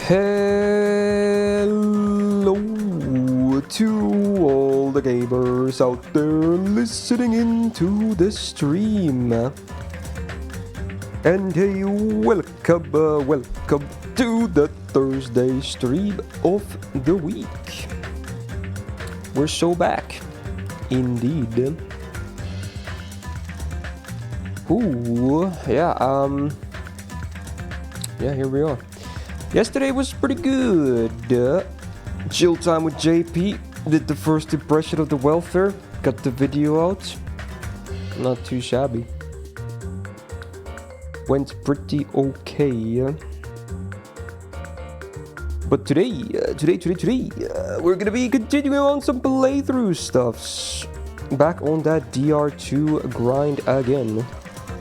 Hello to all the gamers out there listening into the stream. And hey, welcome to the Thursday stream of the week. We're so back, indeed. Ooh, yeah, here we are. Yesterday was pretty good. Chill time with JP. Did the first impression of the welfare. Got the video out. Not too shabby. Went pretty okay. But today, we're gonna be continuing on some playthrough stuffs. Back on that DR2 grind again.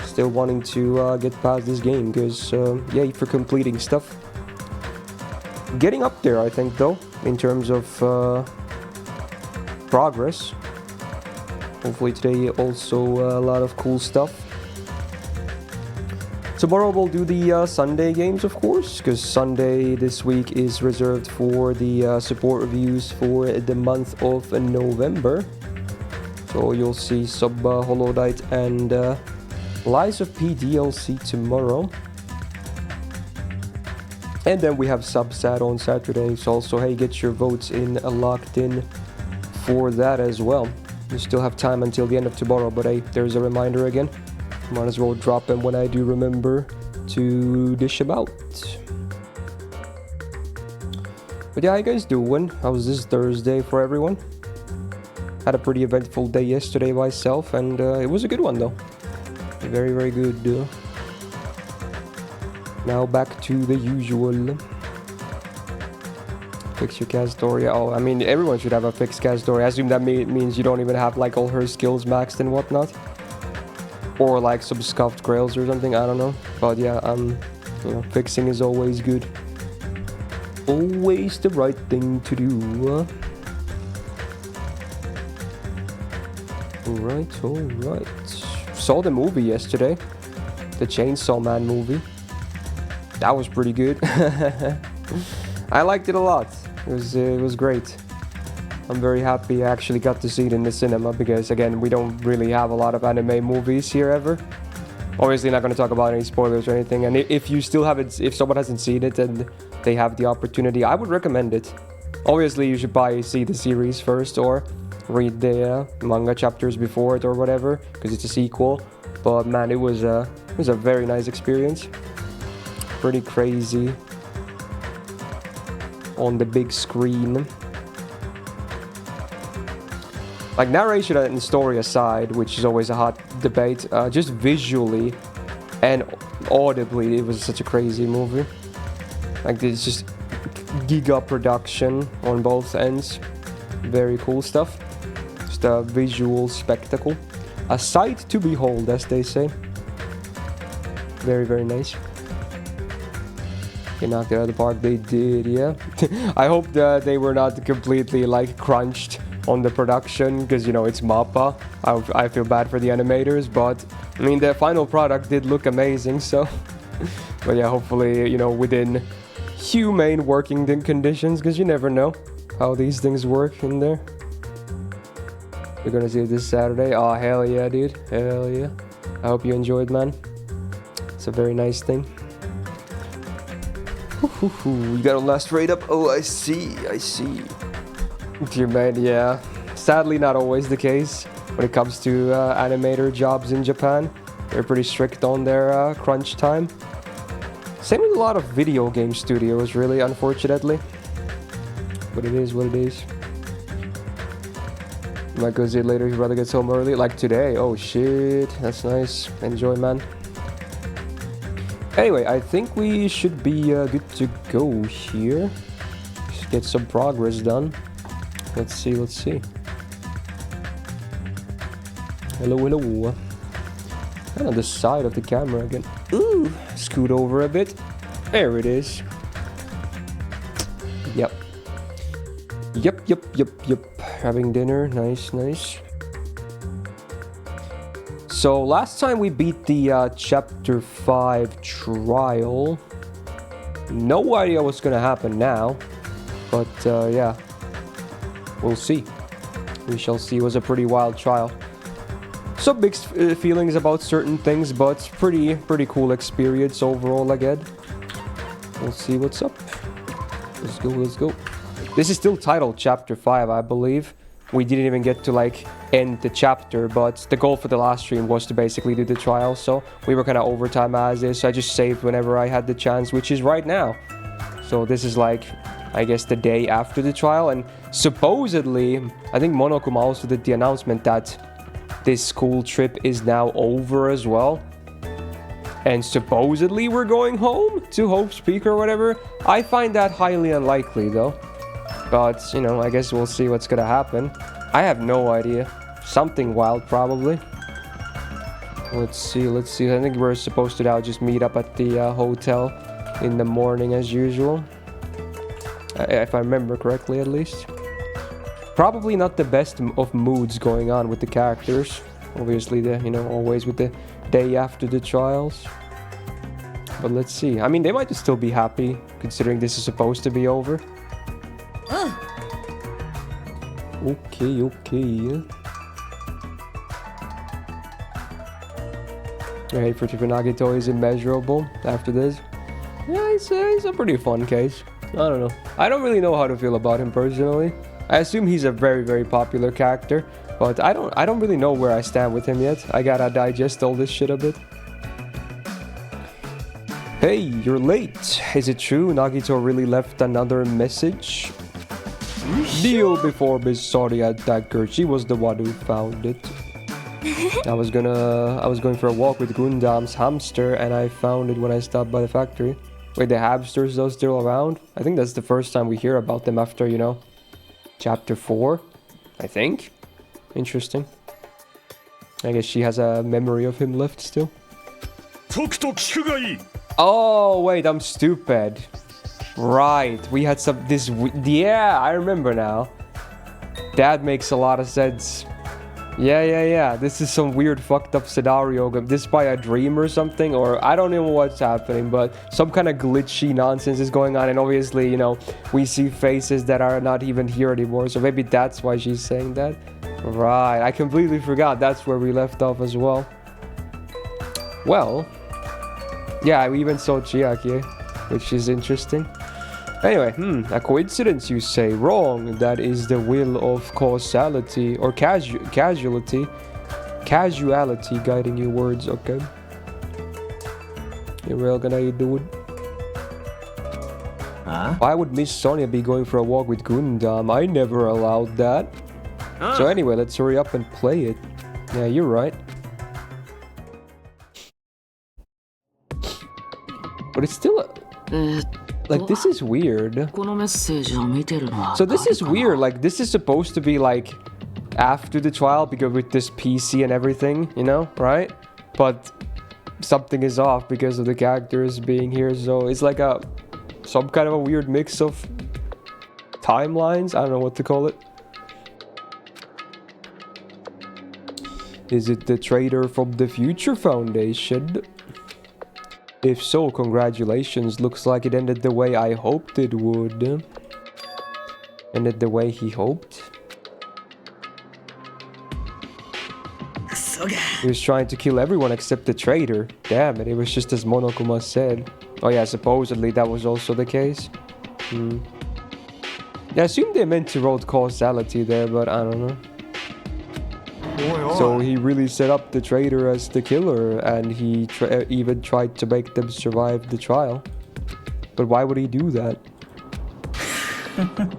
Still wanting to get past this game because, yay for completing stuff. Getting up there, I think, though, in terms of progress. Hopefully today also a lot of cool stuff. Tomorrow we'll do the Sunday games, of course, because Sunday this week is reserved for the support reviews for the month of November. So you'll see Sub Hollow Knight and Lies of P DLC tomorrow. And then we have Subsat on Saturday, so also, hey, get your votes in locked in for that as well. You still have time until the end of tomorrow, but hey, there's a reminder again. Might as well drop them when I do remember to dish them out. But yeah, how you guys doing? How was this Thursday for everyone? Had a pretty eventful day yesterday myself, and it was a good one though. Very, very good. Now back to the usual. Fix your cast story. Oh, I mean, everyone should have a fixed cast story. I assume that means you don't even have like all her skills maxed and whatnot. Or like some scuffed grails or something, I don't know. But yeah, you know, fixing is always good. Always the right thing to do. Alright. Saw the movie yesterday. The Chainsaw Man movie. That was pretty good. I liked it a lot. It was great. I'm very happy I actually got to see it in the cinema because, again, we don't really have a lot of anime movies here ever. Obviously, not going to talk about any spoilers or anything. And if you still haven't, if someone hasn't seen it and they have the opportunity, I would recommend it. Obviously, you should probably see the series first or read the manga chapters before it or whatever, because it's a sequel. But man, it was a very nice experience. Pretty crazy on the big screen. Like, narration and story aside, which is always a hot debate, just visually and audibly, it was such a crazy movie. Like, it's just giga production on both ends. Very cool stuff. Just a visual spectacle. A sight to behold, as they say. Very, very nice. They knocked it out of the park. They did, yeah. I hope that they were not completely, like, crunched on the production, because, you know, it's MAPPA. I feel bad for the animators, but I mean, the final product did look amazing, so but yeah, hopefully, you know, within humane working conditions, because you never know how these things work in there. We're gonna see it this Saturday. Oh, hell yeah, dude. Hell yeah. I hope you enjoyed, man. It's a very nice thing. You got a last rate up? Oh, I see. Dear man, yeah. Sadly, not always the case when it comes to animator jobs in Japan. They're pretty strict on their crunch time. Same with a lot of video game studios, really, unfortunately. But it is what it is. Might go see it later if your brother gets home early. Like today. Oh shit, that's nice. Enjoy, man. Anyway, I think we should be good to go here. Just get some progress done. Let's see. Hello. Kind of the side of the camera again. Ooh, scoot over a bit. There it is. Yep. Having dinner. Nice. So last time we beat the Chapter 5 trial. No idea what's gonna happen now. But yeah, we'll see. We shall see. It was a pretty wild trial. Some mixed feelings about certain things, but pretty cool experience overall again. We'll see what's up. Let's go, let's go. This is still titled Chapter 5, I believe. We didn't even get to, like, end the chapter, but the goal for the last stream was to basically do the trial, so we were kind of overtime as is, so I just saved whenever I had the chance, which is right now. So this is, like, I guess the day after the trial, and supposedly, I think Monokuma also did the announcement that this school trip is now over as well. And supposedly we're going home to Hope's Peak or whatever. I find that highly unlikely though. But, you know, I guess we'll see what's gonna happen. I have no idea. Something wild probably. Let's see. I think we're supposed to now just meet up at the hotel in the morning as usual. If I remember correctly at least. Probably not the best of moods going on with the characters. Obviously, you know, always with the day after the trials. But let's see. I mean, they might still be happy, considering this is supposed to be over. Okay. Alright, for Nagito is immeasurable after this. Yeah, he's a pretty fun case. I don't know. I don't really know how to feel about him personally. I assume he's a very popular character, but I don't really know where I stand with him yet. I gotta digest all this shit a bit. Hey, you're late. Is it true Nagito really left another message? Deal before Miss Sorry attacker. She was the one who found it. I was going for a walk with Gundam's hamster and I found it when I stopped by the factory. Wait, the hamsters though still around? I think that's the first time we hear about them after, you know, Chapter 4, I think. Interesting. I guess she has a memory of him left still. Oh, wait, I'm stupid. Right, we had yeah, I remember now. That makes a lot of sense. Yeah. This is some weird fucked up scenario. This by a dream or something, or I don't know what's happening, but some kind of glitchy nonsense is going on, and obviously, you know, we see faces that are not even here anymore, so maybe that's why she's saying that. Right, I completely forgot that's where we left off as well. Well, yeah, we even saw Chiaki, which is interesting. Anyway, a coincidence you say? Wrong. That is the will of causality or casuality guiding your words. Okay. You're real gonna you do it. Huh? Why would Miss Sonia be going for a walk with Gundam? I never allowed that. So anyway, let's hurry up and play it. Yeah, you're right. But it's still like, this is weird. So this is weird, like, this is supposed to be, like, after the trial, because with this PC and everything, you know, right? But something is off because of the characters being here, so it's like some kind of a weird mix of timelines? I don't know what to call it. Is it the traitor from the Future Foundation? If so, congratulations. Looks like it ended the way I hoped it would. Ended the way he hoped. He was trying to kill everyone except the traitor. Damn it, it was just as Monokuma said. Oh yeah, supposedly that was also the case. Yeah, I assume they meant to wrote causality there, but I don't know. So he really set up the traitor as the killer, and he even tried to make them survive the trial. But why would he do that?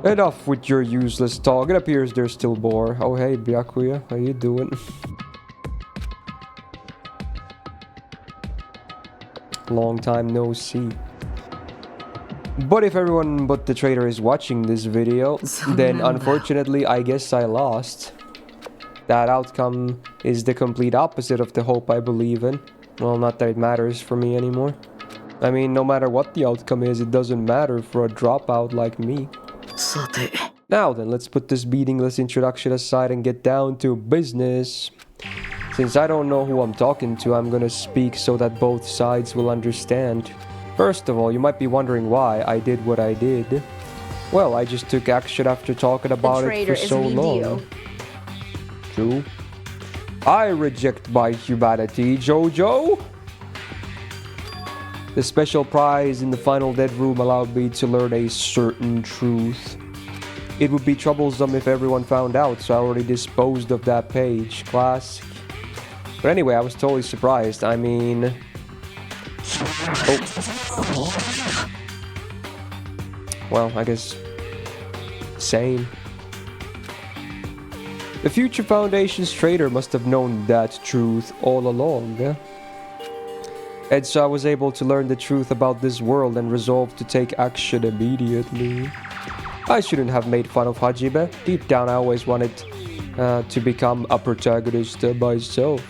Enough with your useless talk. It appears they're still more. Oh hey, Byakuya, how you doing? Long time no see. But if everyone but the traitor is watching this video, then unfortunately I guess I lost. That outcome is the complete opposite of the hope I believe in. Well, not that it matters for me anymore. I mean, no matter what the outcome is, it doesn't matter for a dropout like me. Now then, let's put this meaningless introduction aside and get down to business. Since I don't know who I'm talking to, I'm gonna speak so that both sides will understand. First of all, you might be wondering why I did what I did. Well, I just took action after talking about it for so long. True. I reject my humanity, Jojo! The special prize in the final dead room allowed me to learn a certain truth. It would be troublesome if everyone found out, so I already disposed of that page. Classic. But anyway, I was totally surprised. I mean... Oh. Well, I guess... Same. The Future Foundation's traitor must have known that truth all along. And so I was able to learn the truth about this world and resolved to take action immediately. I shouldn't have made fun of Hajime. Deep down I always wanted to become a protagonist myself.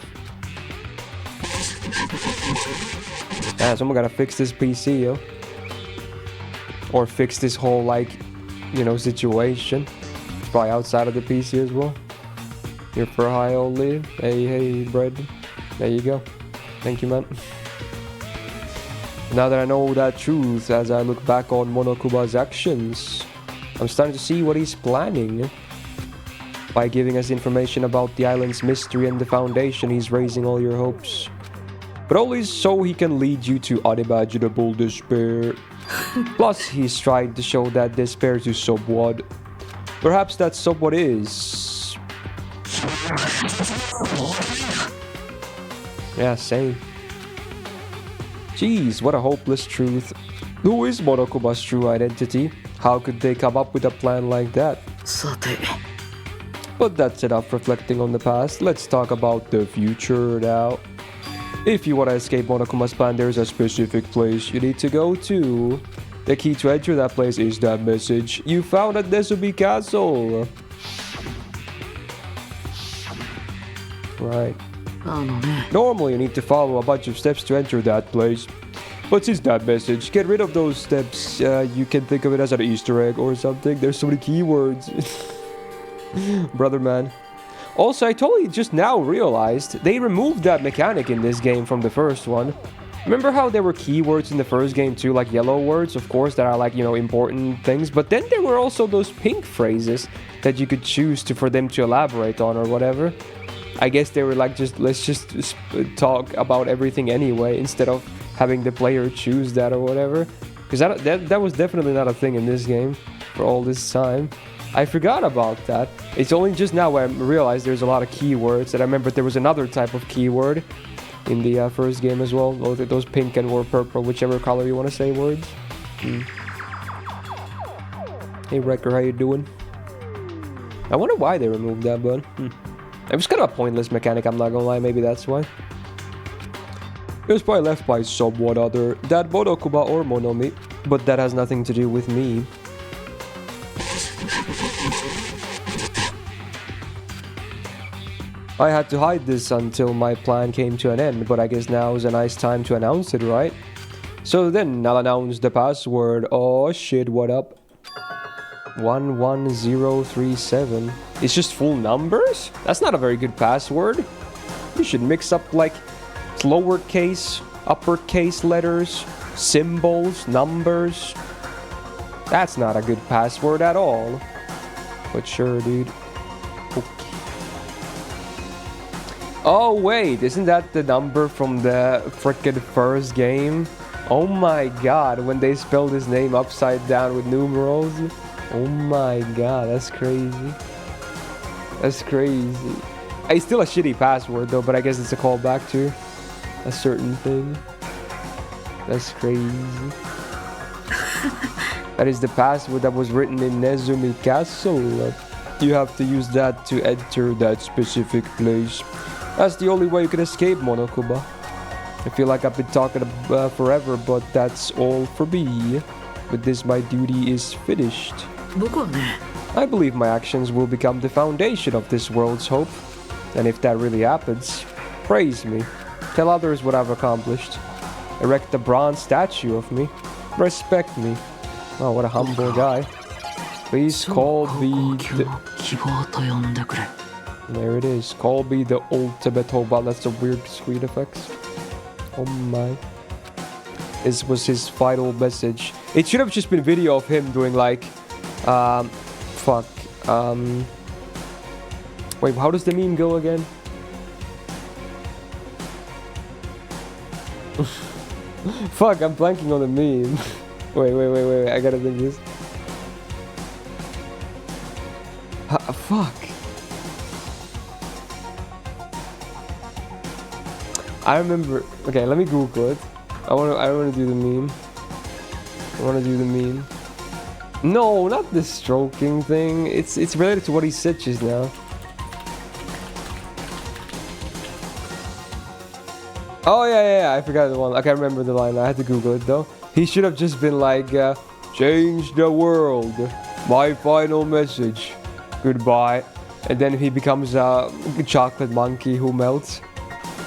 Someone gotta fix this PC, yo. Or fix this whole, like, you know, situation. It's probably outside of the PC as well. Here for high only. Hey, bread. There you go. Thank you, man. Now that I know that truth, as I look back on Monokuma's actions, I'm starting to see what he's planning. By giving us information about the island's mystery and the foundation, he's raising all your hopes. But only so he can lead you to unimaginable despair. Plus, he's trying to show that despair to someone. Perhaps that someone is... Yeah, same. Jeez, what a hopeless truth. Who is Monokuma's true identity? How could they come up with a plan like that? But that's enough reflecting on the past. Let's talk about the future now. If you want to escape Monokuma's plan, there's a specific place you need to go to. The key to enter that place is that message you found at Nezumi Castle. Right. Normally you need to follow a bunch of steps to enter that place. But since that message, get rid of those steps. You can think of it as an Easter egg or something. There's so many keywords. Brother man. Also, I totally just now realized they removed that mechanic in this game from the first one. Remember how there were keywords in the first game too, like yellow words, of course, that are like, you know, important things. But then there were also those pink phrases that you could choose for them to elaborate on or whatever. I guess they were like, let's just talk about everything anyway, instead of having the player choose that or whatever. Because that was definitely not a thing in this game for all this time. I forgot about that. It's only just now when I realized there's a lot of keywords, and I remember there was another type of keyword in the first game as well. Those pink and or purple, whichever color you want to say words. Hey Wrecker, how you doing? I wonder why they removed that, but... It was kind of a pointless mechanic, I'm not gonna lie, maybe that's why. It was probably left by someone other, that Monokuma or Monomi, but that has nothing to do with me. I had to hide this until my plan came to an end, but I guess now is a nice time to announce it, right? So then, I'll announce the password. Oh shit, what up? 11037. It's just full numbers? That's not a very good password. You should mix up like lowercase, uppercase letters, symbols, numbers. That's not a good password at all. But sure, dude. Okay. Oh wait, isn't that the number from the frickin' first game? Oh my god, when they spelled his name upside down with numerals. Oh my god, that's crazy. That's crazy. It's still a shitty password though, but I guess it's a callback to a certain thing. That's crazy. That is the password that was written in Nezumi Castle. You have to use that to enter that specific place. That's the only way you can escape Monokuma. I feel like I've been talking forever, but that's all for me. With this, my duty is finished. I believe my actions will become the foundation of this world's hope. And if that really happens, praise me. Tell others what I've accomplished. Erect a bronze statue of me. Respect me. Oh, what a humble guy. Please call me the... There it is. Call me the ultimate hope. Wow, that's some weird screen effects. Oh my. was his final message. It should have just been video of him doing like, fuck, wait, how does the meme go again? Fuck, I'm blanking on the meme. wait, I gotta think this. Fuck. I remember. Okay, let me Google it. I wanna do the meme. No, not the stroking thing. It's related to what he said just now. Oh yeah, I forgot the one. I can't remember the line. I had to Google it though. He should have just been like, change the world. My final message. Goodbye. And then he becomes a chocolate monkey who melts.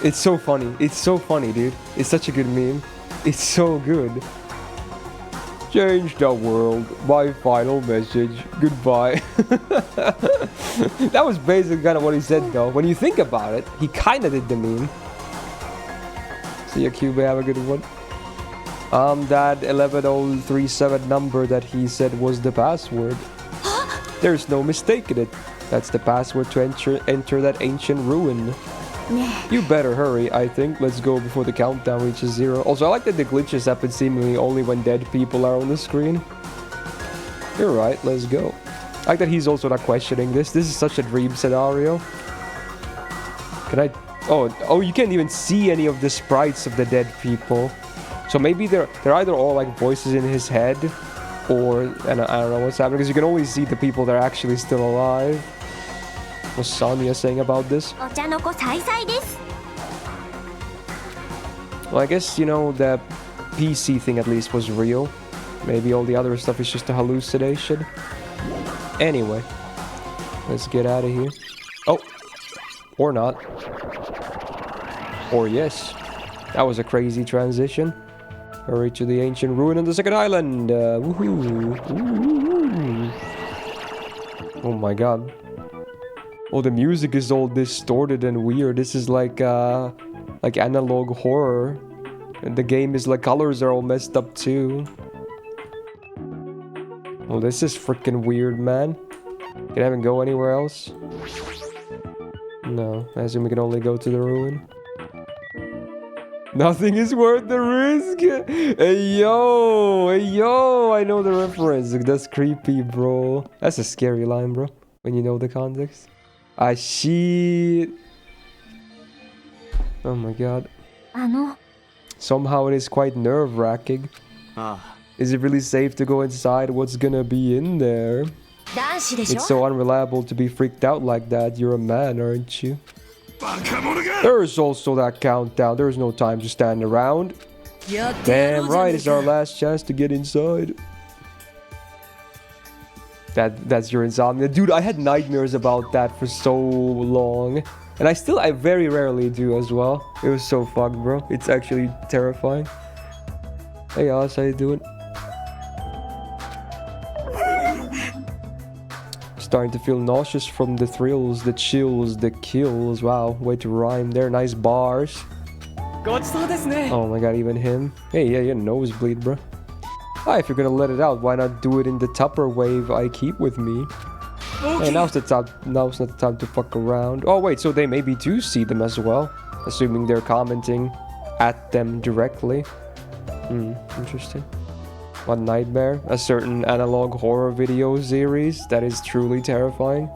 It's so funny. It's so funny, dude. It's such a good meme. It's so good. Change the world. My final message. Goodbye. That was basically kind of what he said though. When you think about it, he kind of did the meme. See ya, Cube. Have a good one. That 11037 number that he said was the password. There's no mistaking it. That's the password to enter that ancient ruin. You better hurry, I think. Let's go before the countdown reaches 0. Also, I like that the glitches happen seemingly only when dead people are on the screen. You're right, let's go. I like that he's also not questioning this. This is such a dream scenario. Can I... Oh, you can't even see any of the sprites of the dead people. So maybe they're either all like voices in his head, or... and I don't know what's happening, because you can only see the people that are actually still alive. What's Sonia saying about this? Well, I guess, you know, the PC thing at least was real. Maybe all the other stuff is just a hallucination. Anyway, let's get out of here. Oh, or not. Or yes. That was a crazy transition. Hurry to the ancient ruin on the second island. Woohoo. Ooh. Oh my god. Oh, the music is all distorted and weird. This is like analog horror. And the game is like, colors are all messed up too. Well, this is freaking weird, man. Can I even go anywhere else? No, I assume we can only go to the ruin. Nothing is worth the risk. Hey yo, I know the reference. That's creepy, bro. That's a scary line, bro, when you know the context. Ah, shit. Oh my god. Somehow it is quite nerve-wracking. Is it really safe to go inside? What's gonna be in there? It's so unreliable to be freaked out like that. You're a man, aren't you? There's also that countdown. There's no time to stand around. Damn right, it's our last chance to get inside. That's your insomnia. Dude, I had nightmares about that for so long. And I very rarely do as well. It was so fucked, bro. It's actually terrifying. Hey, Oz, how you doing? Starting to feel nauseous from the thrills, the chills, the kills. Wow, way to rhyme there. Nice bars. Oh my god, even him. Hey, yeah, your nosebleed, bro. Ah, if you're gonna let it out, why not do it in the Tupperwave I keep with me? Okay. Hey, now's not the time to fuck around. Oh wait, so they maybe do see them as well, assuming they're commenting at them directly. Interesting. What nightmare? A certain analog horror video series that is truly terrifying.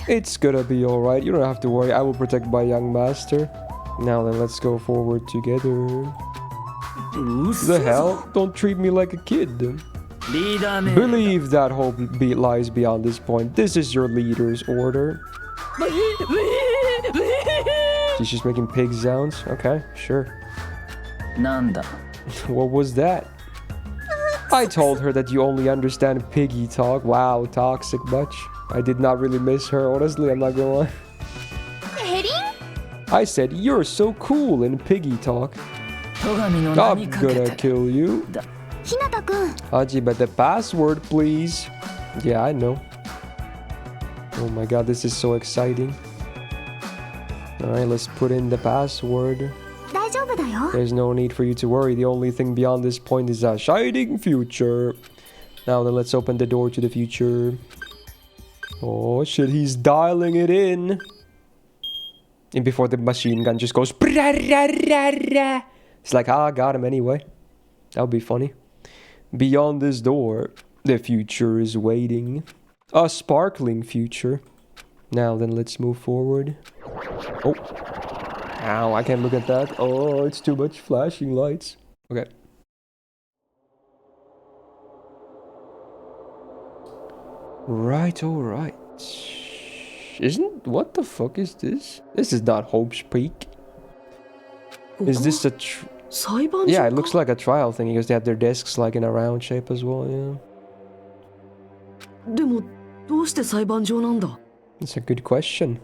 It's gonna be alright, you don't have to worry, I will protect my young master. Now then, let's go forward together. The hell? Don't treat me like a kid. Believe that hope lies beyond this point. This is your leader's order. She's just making pig sounds? Okay, sure. What was that? I told her that you only understand piggy talk. Wow, toxic much. I did not really miss her, honestly, I'm not gonna lie. I said, you're so cool in piggy talk. I'm gonna kill you. Haji, but the password, please. Yeah, I know. Oh my god, this is so exciting. Alright, let's put in the password. 大丈夫だよ。 There's no need for you to worry. The only thing beyond this point is a shining future. Now then, let's open the door to the future. Oh shit, he's dialing it in. And before the machine gun just goes... It's like, I got him anyway. That would be funny. Beyond this door, the future is waiting. A sparkling future. Now then, let's move forward. Oh. Ow, I can't look at that. Oh, it's too much flashing lights. Okay. Right, alright. Isn't... What the fuck is this? This is not Hope's Peak. Is this a... Yeah, it looks like a trial thing because they have their desks like in a round shape as well, yeah. That's a good question.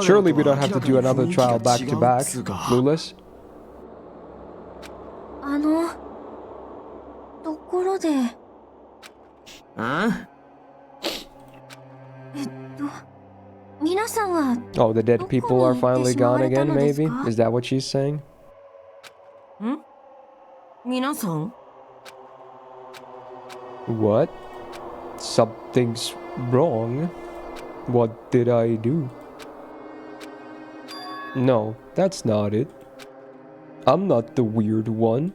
Surely we don't have to do another trial back to back. Clueless? ところで。皆さんは Oh, the dead people are finally gone again, maybe? Is that what she's saying? 皆さん What? Something's wrong. What did I do? No, that's not it. I'm not the weird one.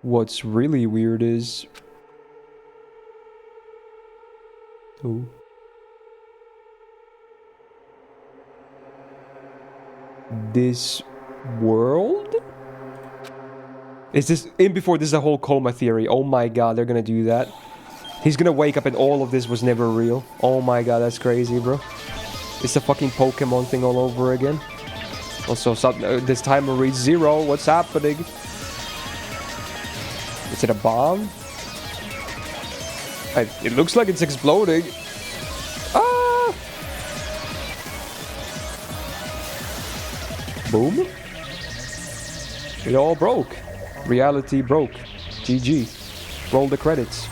What's really weird is... Oh. This world? Is this... In before, this is a whole coma theory. Oh my god, they're gonna do that. He's gonna wake up and all of this was never real. Oh my god, that's crazy, bro. It's a fucking Pokemon thing all over again. Also, this timer reads 0. What's happening? Is it a bomb? It looks like it's exploding. Ah! Boom. It all broke. Reality broke. GG. Roll the credits.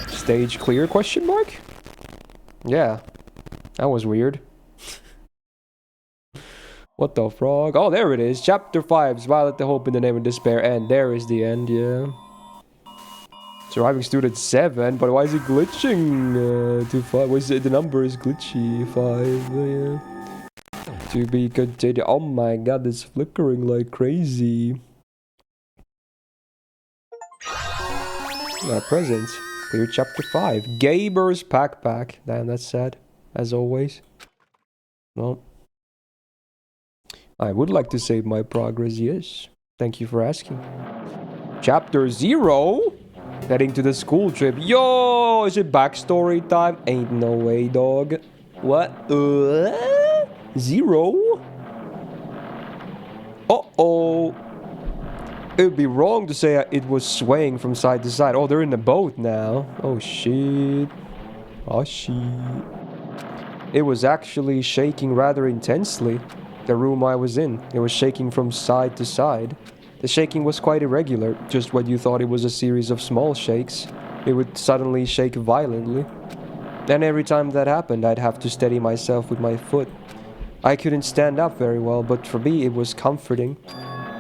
Stage clear, question mark? Yeah. That was weird. What the frog? Oh, there it is. Chapter 5. Smile at the hope in the name of despair. And there is the end, yeah. Surviving student 7. But why is it glitching to 5? Why is it, the number is glitchy. 5, yeah. To be continued. Oh my god, it's flickering like crazy. Present. Clear chapter 5. Gamer's Pack. Damn, that's sad. As always. Well. I would like to save my progress, yes. Thank you for asking. Chapter 0? Heading to the school trip. Yo! Is it backstory time? Ain't no way, dog. What? 0? Uh-oh. It would be wrong to say it was swaying from side to side. Oh, they're in the boat now. Oh, shit. Oh, shit. It was actually shaking rather intensely. The room I was in. It was shaking from side to side. The shaking was quite irregular. Just when you thought it was a series of small shakes, it would suddenly shake violently. And every time that happened, I'd have to steady myself with my foot. I couldn't stand up very well, but for me it was comforting.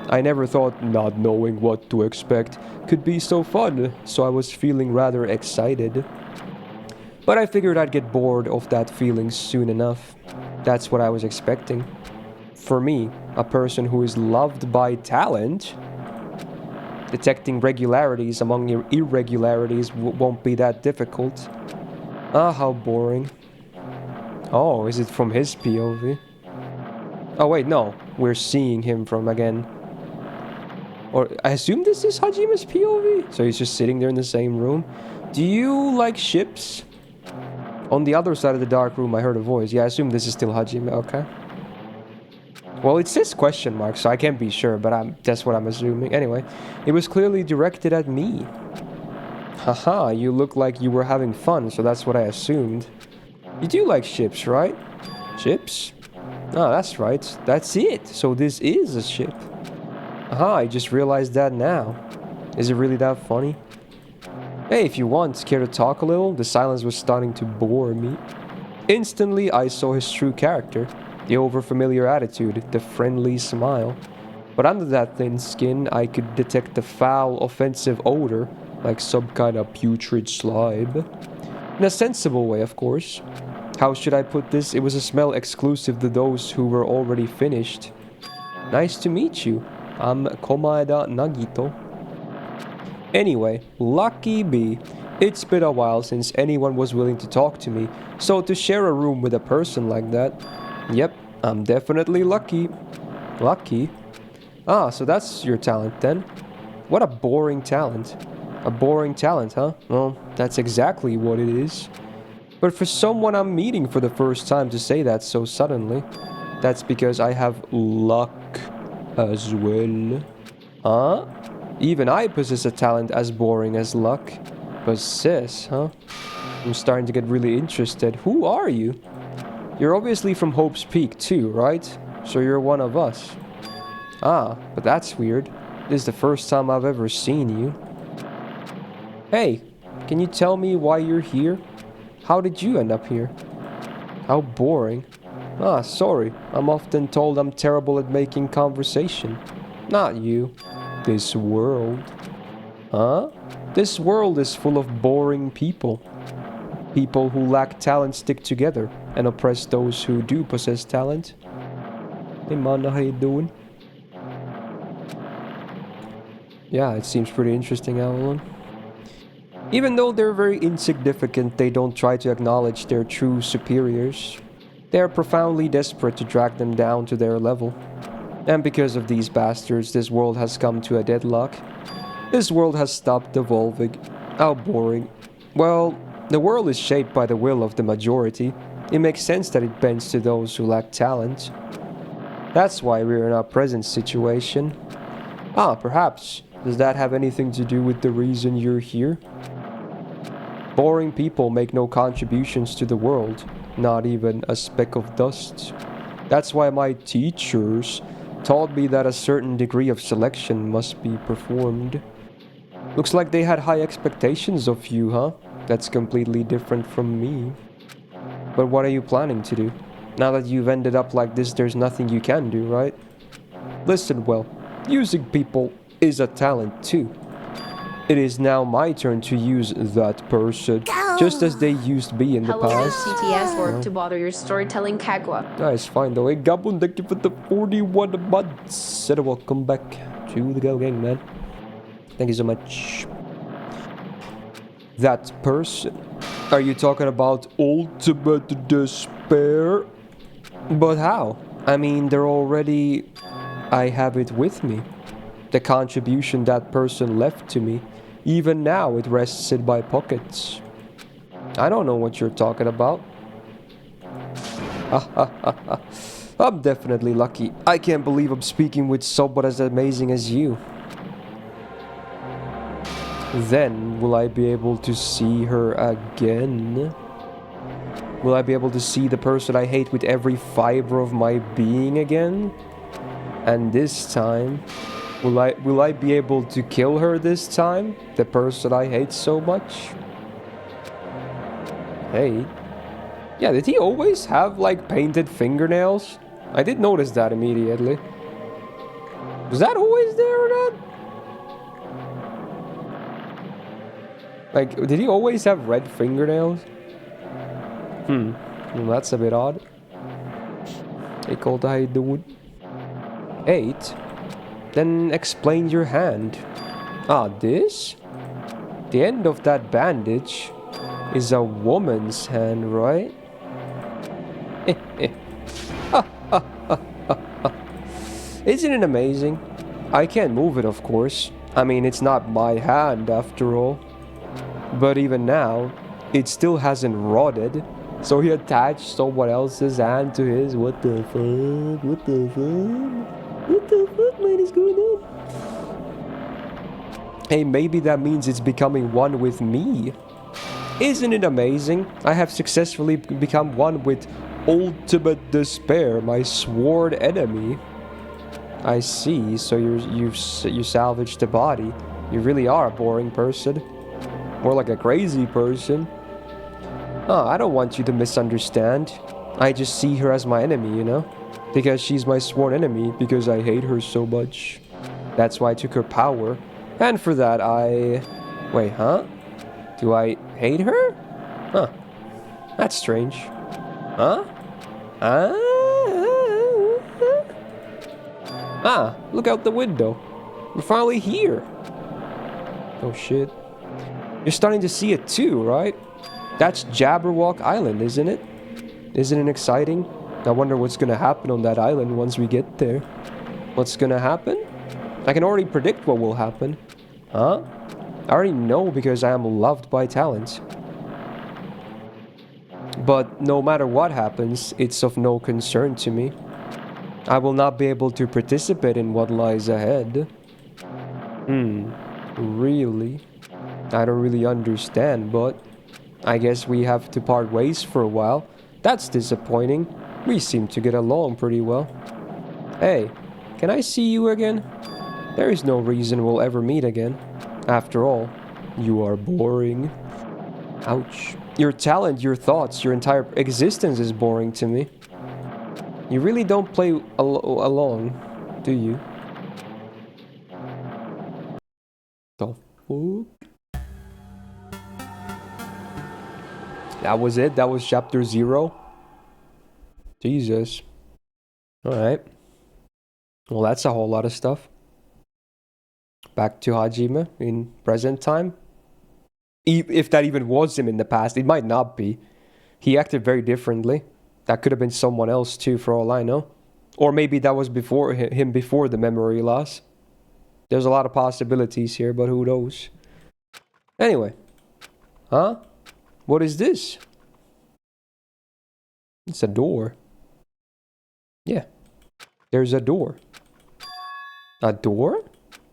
I never thought not knowing what to expect could be so fun, so I was feeling rather excited. But I figured I'd get bored of that feeling soon enough. That's what I was expecting. For me, a person who is loved by talent, detecting regularities among irregularities won't be that difficult. Ah, how boring. Oh, is it from his POV? Oh wait, no. We're seeing him from again. Or I assume this is Hajime's POV? So he's just sitting there in the same room. Do you like ships? On the other side of the dark room I heard a voice. Yeah, I assume this is still Hajime, okay. Well, it says question mark, so I can't be sure, but that's what I'm assuming. Anyway, it was clearly directed at me. Haha, you look like you were having fun, so that's what I assumed. You do like ships, right? Ships? Ah, that's right. That's it. So this is a ship. Aha, I just realized that now. Is it really that funny? Hey, if you want, care to talk a little? The silence was starting to bore me. Instantly, I saw his true character, the overfamiliar attitude, the friendly smile. But under that thin skin, I could detect the foul, offensive odor, like some kind of putrid slime. In a sensible way, of course. How should I put this? It was a smell exclusive to those who were already finished. Nice to meet you. I'm Komaeda Nagito. Anyway, lucky me. It's been a while since anyone was willing to talk to me, so to share a room with a person like that, yep, I'm definitely lucky. Lucky? Ah, so that's your talent then. What a boring talent. A boring talent, huh? Well, that's exactly what it is. But for someone I'm meeting for the first time to say that so suddenly, that's because I have luck as well. Huh? Even I possess a talent as boring as luck. Possess, huh? I'm starting to get really interested. Who are you? You're obviously from Hope's Peak too, right? So you're one of us. Ah, but that's weird. This is the first time I've ever seen you. Hey, can you tell me why you're here? How did you end up here? How boring. Ah, sorry. I'm often told I'm terrible at making conversation. Not you. This world. Huh? This world is full of boring people. People who lack talent stick together and oppress those who do possess talent. Hey man, how you doing? Yeah, it seems pretty interesting, Avalon. Even though they're very insignificant, they don't try to acknowledge their true superiors. They are profoundly desperate to drag them down to their level. And because of these bastards, this world has come to a deadlock. This world has stopped evolving. How boring. Well, the world is shaped by the will of the majority. It makes sense that it bends to those who lack talent. That's why we're in our present situation. Ah, perhaps. Does that have anything to do with the reason you're here? Boring people make no contributions to the world, not even a speck of dust. That's why my teachers taught me that a certain degree of selection must be performed. Looks like they had high expectations of you, huh? That's completely different from me. But what are you planning to do? Now that you've ended up like this, there's nothing you can do, right? Listen well, using people is a talent too. It is now my turn to use that person, just as they used me in the Hello, past. CTS or to bother your storytelling Kagwa. Nice, fine though. Hey, Gabun, thank you for the 41 months. And welcome back to the Go Gang, man. Thank you so much. That person. Are you talking about ultimate despair? But how? I mean, they're already... I have it with me. The contribution that person left to me. Even now, it rests in my pockets. I don't know what you're talking about. I'm definitely lucky. I can't believe I'm speaking with someone as amazing as you. Then, will I be able to see her again? Will I be able to see the person I hate with every fiber of my being again? And this time, will I be able to kill her this time? The person I hate so much? Hey. Yeah, did he always have, like, painted fingernails? I did notice that immediately. Was that always there or not? Like, did he always have red fingernails? Well, that's a bit odd. Hey, Colt, how you doing? 8? Then explain your hand. Ah, this? The end of that bandage is a woman's hand, right? Isn't it amazing? I can't move it, of course. I mean, it's not my hand after all. But even now, it still hasn't rotted. So he attached someone else's hand to his. What the fuck? What the fuck? What the fuck, man, is going on? Hey, maybe that means it's becoming one with me. Isn't it amazing? I have successfully become one with ultimate despair, my sworn enemy. I see. So you salvaged the body. You really are a boring person. More like a crazy person. Oh, I don't want you to misunderstand. I just see her as my enemy, you know? Because she's my sworn enemy, because I hate her so much. That's why I took her power. And for that, I... Wait, huh? Do I hate her? Huh. That's strange. Huh? Ah, look out the window. We're finally here. Oh shit. You're starting to see it too, right? That's Jabberwock Island, isn't it? Isn't it exciting? I wonder what's gonna happen on that island once we get there. What's gonna happen? I can already predict what will happen. Huh? I already know because I am loved by talent. But no matter what happens, it's of no concern to me. I will not be able to participate in what lies ahead. Really? I don't really understand, but I guess we have to part ways for a while. That's disappointing. We seem to get along pretty well. Hey, can I see you again? There is no reason we'll ever meet again. After all, you are boring. Ouch. Your talent, your thoughts, your entire existence is boring to me. You really don't play along, do you? The fuck? That was it? That was chapter 0? Jesus. Alright. Well, that's a whole lot of stuff. Back to Hajime in present time. If that even was him in the past, it might not be. He acted very differently. That could have been someone else too, for all I know. Or maybe that was before him before the memory loss. There's a lot of possibilities here, but who knows? Anyway. Huh? What is this? It's a door. Yeah. There's a door. A door?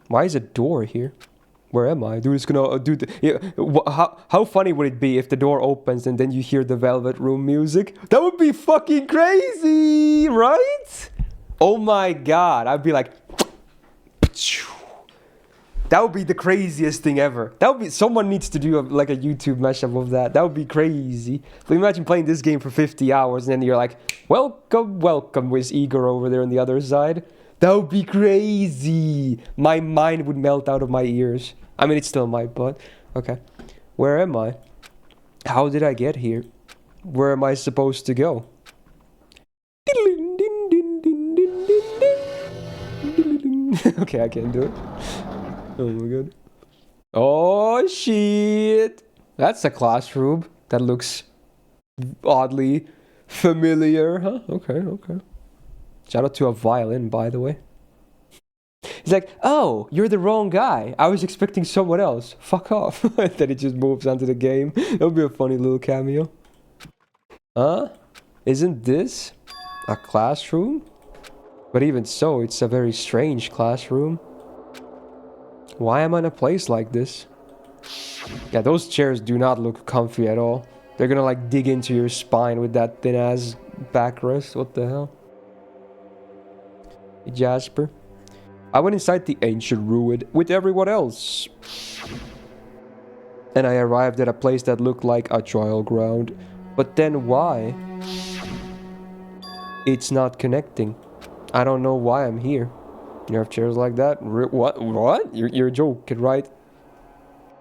Why is a door here? Where am I? Dude, it's gonna do the... Yeah, how funny would it be if the door opens and then you hear the Velvet Room music? That would be fucking crazy, right? Oh my god. I'd be like... That would be the craziest thing ever. That would be... Someone needs to do like a YouTube mashup of that. That would be crazy. So imagine playing this game for 50 hours and then you're like, welcome, welcome with Igor over there on the other side. That would be crazy. My mind would melt out of my ears. I mean, it's still my butt. Okay. Where am I? How did I get here? Where am I supposed to go? Okay, I can't do it. Oh my god. Oh shit. That's a classroom. That looks oddly familiar, huh? Okay, okay. Shout out to a violin, by the way. He's like, oh, you're the wrong guy. I was expecting someone else. Fuck off. Then it just moves onto the game. That would be a funny little cameo. Huh? Isn't this a classroom? But even so, it's a very strange classroom. Why am I in a place like this? Yeah, those chairs do not look comfy at all. They're gonna like dig into your spine with that thin ass backrest. What the hell? Hey, Jasper. I went inside the ancient ruin with everyone else. And I arrived at a place that looked like a trial ground. But then why? It's not connecting. I don't know why I'm here. You have chairs like that? What? You're joking, right?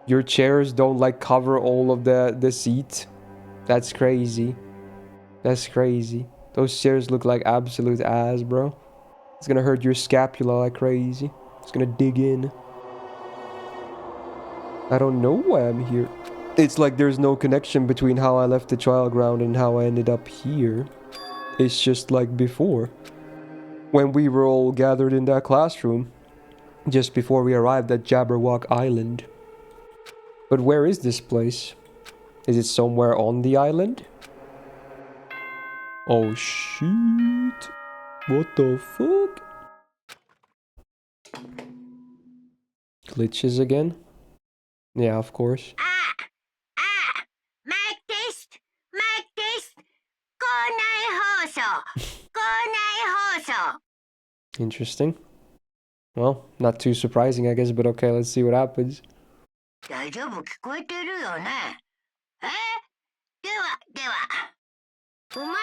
Your chairs don't like cover all of the seat? That's crazy. That's crazy. Those chairs look like absolute ass, bro. It's gonna hurt your scapula like crazy. It's gonna dig in. I don't know why I'm here. It's like there's no connection between how I left the trial ground and how I ended up here. It's just like before. When we were all gathered in that classroom. Just before we arrived at Jabberwock Island. But where is this place? Is it somewhere on the island? Oh shit. What the fuck? Glitches again? Yeah, of course. Mic test! Mic test! 校内放送校内放送 Interesting. Well, not too surprising, I guess, but okay, let's see what happens. 大丈夫聞こえてるよねえではでは。お前ら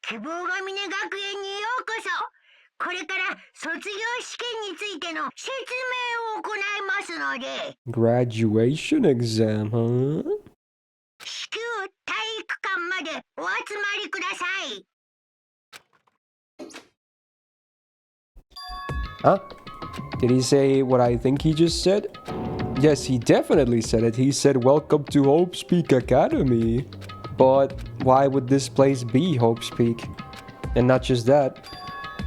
希望が峰学園にようこそ。これから卒業試験についての説明を行いますので。 Graduation exam, huh? 至急体育館までお集まりください。 Huh? Did he say what I think he just said? Yes, he definitely said it. He said, "Welcome to Hope Speak Academy." But why would this place be Hope Speak? And not just that,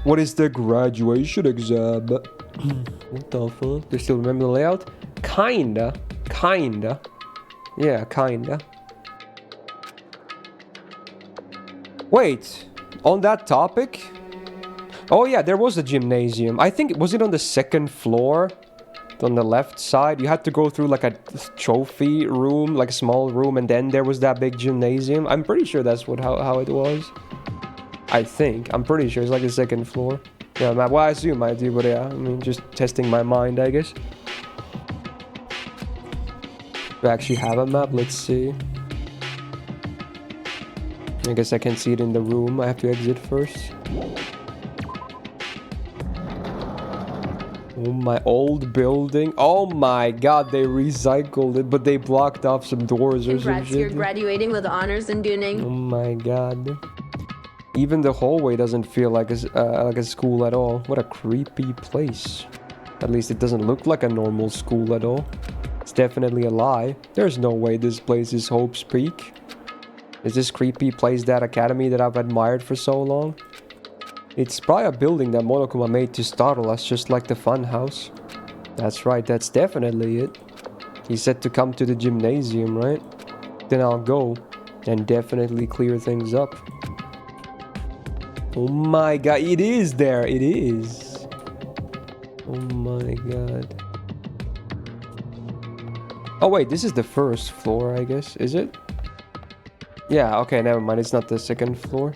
what is the graduation exam? What the fuck? Do you still remember the layout? Kinda. Yeah, kinda. Wait, on that topic? Oh yeah, there was a gymnasium. I think, was it on the second floor? On the left side? You had to go through like a trophy room, like a small room, and then there was that big gymnasium. I'm pretty sure that's how it was. I think. I'm pretty sure it's like the second floor. Yeah, well, I assume I do, but yeah, I mean, just testing my mind, I guess. Do I actually have a map? Let's see. I guess I can see it in the room. I have to exit first. Oh, my old building. Oh my god, they recycled it, but they blocked off some doors or some Congrats, shit. you're graduating with honors in Duning. Oh my god. Even the hallway doesn't feel like a school at all. What a creepy place. At least it doesn't look like a normal school at all. It's definitely a lie. There's no way this place is Hope's Peak. Is this creepy place that academy that I've admired for so long? It's probably a building that Monokuma made to startle us, just like the fun house. That's right, that's definitely it. He said to come to the gymnasium, right? Then I'll go and definitely clear things up. Oh my god, it is there, it is. Oh my god. Oh wait, this is the first floor, I guess, is it? Yeah, okay, never mind, it's not the second floor.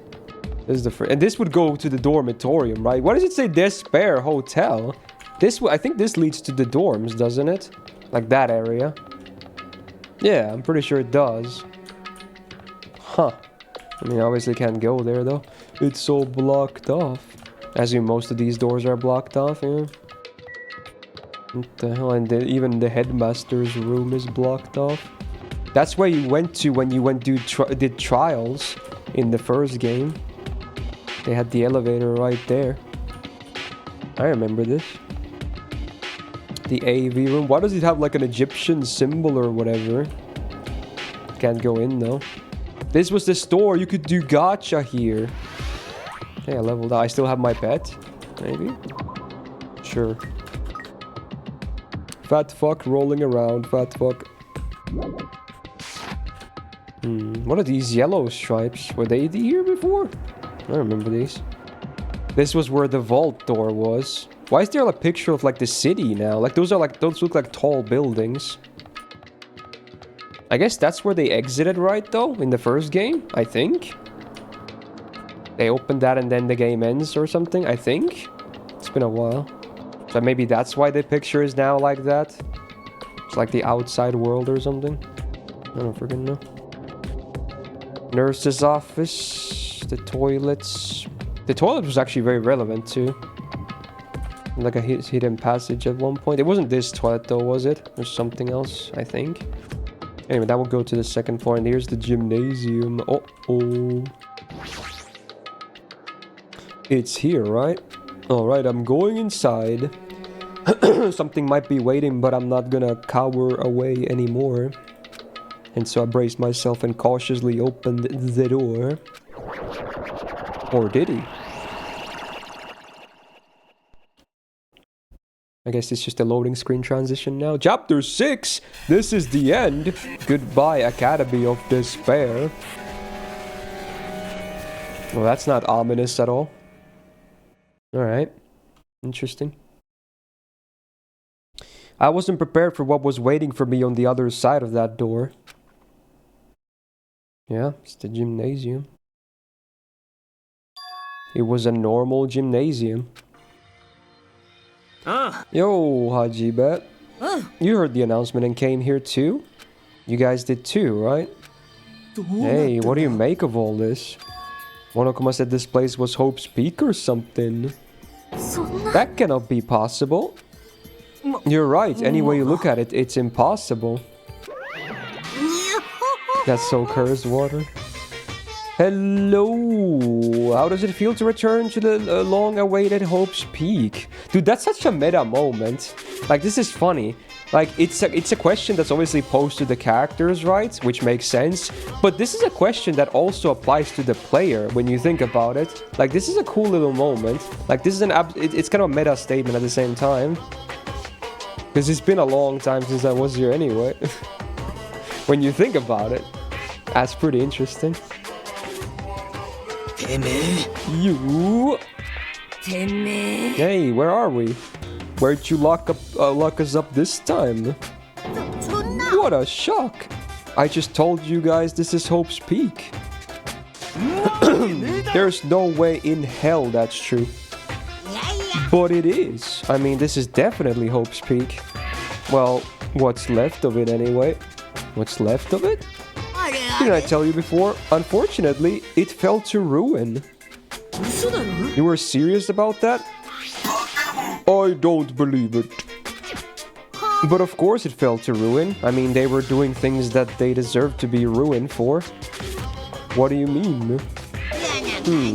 This is the first, and this would go to the dormitorium, right? Why does it say Despair Hotel? I think this leads to the dorms, doesn't it? Like that area. Yeah, I'm pretty sure it does. Huh. I mean, obviously can't go there though. It's so blocked off. As in, most of these doors are blocked off, yeah. What the hell? And even the headmaster's room is blocked off. That's where you went to when you did trials in the first game. They had the elevator right there. I remember this. The AV room. Why does it have like an Egyptian symbol or whatever? Can't go in though. This was the store. You could do gacha here. Okay, I leveled up. I still have my pet. Maybe? Sure. Fat fuck rolling around. Fat fuck. What are these yellow stripes? Were they here before? I remember these. This was where the vault door was. Why is there a picture of like the city now? Like those look like tall buildings. I guess that's where they exited, right though? In the first game, I think. They opened that and then the game ends or something, I think. It's been a while. So maybe that's why the picture is now like that. It's like the outside world or something. I don't freaking know. Nurse's office, the toilets. The toilet was actually very relevant too. Like a hidden passage at one point. It wasn't this toilet though, was it? Or something else, I think. Anyway, that will go to the second floor, and here's the gymnasium. Uh-oh. It's here, right? Alright, I'm going inside. Something might be waiting, but I'm not gonna cower away anymore. And so I braced myself and cautiously opened the door. Or did he? I guess it's just a loading screen transition now. Chapter 6! This is the end! Goodbye, Academy of Despair. Well, that's not ominous at all. Alright. Interesting. I wasn't prepared for what was waiting for me on the other side of that door. Yeah, it's the gymnasium. It was a normal gymnasium. Yo, Hajibet. You heard the announcement and came here too? You guys did too, right? Hey, what do you make of all this? Monokuma said this place was Hope's Peak or something. That cannot be possible. You're right, any way you look at it, it's impossible. That's so cursed water. Hello! How does it feel to return to the long-awaited Hope's Peak? Dude, that's such a meta moment. Like, this is funny. Like, it's a question that's obviously posed to the characters, right? Which makes sense. But this is a question that also applies to the player when you think about it. Like, this is a cool little moment. Like, this is it's kind of a meta statement at the same time. Because it's been a long time since I was here anyway. When you think about it. That's pretty interesting. You. Hey, where are we? Where'd you lock us up this time? What a shock! I just told you guys this is Hope's Peak. There's no way in hell that's true. But it is. I mean, this is definitely Hope's Peak. Well, what's left of it anyway? What's left of it? Didn't I tell you before? Unfortunately, it fell to ruin. You were serious about that? I don't believe it. But of course it fell to ruin. I mean, they were doing things that they deserved to be ruined for. What do you mean?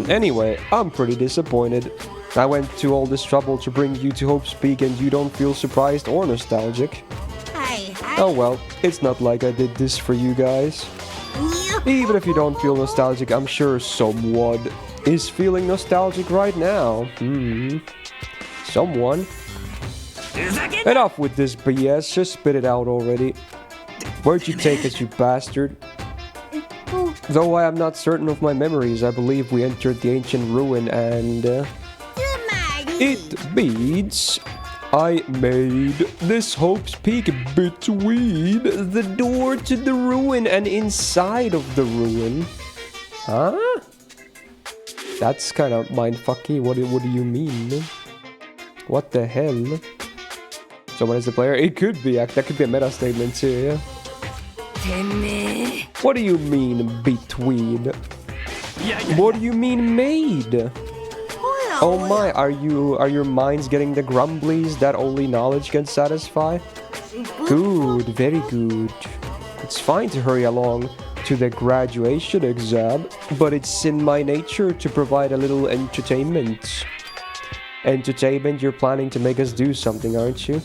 Anyway, I'm pretty disappointed. I went to all this trouble to bring you to Hope's Peak and you don't feel surprised or nostalgic. Oh well, it's not like I did this for you guys. Even if you don't feel nostalgic, I'm sure someone is feeling nostalgic right now. Someone. Enough with this BS, just spit it out already. Where'd you take us, you bastard? Though I am not certain of my memories, I believe we entered the ancient ruin and... it beats... I made this Hope's Peak between the door to the ruin and inside of the ruin. Huh? That's kind of mindfucky. What do you mean? What the hell? Someone is the player? It could be. That could be a meta statement too, yeah? What do you mean between? What do you mean made? Oh my, are your minds getting the grumblies that only knowledge can satisfy? Good, very good. It's fine to hurry along to the graduation exam, but it's in my nature to provide a little entertainment. Entertainment, you're planning to make us do something, aren't you?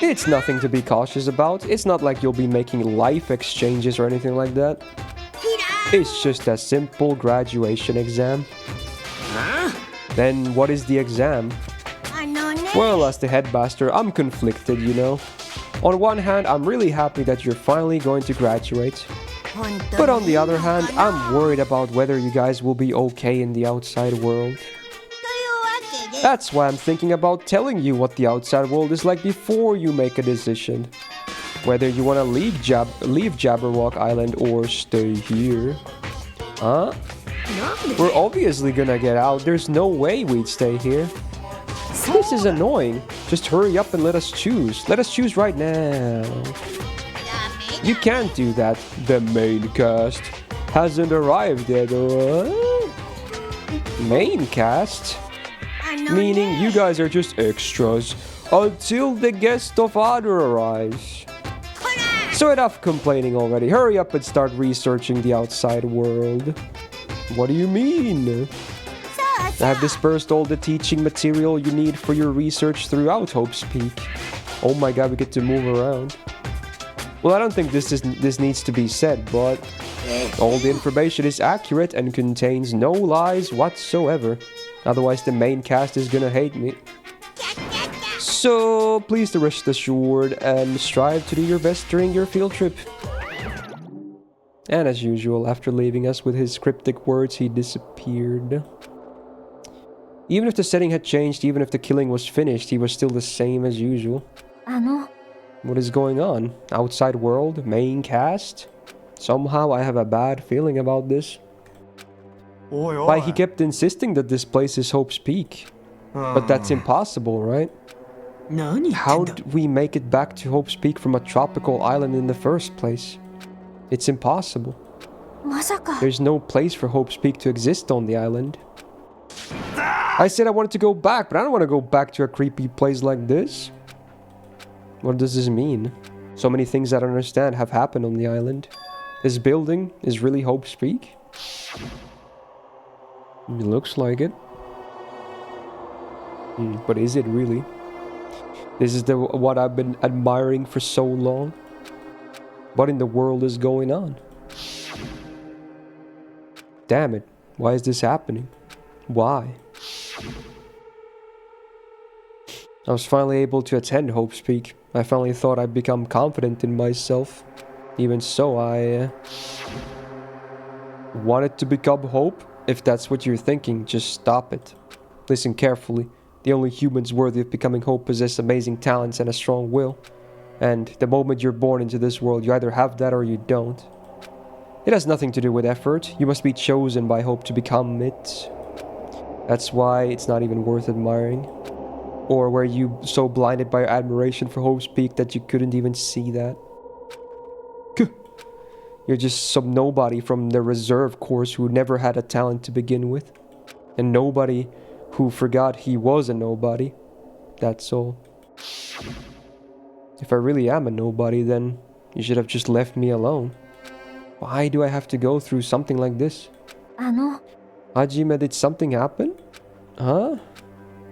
It's nothing to be cautious about. It's not like you'll be making life exchanges or anything like that. It's just a simple graduation exam. Then what is the exam? Well, as the headmaster, I'm conflicted, you know. On one hand, I'm really happy that you're finally going to graduate. But on the other hand, I'm worried about whether you guys will be okay in the outside world. That's why I'm thinking about telling you what the outside world is like before you make a decision. Whether you want to leave Jabberwock Island or stay here. Huh? We're obviously gonna get out. There's no way we'd stay here. This is annoying. Just hurry up and let us choose. Let us choose right now. You can't do that. The main cast hasn't arrived yet. Main cast? Meaning you guys are just extras until the guest of honor arrives. So enough complaining already. Hurry up and start researching the outside world. What do you mean? I have dispersed all the teaching material you need for your research throughout Hope's Peak. Oh my god, we get to move around. Well, I don't think this needs to be said, but all the information is accurate and contains no lies whatsoever. Otherwise, the main cast is gonna hate me. So, please rest assured and strive to do your best during your field trip. And as usual, after leaving us with his cryptic words, he disappeared. Even if the setting had changed, even if the killing was finished, he was still the same as usual. What is going on? Outside world? Main cast? Somehow I have a bad feeling about this. Like, he kept insisting that this place is Hope's Peak. But that's impossible, right? How do we make it back to Hope's Peak from a tropical island in the first place? It's impossible. まさか There's no place for Hope's Peak to exist on the island. I said I wanted to go back, but I don't want to go back to a creepy place like this. What does this mean? So many things I don't understand have happened on the island. This building is really Hope's Peak? It looks like it. But is it really? This is what I've been admiring for so long. What in the world is going on? Damn it. Why is this happening? Why? I was finally able to attend Hope's Peak. I finally thought I'd become confident in myself. Even so, I wanted to become Hope. If that's what you're thinking, just stop it. Listen carefully. The only humans worthy of becoming Hope possess amazing talents and a strong will. And the moment you're born into this world, you either have that or you don't. It has nothing to do with effort. You must be chosen by Hope to become it. That's why it's not even worth admiring. Or were you so blinded by your admiration for Hope's Peak that you couldn't even see that? You're just some nobody from the reserve course who never had a talent to begin with. And nobody who forgot he was a nobody. That's all. If I really am a nobody, then you should have just left me alone. Why do I have to go through something like this? Hajime, did something happen? Huh?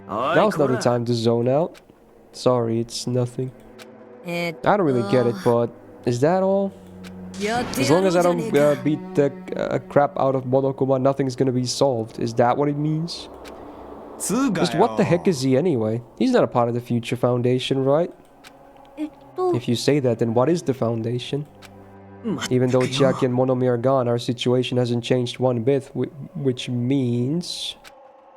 Now's not the time to zone out. Sorry, it's nothing. I don't really get it, but is that all? As long as I don't beat the crap out of Monokuma, nothing's gonna be solved. Is that what it means? Just what the heck is he anyway? He's not a part of the Future Foundation, right? If you say that, then what is the Foundation? Even though Chiaki and Monomi are gone, our situation hasn't changed one bit, which means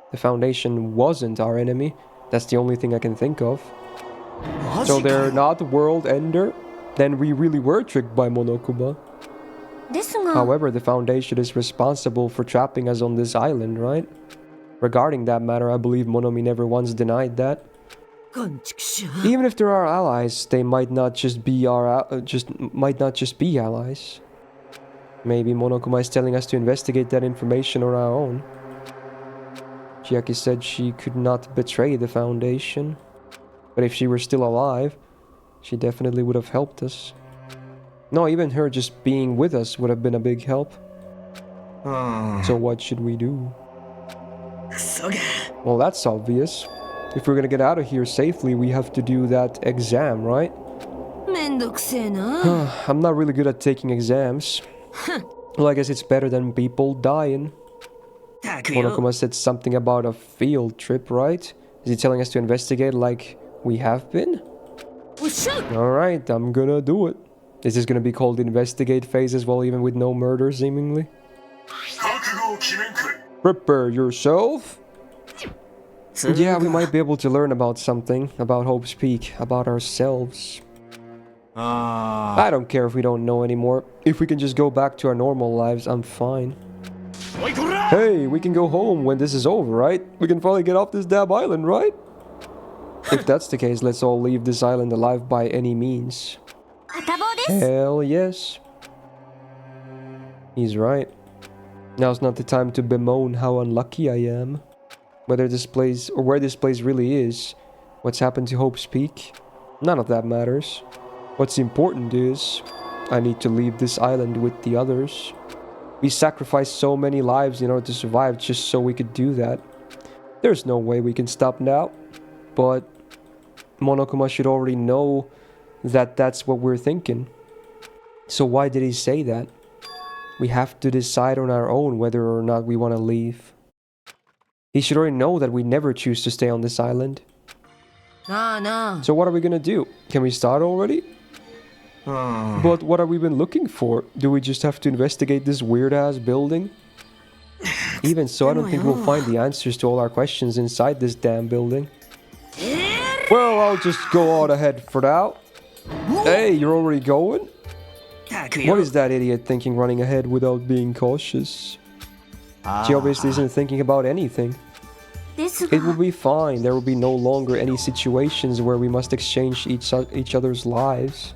the Foundation wasn't our enemy. That's the only thing I can think of. So they're not the world ender? Then we really were tricked by Monokuma. However, the Foundation is responsible for trapping us on this island, right? Regarding that matter, I believe Monomi never once denied that. Even if there are allies, they might not just be allies. Maybe Monokuma is telling us to investigate that information on our own. Chiaki said she could not betray the Foundation. But if she were still alive, she definitely would have helped us. No, even her just being with us would have been a big help. So what should we do? Well, that's obvious. If we're gonna get out of here safely, we have to do that exam, right? I'm not really good at taking exams. Well, I guess it's better than people dying. Monokuma said something about a field trip, right? Is he telling us to investigate like we have been? Alright, I'm gonna do it. Is this gonna be called investigate phase as well, even with no murder, seemingly? Prepare yourself! Yeah, we might be able to learn about something. About Hope's Peak. About ourselves. I don't care if we don't know anymore. If we can just go back to our normal lives, I'm fine. Hey, we can go home when this is over, right? We can finally get off this damn island, right? If that's the case, let's all leave this island alive by any means. Hell yes. He's right. Now's not the time to bemoan how unlucky I am. Whether this place, or where this place really is, what's happened to Hope's Peak, none of that matters. What's important is, I need to leave this island with the others. We sacrificed so many lives in order to survive just so we could do that. There's no way we can stop now. But Monokuma should already know that that's what we're thinking. So why did he say that? We have to decide on our own whether or not we want to leave. He should already know that we never choose to stay on this island. So what are we gonna do? Can we start already? But what have we been looking for? Do we just have to investigate this weird-ass building? Even so, I don't think we'll find the answers to all our questions inside this damn building. Well, I'll just go on ahead for now. Hey, you're already going? What is that idiot thinking running ahead without being cautious? She obviously isn't thinking about anything. It will be fine. There will be no longer any situations where we must exchange each other's lives.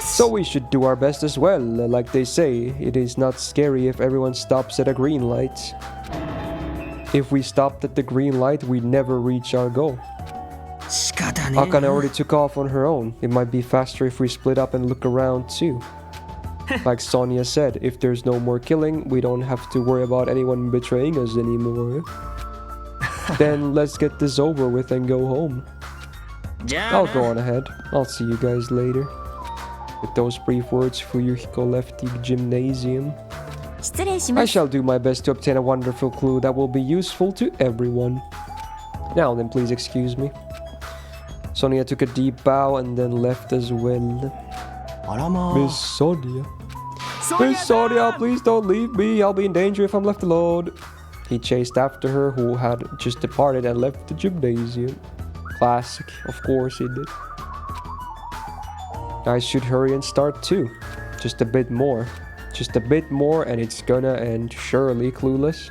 So we should do our best as well. Like they say, it is not scary if everyone stops at a green light. If we stopped at the green light, we'd never reach our goal. Akane already took off on her own. It might be faster if we split up and look around too. Like Sonia said, if there's no more killing, we don't have to worry about anyone betraying us anymore. Then let's get this over with and go home. I'll go on ahead. I'll see you guys later. With those brief words, Fuyuhiko left the gymnasium. I shall do my best to obtain a wonderful clue that will be useful to everyone. Now then, please excuse me. Sonia took a deep bow and then left as well. Miss Sonia. Miss Sonia, please don't leave me. I'll be in danger if I'm left alone. He chased after her, who had just departed and left the gymnasium. Classic. Of course he did. I should hurry and start too. Just a bit more. Just a bit more and it's gonna end surely clueless.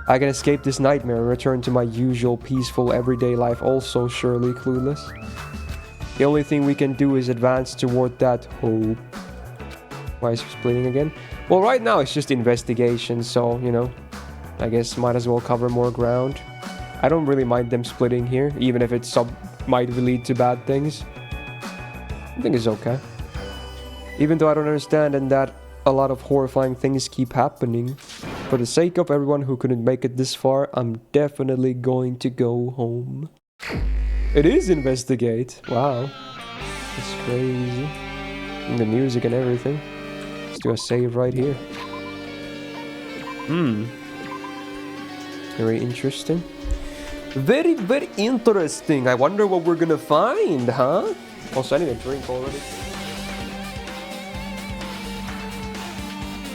I can escape this nightmare and return to my usual peaceful everyday life, also surely clueless. The only thing we can do is advance toward that hope. Why is he splitting again? Well, right now it's just investigation, so, you know, I guess might as well cover more ground. I don't really mind them splitting here, even if it might lead to bad things. I think it's okay. Even though I don't understand and that a lot of horrifying things keep happening. For the sake of everyone who couldn't make it this far, I'm definitely going to go home. It is investigate. Wow. That's crazy. And the music and everything. Let's do a save right here. Very interesting. Very, very interesting. I wonder what we're gonna find, huh? Also, I need a drink already.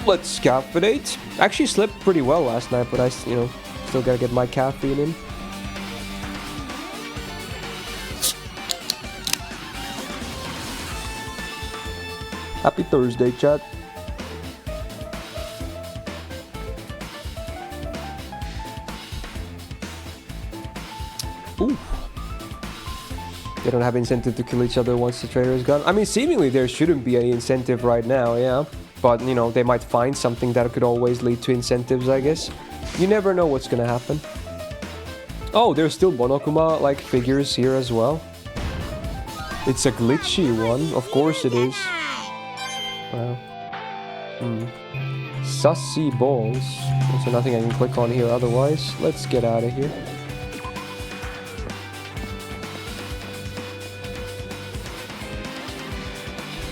Let's caffeinate. Actually slept pretty well last night, but I, still gotta get my caffeine in. Happy Thursday, chat. Ooh. They don't have incentive to kill each other once the traitor is gone. I mean, seemingly there shouldn't be any incentive right now, yeah. But, you know, they might find something that could always lead to incentives, I guess. You never know what's gonna happen. Oh, there's still Monokuma, like, figures here as well. It's a glitchy one. Of course it is. Wow. Sussy balls. So nothing I can click on here otherwise. Let's get out of here.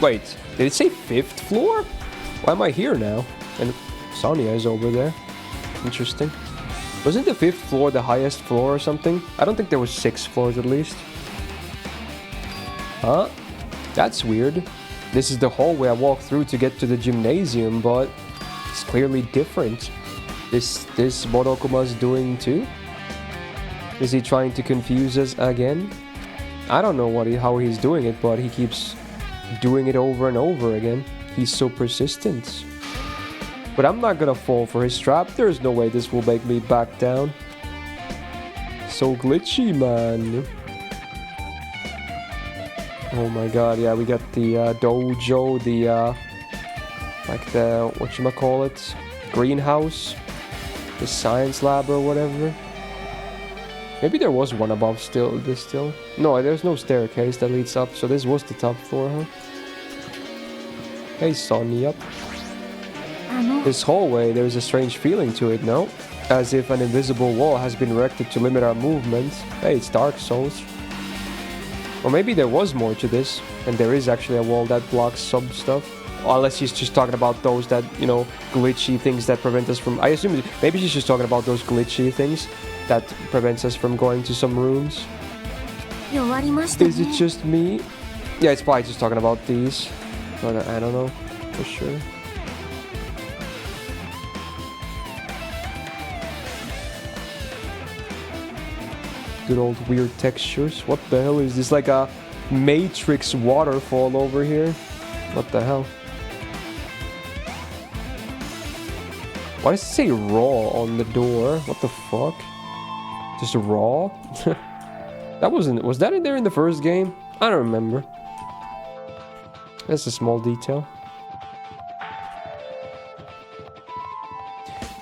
Wait, did it say 5th floor? Why am I here now? And Sonia is over there. Interesting. Wasn't the 5th floor the highest floor or something? I don't think there was 6 floors at least. Huh? That's weird. This is the hallway I walked through to get to the gymnasium, but it's clearly different. This Monokuma's doing too? Is he trying to confuse us again? I don't know how he's doing it, but he keeps doing it over and over again. He's so persistent. But I'm not gonna fall for his trap. There's no way this will make me back down. So glitchy, man. Oh my god, yeah, we got the dojo, like the, whatchamacallit, greenhouse, the science lab or whatever. Maybe there was one above still. No, there's no staircase that leads up, so this was the top floor, huh? Hey, Sonia. This hallway, there's a strange feeling to it, no? As if an invisible wall has been erected to limit our movement. Hey, it's Dark Souls. Or maybe there was more to this, and there is actually a wall that blocks some stuff. Unless she's just talking about those that, you know, glitchy things that prevent us from... I assume maybe she's just talking about those glitchy things that prevents us from going to some rooms. Is it just me? Yeah, it's probably just talking about these. But I don't know for sure. Good old weird textures. What the hell is this? Like a Matrix waterfall over here? What the hell? Why does it say raw on the door? What the fuck? Just raw? Was that in there in the first game? I don't remember. That's a small detail.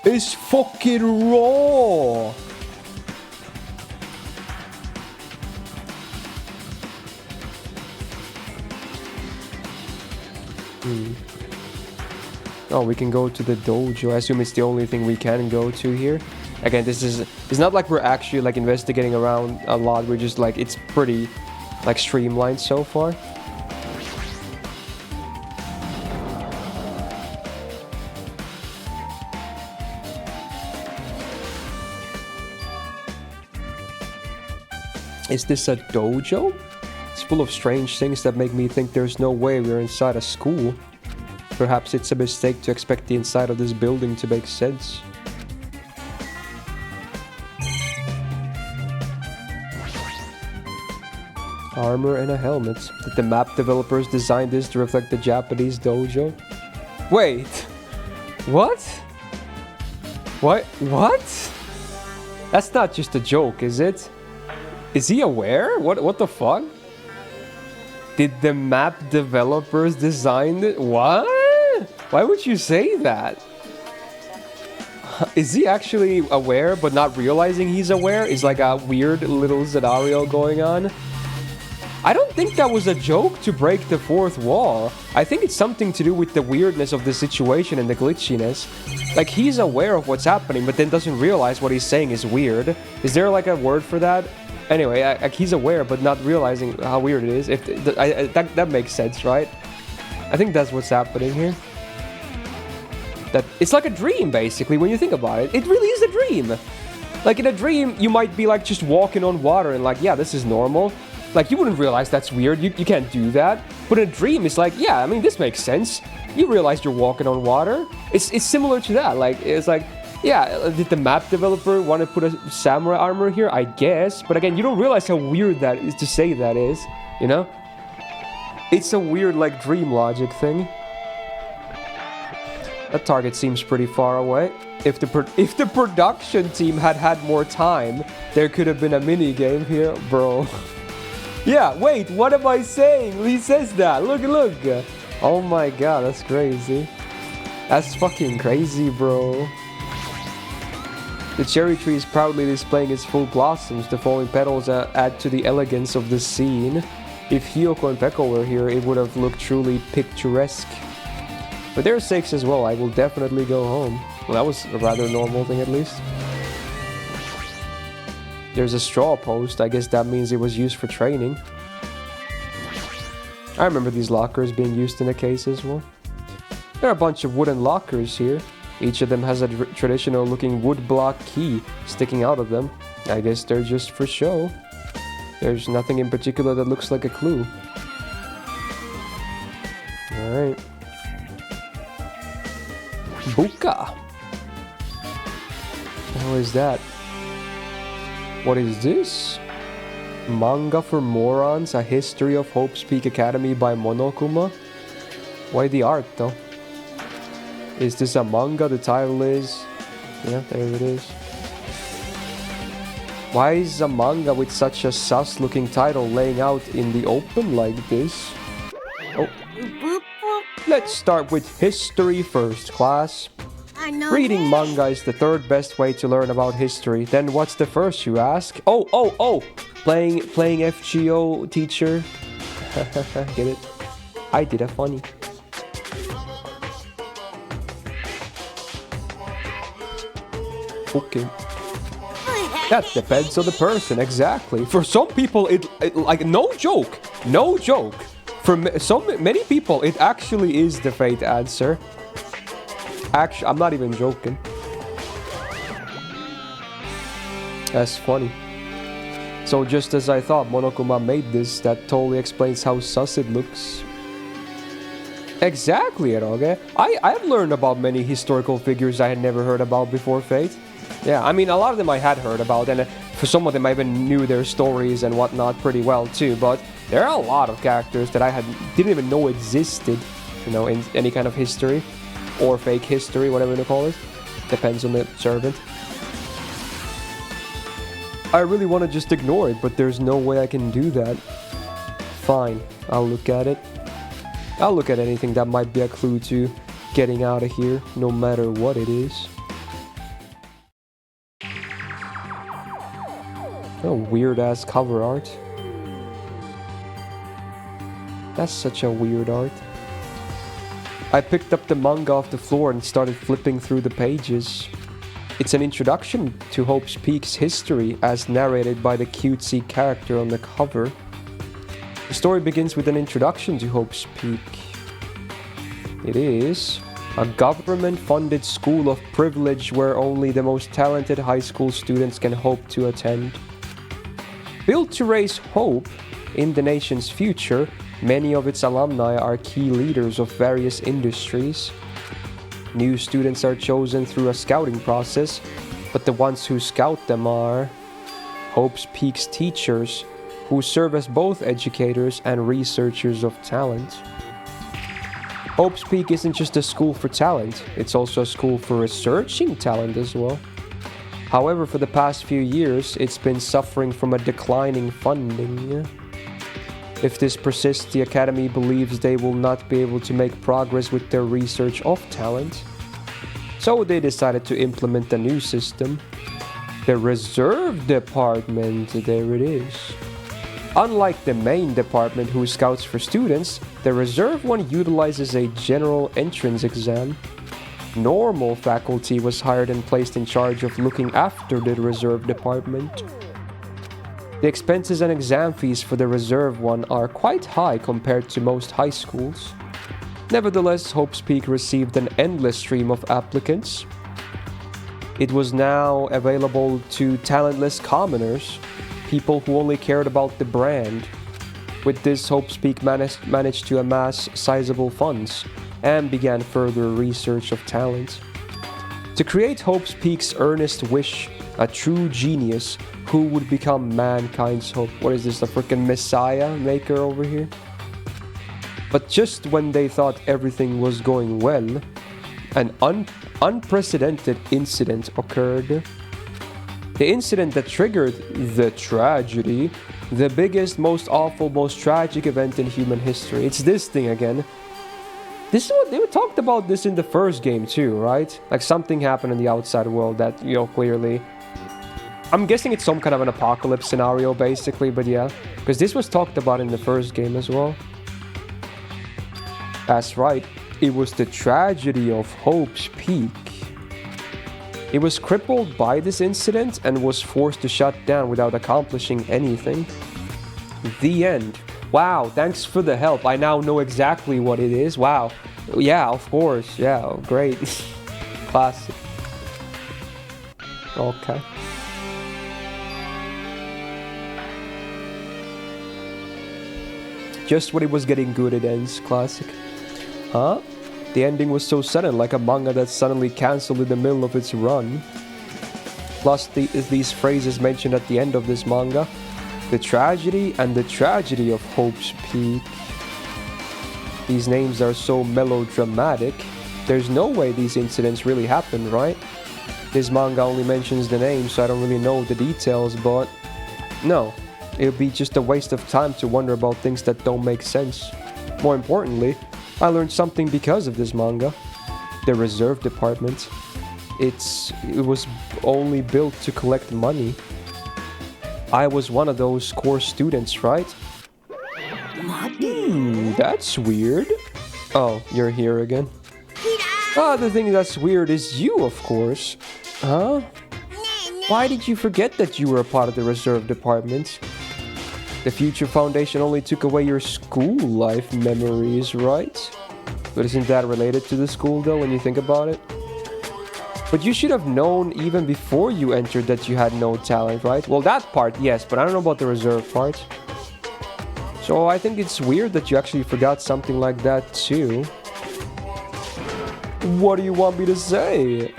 It's fucking raw! Oh, we can go to the dojo. I assume it's the only thing we can go to here. Again, it's not like we're actually like investigating around a lot. We're just like, it's pretty like streamlined so far. Is this a dojo? It's full of strange things that make me think there's no way we're inside a school. Perhaps it's a mistake to expect the inside of this building to make sense. Armor and a helmet. Did the map developers design this to reflect the Japanese dojo? Wait! What? What? That's not just a joke, is it? Is he aware? What the fuck? Did the map developers design it? What? Why would you say that? Is he actually aware but not realizing he's aware? Is like a weird little scenario going on? I don't think that was a joke to break the fourth wall. I think it's something to do with the weirdness of the situation and the glitchiness. Like, he's aware of what's happening but then doesn't realize what he's saying is weird. Is there like a word for that? Anyway, he's aware but not realizing how weird it is. If that makes sense, right? I think that's what's happening here. That it's like a dream, basically, when you think about it. It really is a dream. Like, in a dream, you might be like just walking on water and like, yeah, this is normal. Like, you wouldn't realize that's weird. You can't do that. But in a dream, it's like, yeah, I mean, this makes sense. You realize you're walking on water. It's similar to that. Like, it's like, yeah, did the map developer want to put a samurai armor here? I guess. But again, you don't realize how weird that is to say that is, you know? It's a weird, like, dream logic thing. That target seems pretty far away. If the production team had more time, there could have been a mini game here, bro. Yeah, wait, what am I saying? He says that. Look. Oh my god, that's crazy. That's fucking crazy, bro. The cherry tree is proudly displaying its full blossoms. The falling petals add to the elegance of the scene. If Hiyoko and Peko were here, it would have looked truly picturesque. For their sakes as well, I will definitely go home. Well, that was a rather normal thing, at least. There's a straw post. I guess that means it was used for training. I remember these lockers being used in a case as well. There are a bunch of wooden lockers here. Each of them has a traditional looking wood block key sticking out of them. I guess they're just for show. There's nothing in particular that looks like a clue. Alright. Buka! What the hell is that? What is this? Manga for Morons, A History of Hope's Peak Academy by Monokuma? Why the art though? Is this a manga? The title is... yeah, there it is. Why is a manga with such a sus looking title laying out in the open like this? Oh. Let's start with history first, class. Reading manga is the third best way to learn about history. Then what's the first, you ask? Oh! Playing FGO, teacher. Get it? I did a funny. Okay. That depends on the person, exactly. For some people, it like, no joke. For many people, it actually is the fate answer. Actually, I'm not even joking. That's funny. So just as I thought, Monokuma made this, that totally explains how sus it looks. Exactly, Eroge. I've learned about many historical figures I had never heard about before Fate. Yeah, I mean, a lot of them I had heard about, and for some of them I even knew their stories and whatnot pretty well too, but there are a lot of characters that I didn't even know existed, you know, in any kind of history. Or fake history, whatever you call it. Depends on the servant. I really want to just ignore it, but there's no way I can do that. Fine, I'll look at it. I'll look at anything that might be a clue to getting out of here, no matter what it is. Oh, weird-ass cover art. That's such a weird art. I picked up the manga off the floor and started flipping through the pages. It's an introduction to Hope's Peak's history as narrated by the cutesy character on the cover. The story begins with an introduction to Hope's Peak. It is a government-funded school of privilege where only the most talented high school students can hope to attend. Built to raise hope in the nation's future, many of its alumni are key leaders of various industries. New students are chosen through a scouting process, but the ones who scout them are Hope's Peak's teachers, who serve as both educators and researchers of talent. Hope's Peak isn't just a school for talent, it's also a school for researching talent as well. However, for the past few years, it's been suffering from a declining funding. If this persists, the Academy believes they will not be able to make progress with their research of talent. So they decided to implement a new system. The Reserve Department, there it is. Unlike the main department who scouts for students, the Reserve one utilizes a general entrance exam. Normal faculty was hired and placed in charge of looking after the Reserve Department. The expenses and exam fees for the Reserve one are quite high compared to most high schools. Nevertheless, Hope's Peak received an endless stream of applicants. It was now available to talentless commoners, people who only cared about the brand. With this, Hope's Peak managed to amass sizable funds and began further research of talent. To create Hope's Peak's earnest wish, a true genius who would become mankind's hope. What is this, the freaking Messiah maker over here? But just when they thought everything was going well, an unprecedented incident occurred. The incident that triggered the tragedy, the biggest, most awful, most tragic event in human history. It's this thing again. This is what they talked about this in the first game too, right? Like something happened in the outside world that, clearly. I'm guessing it's some kind of an apocalypse scenario basically, but yeah. Because this was talked about in the first game as well. That's right. It was the tragedy of Hope's Peak. It was crippled by this incident and was forced to shut down without accomplishing anything. The end. Wow, thanks for the help. I now know exactly what it is. Wow. Yeah, of course. Yeah, great. Classic. Okay. Just when it was getting good, it ends. Classic. Huh? The ending was so sudden, like a manga that suddenly cancelled in the middle of its run. Plus, these phrases mentioned at the end of this manga. The tragedy and the tragedy of Hope's Peak. These names are so melodramatic. There's no way these incidents really happened, right? This manga only mentions the name, so I don't really know the details, but no. It would be just a waste of time to wonder about things that don't make sense. More importantly, I learned something because of this manga. The Reserve Department. It was only built to collect money. I was one of those core students, right? That's weird. Oh, you're here again. The thing that's weird is you, of course. Huh? Why did you forget that you were a part of the Reserve Department? The Future Foundation only took away your school life memories, right? But isn't that related to the school though, when you think about it? But you should have known even before you entered that you had no talent, right? Well, that part, yes, but I don't know about the reserve part. So I think it's weird that you actually forgot something like that too. What do you want me to say?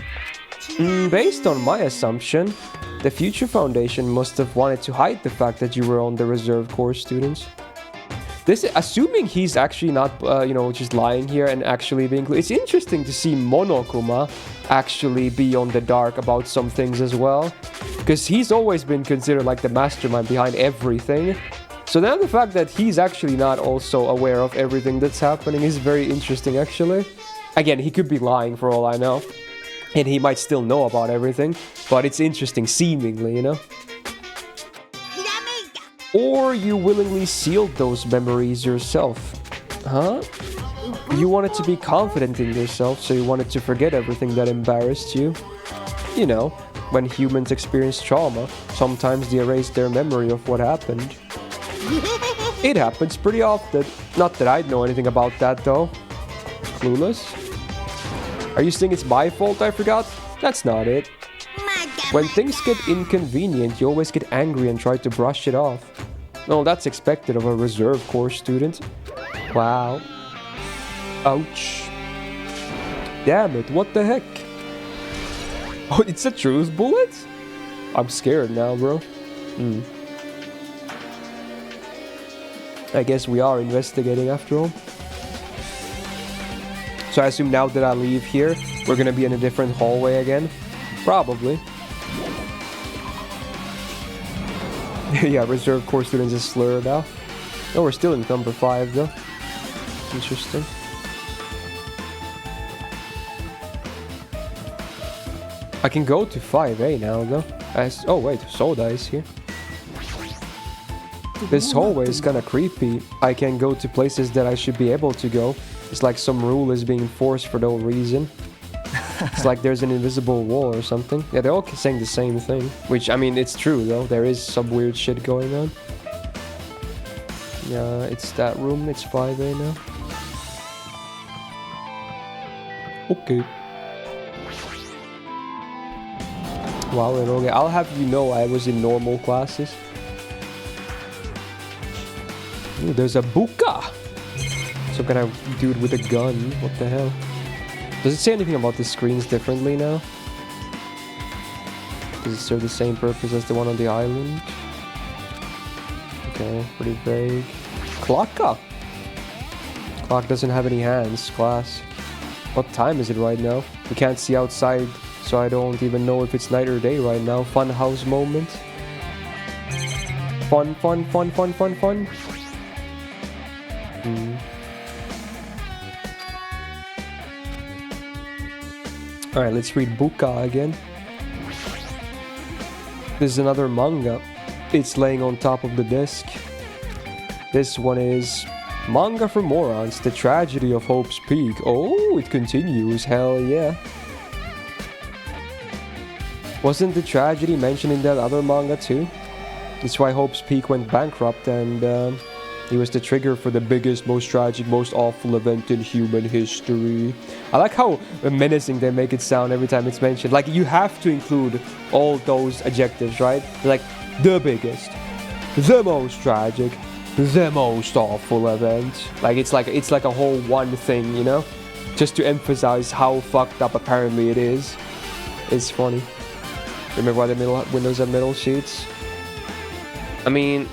Based on my assumption, the Future Foundation must have wanted to hide the fact that you were on the reserve corps students. This, assuming he's actually not, just lying here and actually being... It's interesting to see Monokuma actually be on the dark about some things as well. Because he's always been considered like the mastermind behind everything. So now the fact that he's actually not also aware of everything that's happening is very interesting, actually. Again, he could be lying for all I know. And he might still know about everything. But it's interesting, seemingly, you know? Or you willingly sealed those memories yourself. Huh? You wanted to be confident in yourself, so you wanted to forget everything that embarrassed you. You know, when humans experience trauma, sometimes they erase their memory of what happened. It happens pretty often. Not that I'd know anything about that, though. Clueless? Are you saying it's my fault I forgot? That's not it. When things get inconvenient, you always get angry and try to brush it off. No, that's expected of a reserve course student. Wow. Ouch. Damn it, what the heck? Oh, it's a truth bullet? I'm scared now, bro. I guess we are investigating after all. So I assume now that I leave here, we're gonna be in a different hallway again? Probably. Yeah, reserve course students is slurred now. Oh, we're still in number 5 though. Interesting. I can go to 5A now though. Oh wait, Soda is here. This hallway is kinda creepy. I can go to places that I should be able to go. It's like some rule is being enforced for no reason. It's like there's an invisible wall or something. Yeah, they're all saying the same thing. Which, I mean, it's true though. There is some weird shit going on. Yeah, it's that room. It's 5A now. Okay. Wow, okay. I'll have you know I was in normal classes. Ooh, there's a buka! Some kind of dude with a gun. What the hell? Does it say anything about the screens differently now? Does it serve the same purpose as the one on the island? Okay, pretty vague. Clocka! Clock doesn't have any hands, class. What time is it right now? We can't see outside, so I don't even know if it's night or day right now. Fun house moment. Fun, fun, fun, fun, fun, fun. Alright, let's read Buka again. This is another manga. It's laying on top of the desk. This one is Manga for Morons, The Tragedy of Hope's Peak. Oh, it continues. Hell yeah. Wasn't the tragedy mentioned in that other manga too? That's why Hope's Peak went bankrupt and he was the trigger for the biggest, most tragic, most awful event in human history. I like how menacing they make it sound every time it's mentioned. Like, you have to include all those adjectives, right? Like, the biggest, the most tragic, the most awful event. Like, it's like a whole one thing, you know? Just to emphasize how fucked up apparently it is. It's funny. Remember why the middle windows have middle sheets? I mean,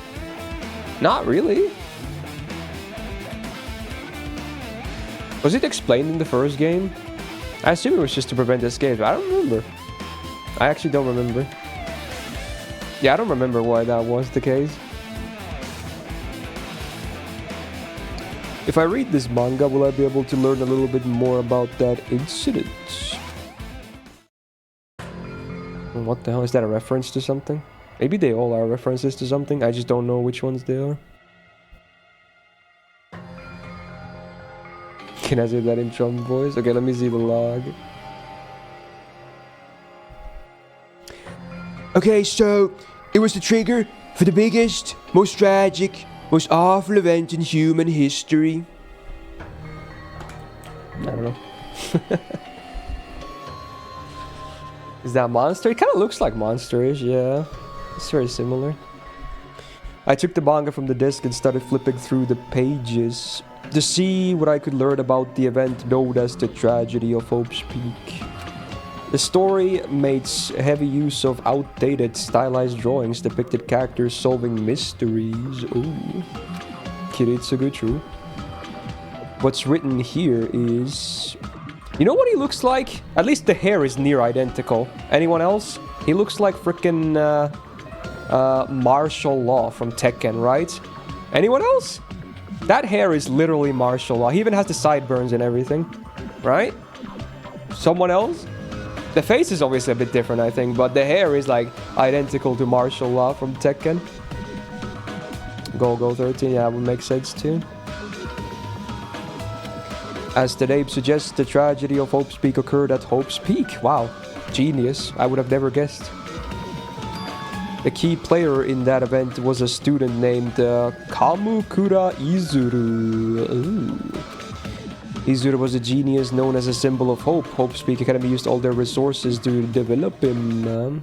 not really. Was it explained in the first game? I assume it was just to prevent escape, but I don't remember. I actually don't remember. Yeah, I don't remember why that was the case. If I read this manga, will I be able to learn a little bit more about that incident? What the hell? Is that a reference to something? Maybe they all are references to something, I just don't know which ones they are. Can I say that in Trump voice? Okay, let me see the log. Okay, so it was the trigger for the biggest, most tragic, most awful event in human history. I don't know. Is that Monster? It kind of looks like Monster-ish, yeah. It's very similar. I took the manga from the disc and started flipping through the pages to see what I could learn about the event known as the Tragedy of Hope's Peak. The story makes heavy use of outdated stylized drawings depicted characters solving mysteries. Ooh. Kiritsugu, true. What's written here is... You know what he looks like? At least the hair is near identical. Anyone else? He looks like frickin' martial law from Tekken, right? Anyone else? That hair is literally martial law. He even has the sideburns and everything. Right? Someone else? The face is obviously a bit different, I think, but the hair is like identical to martial law from Tekken. Go 13, yeah, would make sense too. As the name suggests, the tragedy of Hope's Peak occurred at Hope's Peak. Wow, genius. I would have never guessed. The key player in that event was a student named Kamukura Izuru. Ooh. Izuru was a genius known as a symbol of hope. Hope's Peak Academy used all their resources to develop him.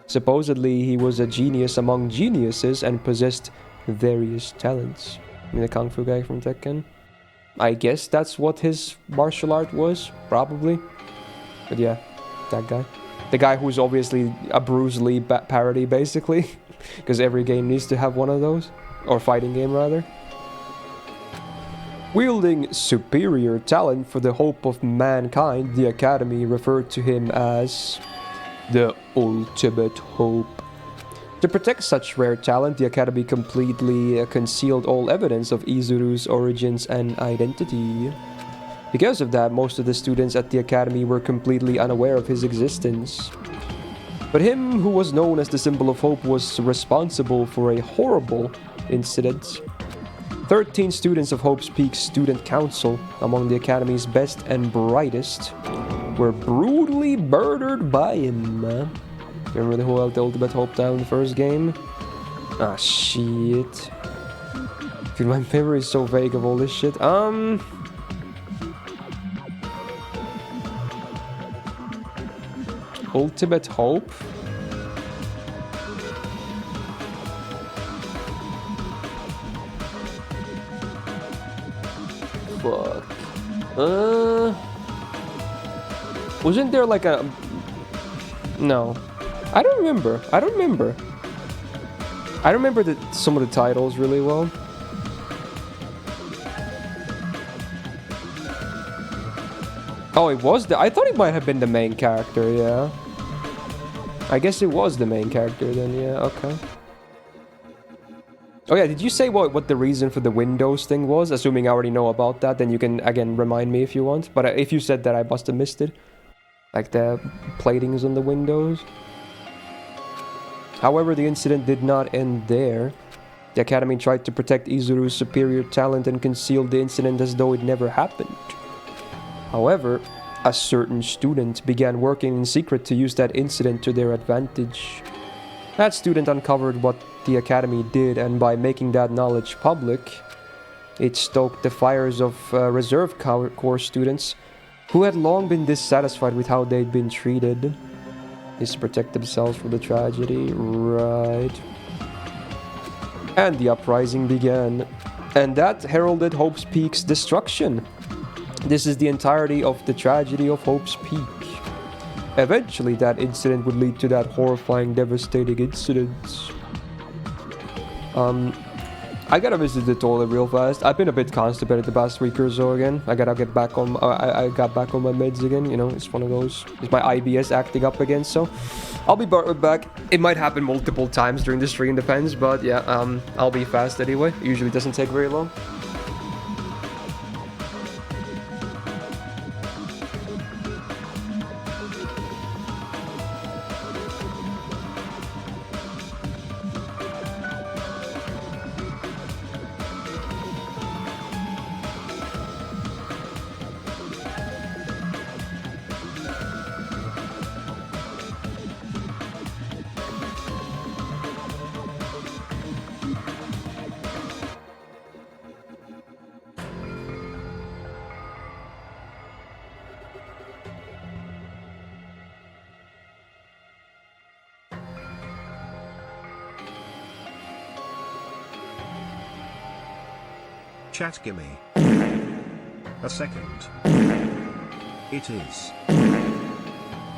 Supposedly, he was a genius among geniuses and possessed various talents. I mean, the Kung Fu guy from Tekken. I guess that's what his martial art was, probably. But yeah, that guy. The guy who's obviously a Bruce Lee parody, basically. Because every game needs to have one of those. Or fighting game, rather. Wielding superior talent for the hope of mankind, the Academy referred to him as the ultimate hope. To protect such rare talent, the Academy completely concealed all evidence of Izuru's origins and identity. Because of that, most of the students at the Academy were completely unaware of his existence. But him, who was known as the symbol of hope, was responsible for a horrible incident. 13 students of Hope's Peak Student Council, among the Academy's best and brightest, were brutally murdered by him. Remember who held the ultimate hope down in the first game? Ah, shit. Dude, my memory is so vague of all this shit. Ultimate hope? Fuck. Wasn't there like a... No. I don't remember. I don't remember some of the titles really well. Oh, it was I thought it might have been the main character, yeah. I guess it was the main character then, yeah, okay. Oh yeah, did you say what the reason for the Windows thing was? Assuming I already know about that, then you can, again, remind me if you want. But if you said that, I must have missed it. Like the platings on the windows. However, the incident did not end there. The Academy tried to protect Izuru's superior talent and concealed the incident as though it never happened. However, a certain student began working in secret to use that incident to their advantage. That student uncovered what the Academy did, and by making that knowledge public, it stoked the fires of reserve corps students who had long been dissatisfied with how they'd been treated. Is to protect themselves from the tragedy, right? And the uprising began, and that heralded Hope's Peak's destruction. This is the entirety of the tragedy of Hope's Peak. Eventually, that incident would lead to that horrifying, devastating incident. I gotta visit the toilet real fast. I've been a bit constipated the past week or so again. I gotta get back on. I got back on my meds again. You know, it's one of those. It's my IBS acting up again. So, I'll be back. It might happen multiple times during the stream, depends. But yeah, I'll be fast anyway. Usually doesn't take very long. Chat, gimme a second. It is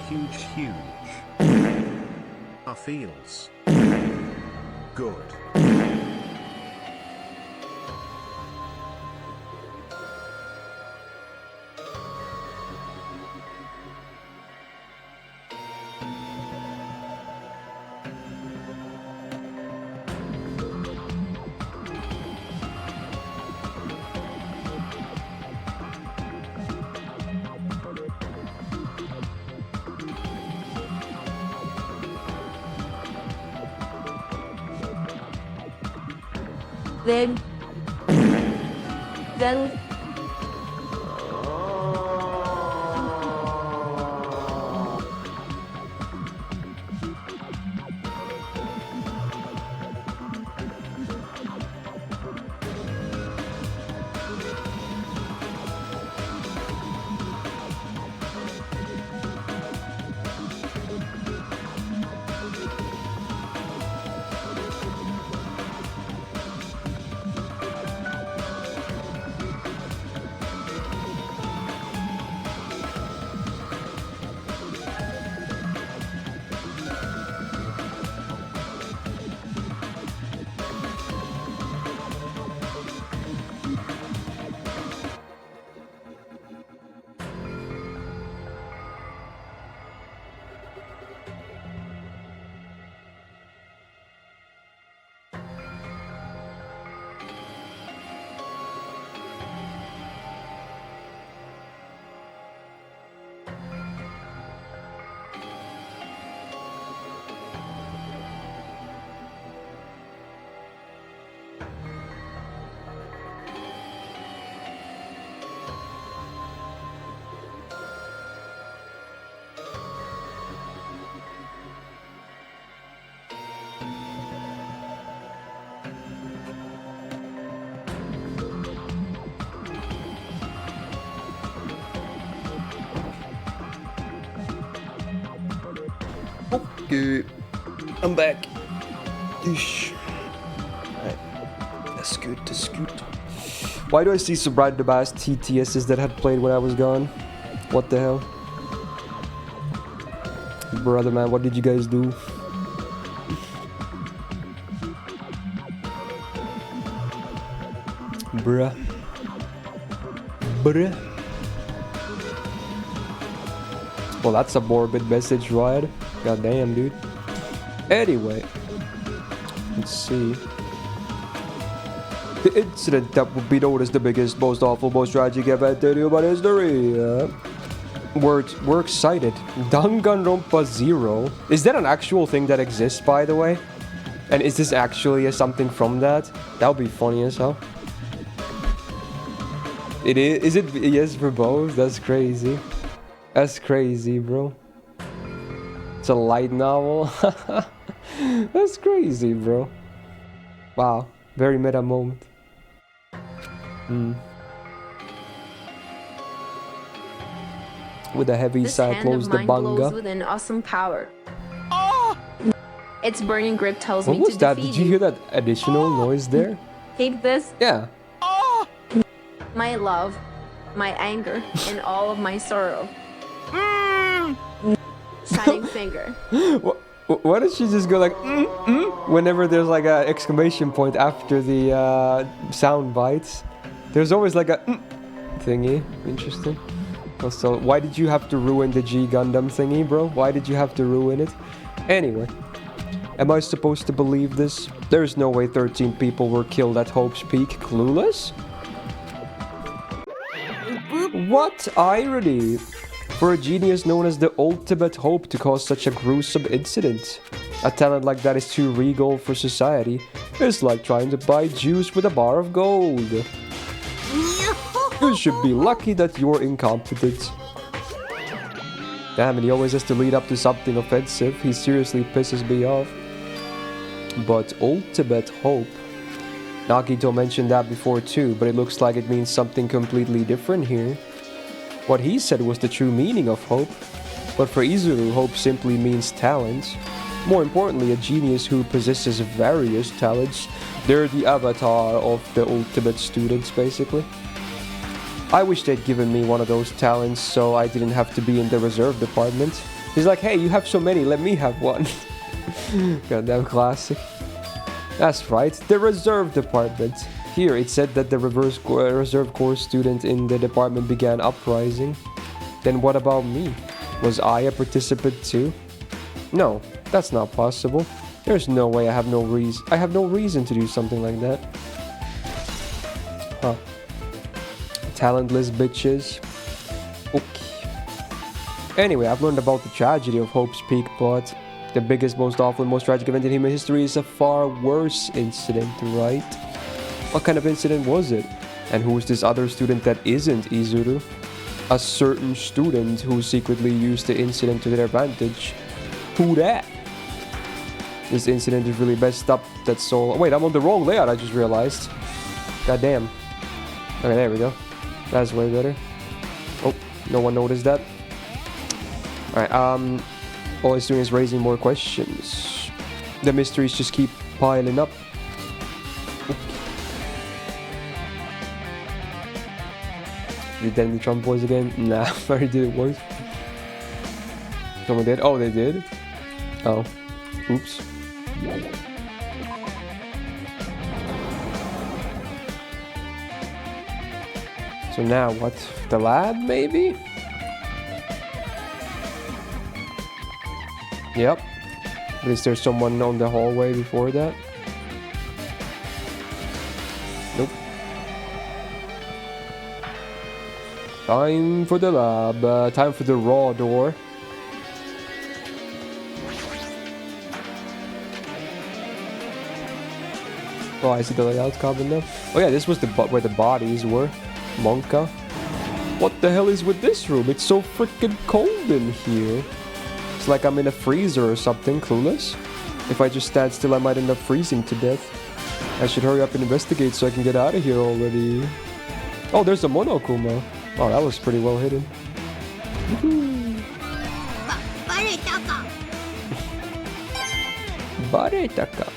huge. Feels good. Then Okay, I'm back. Eesh. Alright, that's good, that's good. Why do I see some random ass TTSs that had played when I was gone? What the hell? Brother man, what did you guys do? Bruh. Well, that's a morbid message, right? God damn, dude. Anyway, let's see. The incident that would be known as the biggest, most awful, most tragic event in human history. We're excited. Danganronpa 0. Is that an actual thing that exists, by the way? And is this actually something from that? That would be funny as hell. It is. Is it? Yes, for both. That's crazy. That's crazy, bro. It's a light novel. That's crazy, bro. Wow, very meta moment. With a heavy this sigh, hand close of the mine glows manga. with an awesome power. Its burning grip tells What me was to that? defeat Did you hear that additional noise there? Take this, Yeah. my love, my anger, and all of my sorrow. Shining finger. Why does she just go like whenever there's like a exclamation point after the sound bites? There's always like a thingy. Interesting. Also, why did you have to ruin the G Gundam thingy, bro? Why did you have to ruin it? Anyway, am I supposed to believe this? There's no way 13 people were killed at Hope's Peak. Clueless? What irony! For a genius known as the ultimate Hope to cause such a gruesome incident. A talent like that is too regal for society. It's like trying to buy juice with a bar of gold. You should be lucky that you're incompetent. Damn, and he always has to lead up to something offensive. He seriously pisses me off. But ultimate Hope. Nagito mentioned that before too, but it looks like it means something completely different here. What he said was the true meaning of hope, but for Izuru, hope simply means talent. More importantly, a genius who possesses various talents. They're the avatar of the ultimate students, basically. I wish they'd given me one of those talents so I didn't have to be in the reserve department. He's like, hey, you have so many, let me have one. Goddamn classic. That's right, the reserve department. Here, it said that the reserve corps student in the department began uprising. Then what about me? Was I a participant too? No, that's not possible. There's no way I have no reason to do something like that. Huh. Talentless bitches. Okay. Anyway, I've learned about the tragedy of Hope's Peak, but the biggest, most awful, and most tragic event in human history is a far worse incident, right? What kind of incident was it? And who's this other student that isn't Izuru? A certain student who secretly used the incident to their advantage. Who that? This incident is really messed up, that's all. Wait, I'm on the wrong layout, I just realized. God damn. Okay, there we go. That's way better. Oh, no one noticed that. Alright, all it's doing is raising more questions. The mysteries just keep piling up. Did then the Trump boys again? Nah, I already did it once. Someone did? Oh, they did? Oh. Oops. So now what? The lab, maybe? Yep. But is there someone on the hallway before that? Nope. Time for the lab. Time for the raw door. Oh, I see the layout common now. Oh yeah, this was the where the bodies were. Monka. What the hell is with this room? It's so freaking cold in here. It's like I'm in a freezer or something, clueless. If I just stand still, I might end up freezing to death. I should hurry up and investigate so I can get out of here already. Oh, there's a Monokuma. Oh, that was pretty well hidden. Baretaka.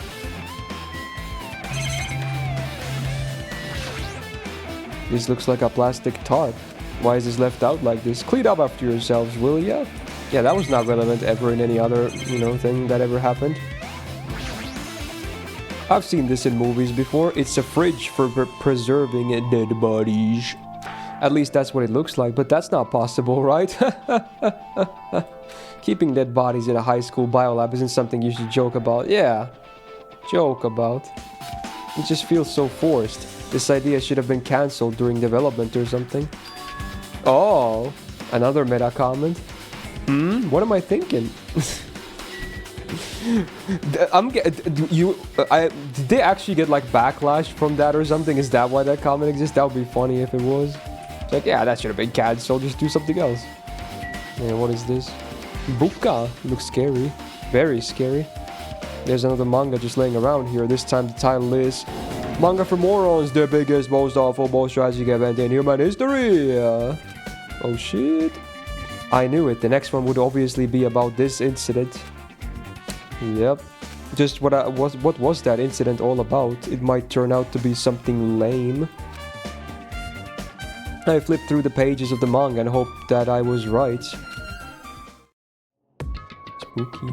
This looks like a plastic tarp. Why is this left out like this? Clean up after yourselves, will ya? Yeah, that was not relevant ever in any other, thing that ever happened. I've seen this in movies before. It's a fridge for preserving dead bodies. At least that's what it looks like, but that's not possible, right? Keeping dead bodies in a high school biolab isn't something you should joke about. Yeah, joke about. It just feels so forced. This idea should have been cancelled during development or something. Oh, another meta comment. What am I thinking? Did they actually get like backlash from that or something? Is that why that comment exists? That would be funny if it was. It's like, yeah, that should have been cancelled. Just do something else. And what is this? Buka. Looks scary. Very scary. There's another manga just laying around here. This time the title is Manga for Morons, the biggest, most awful, most tragic event in human history. Oh shit. I knew it. The next one would obviously be about this incident. Yep. Just what was that incident all about? It might turn out to be something lame. I flipped through the pages of the manga and hoped that I was right. Spooky.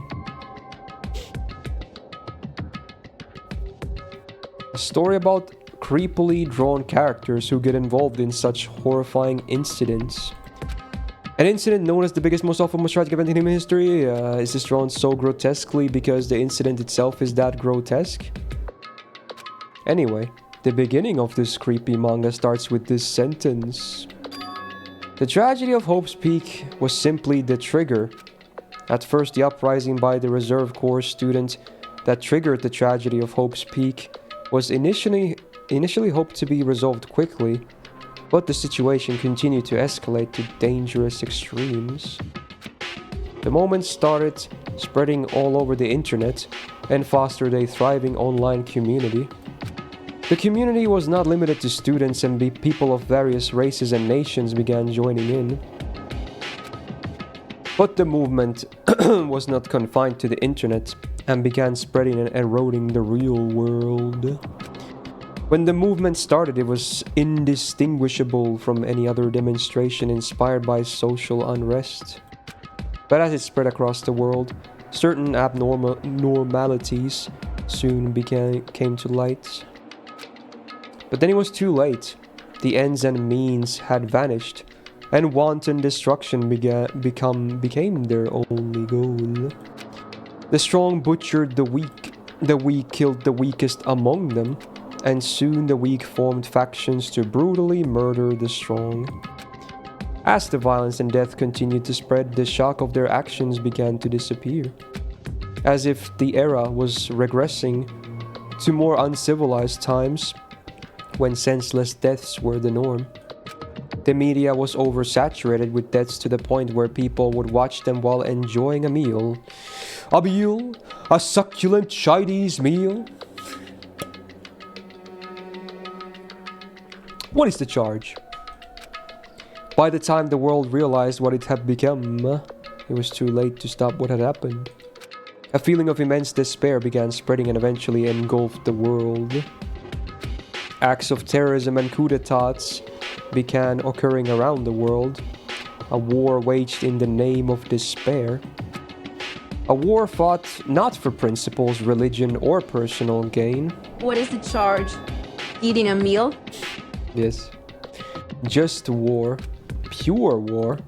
A story about creepily drawn characters who get involved in such horrifying incidents. An incident known as the biggest, most awful, most tragic event in human history. Is this drawn so grotesquely because the incident itself is that grotesque? Anyway, the beginning of this creepy manga starts with this sentence. The tragedy of Hope's Peak was simply the trigger. At first, the uprising by the Reserve Corps student that triggered the tragedy of Hope's Peak was initially hoped to be resolved quickly, but the situation continued to escalate to dangerous extremes. The moment started spreading all over the internet and fostered a thriving online community. The community was not limited to students, and people of various races and nations began joining in. But the movement was not confined to the internet and began spreading and eroding the real world. When the movement started, it was indistinguishable from any other demonstration inspired by social unrest. But as it spread across the world, certain abnormalities soon came to light. But then it was too late. The ends and means had vanished, and wanton destruction became their only goal. The strong butchered the weak killed the weakest among them, and soon the weak formed factions to brutally murder the strong. As the violence and death continued to spread, the shock of their actions began to disappear. As if the era was regressing to more uncivilized times, when senseless deaths were the norm. The media was oversaturated with deaths to the point where people would watch them while enjoying a meal. A succulent Chinese meal. What is the charge? By the time the world realized what it had become, it was too late to stop what had happened. A feeling of immense despair began spreading and eventually engulfed the world. Acts of terrorism and coups d'etats began occurring around the world. A war waged in the name of despair. A war fought not for principles, religion, or personal gain. What is the charge? Eating a meal? Yes. Just war. Pure war.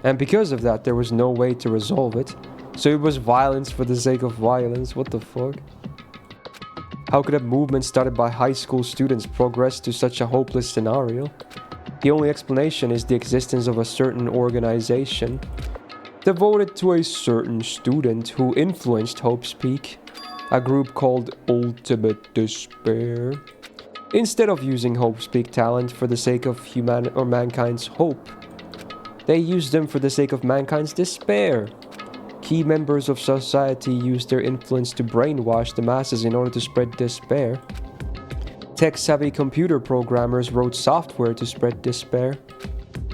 And because of that, there was no way to resolve it. So it was violence for the sake of violence. What the fuck? How could a movement started by high school students progress to such a hopeless scenario? The only explanation is the existence of a certain organization devoted to a certain student who influenced Hope's Peak, a group called Ultimate Despair. Instead of using Hope's Peak talent for the sake of mankind's hope, they used them for the sake of mankind's despair. Key members of society used their influence to brainwash the masses in order to spread despair. Tech-savvy computer programmers wrote software to spread despair.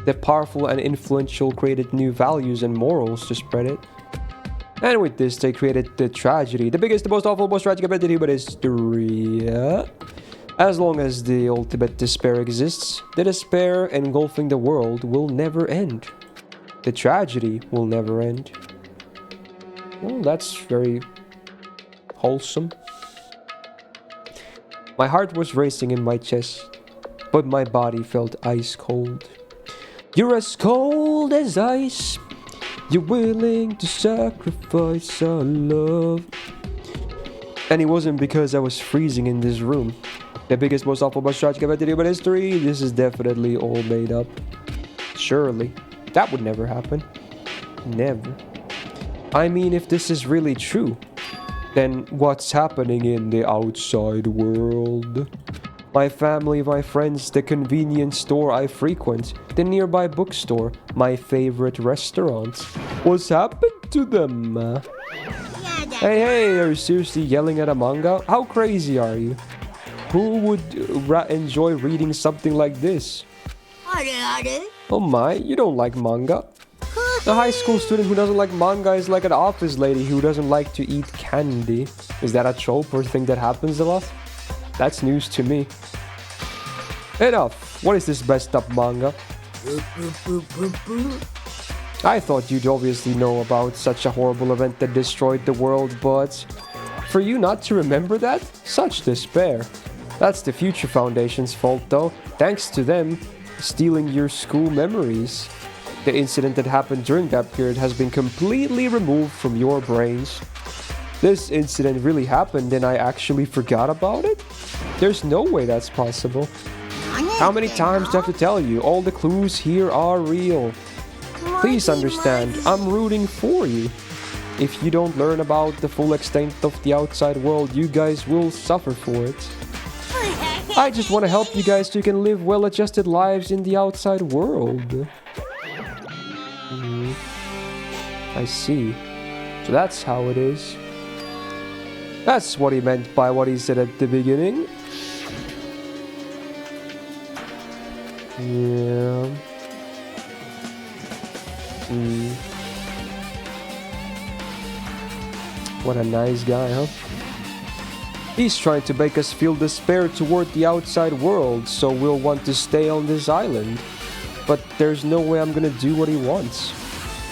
The powerful and influential created new values and morals to spread it. And with this, they created the tragedy, the biggest, the most awful, most tragic event in human history. As long as the ultimate despair exists, the despair engulfing the world will never end. The tragedy will never end. Well, that's very wholesome. My heart was racing in my chest, but my body felt ice cold. You're as cold as ice. You're willing to sacrifice our love. And it wasn't because I was freezing in this room. The biggest, most awful, most tragic event in human history. This is definitely all made up. Surely. That would never happen. Never. I mean, if this is really true, then what's happening in the outside world? My family, my friends, the convenience store I frequent, the nearby bookstore, my favorite restaurant. What's happened to them? Hey, are you seriously yelling at a manga? How crazy are you? Who would enjoy reading something like this? Oh my, you don't like manga? A high school student who doesn't like manga is like an office lady who doesn't like to eat candy. Is that a trope or thing that happens a lot? That's news to me. Enough! What is this messed up manga? I thought you'd obviously know about such a horrible event that destroyed the world, but for you not to remember that? Such despair. That's the Future Foundation's fault though. Thanks to them stealing your school memories. The incident that happened during that period has been completely removed from your brains. This incident really happened and I actually forgot about it? There's no way that's possible. How many times do I have to tell you? All the clues here are real. Please understand, I'm rooting for you. If you don't learn about the full extent of the outside world, you guys will suffer for it. I just want to help you guys so you can live well-adjusted lives in the outside world. I see. So that's how it is. That's what he meant by what he said at the beginning. Yeah. What a nice guy, huh? He's trying to make us feel despair toward the outside world, so we'll want to stay on this island. But there's no way I'm gonna do what he wants.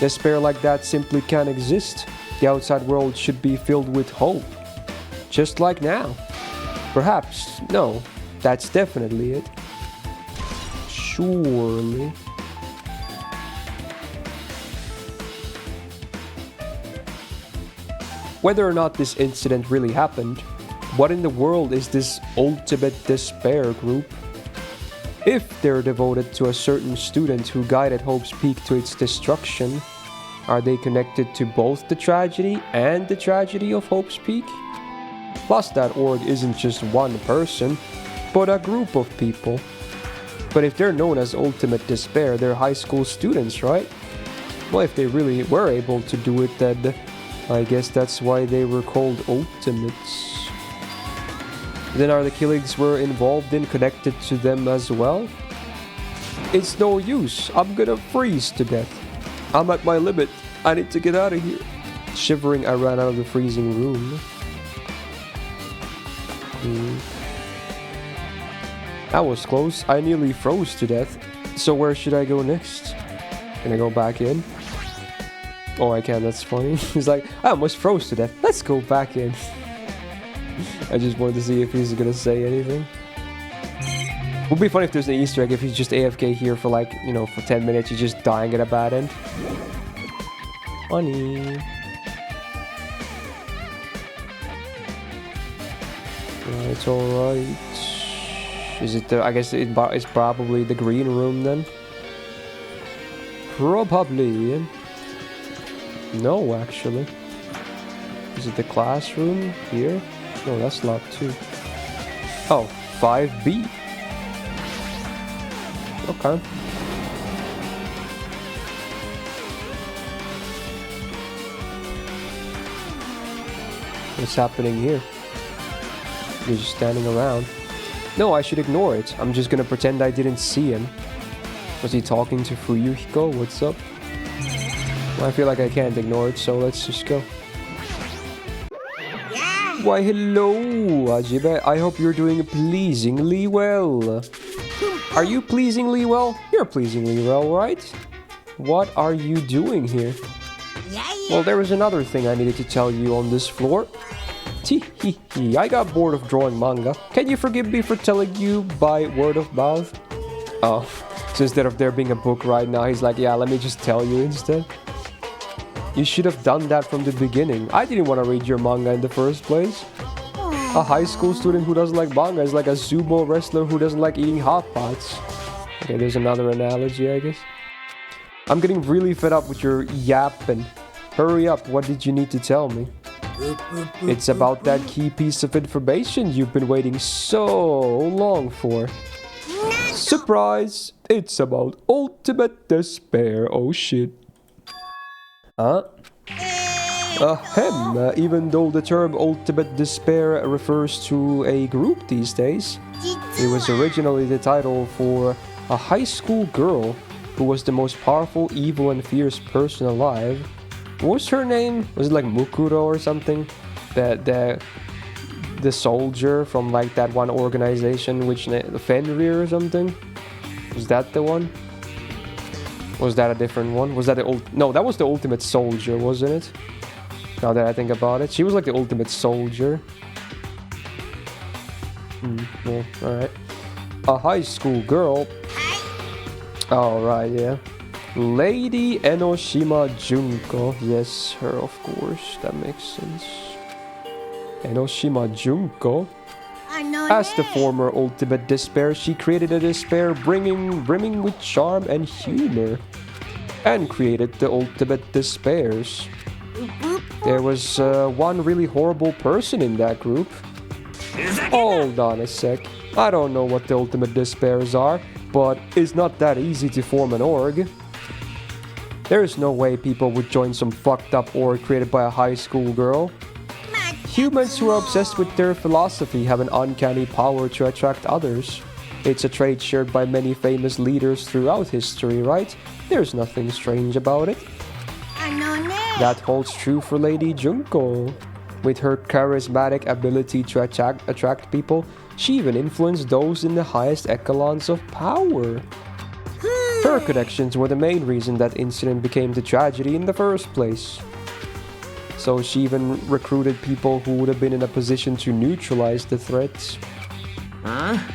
Despair like that simply can't exist. The outside world should be filled with hope. Just like now. Perhaps, no, that's definitely it. Surely. Whether or not this incident really happened, what in the world is this ultimate despair group? If they're devoted to a certain student who guided Hope's Peak to its destruction, are they connected to both the tragedy and the tragedy of Hope's Peak? Plus, that org isn't just one person. but a group of people. But if they're known as Ultimate Despair, they're high school students, right? Well, if they really were able to do it, then I guess that's why they were called Ultimates. Then are the killings we're involved in connected to them as well? It's no use. I'm gonna freeze to death. I'm at my limit. I need to get out of here. Shivering, I ran out of the freezing room. That was close. I nearly froze to death. So where should I go next? Can I go back in? Oh, I can. That's funny. He's like, I almost froze to death. Let's go back in. I just wanted to see if he's gonna say anything. Would be funny if there's an Easter egg if he's just AFK here for like, you know, for 10 minutes. He's just dying at a bad end. Funny. It's alright. Is it the... I guess it's probably the green room then? Probably. No, actually. Is it the classroom here? No, that's locked too. Oh, 5B. Okay. What's happening here? You're just standing around. No, I should ignore it. I'm just gonna pretend I didn't see him. Was he talking to Fuyuhiko? What's up? Well, I feel like I can't ignore it, so let's just go. Why, hello, Ajibe. I hope you're doing pleasingly well. Are you pleasingly well? You're pleasingly well, right? What are you doing here? Well, there was another thing I needed to tell you on this floor. Tee-hee-hee, I got bored of drawing manga. Can you forgive me for telling you by word of mouth? Oh, so instead of there being a book right now, he's like, yeah, let me just tell you instead. You should have done that from the beginning. I didn't want to read your manga in the first place. A high school student who doesn't like manga is like a sumo wrestler who doesn't like eating hot pots. Okay, there's another analogy, I guess. I'm getting really fed up with your yapping. Hurry up, what did you need to tell me? It's about that key piece of information you've been waiting so long for. Surprise! It's about Ultimate Despair. Oh shit. Huh? Even though the term Ultimate Despair refers to a group these days, it was originally the title for a high school girl who was the most powerful, evil, and fierce person alive. What was her name? Was it like Mukuro or something? The soldier from like that one organization, which Fenrir or something? Was that the one? Was that a different one? Was that the No, that was the Ultimate Soldier, wasn't it? Now that I think about it, she was like the Ultimate Soldier. Well, alright. A high school girl. Alright, yeah. Lady Enoshima Junko. Yes, her, of course. That makes sense. Enoshima Junko. As the former Ultimate Despair, she created a despair brimming with charm and humor. And created the Ultimate Despairs. There was one really horrible person in that group. Hold on a sec. I don't know what the Ultimate Despairs are, but it's not that easy to form an org. There is no way people would join some fucked up org created by a high school girl. Humans who are obsessed with their philosophy have an uncanny power to attract others. It's a trait shared by many famous leaders throughout history, right? There's nothing strange about it. That holds true for Lady Junko. With her charismatic ability to attract people, she even influenced those in the highest echelons of power. Her connections were the main reason that incident became the tragedy in the first place. So she even recruited people who would have been in a position to neutralize the threats.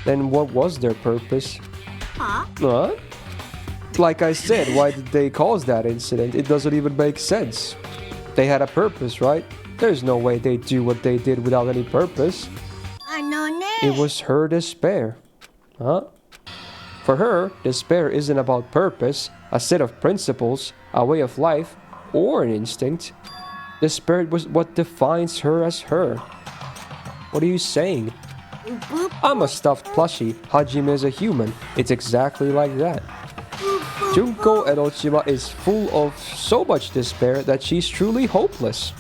Then what was their purpose? Huh? Like I said, why did they cause that incident? It doesn't even make sense. They had a purpose, right? There's no way they'd do what they did without any purpose. It was her despair. Huh? For her, despair isn't about purpose, a set of principles, a way of life, or an instinct. Despair was what defines her as her. What are you saying? I'm a stuffed plushie. Hajime is a human. It's exactly like that. Junko Enoshima is full of so much despair that she's truly hopeless.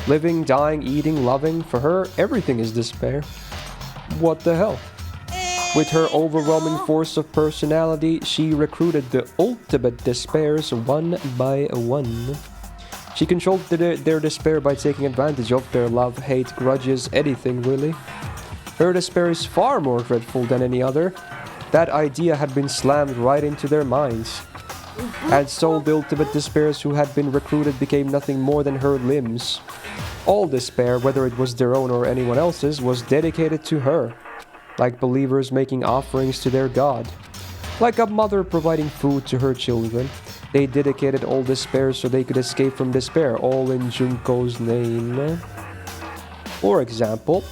Living, dying, eating, loving, for her, everything is despair. What the hell? With her overwhelming force of personality, she recruited the ultimate despairs one by one. She controlled their despair by taking advantage of their love, hate, grudges, anything really. Her despair is far more dreadful than any other. That idea had been slammed right into their minds. And so the ultimate despairs who had been recruited became nothing more than her limbs. All despair, whether it was their own or anyone else's, was dedicated to her. Like believers making offerings to their god. Like a mother providing food to her children. They dedicated all despair so they could escape from despair, all in Junko's name. For example,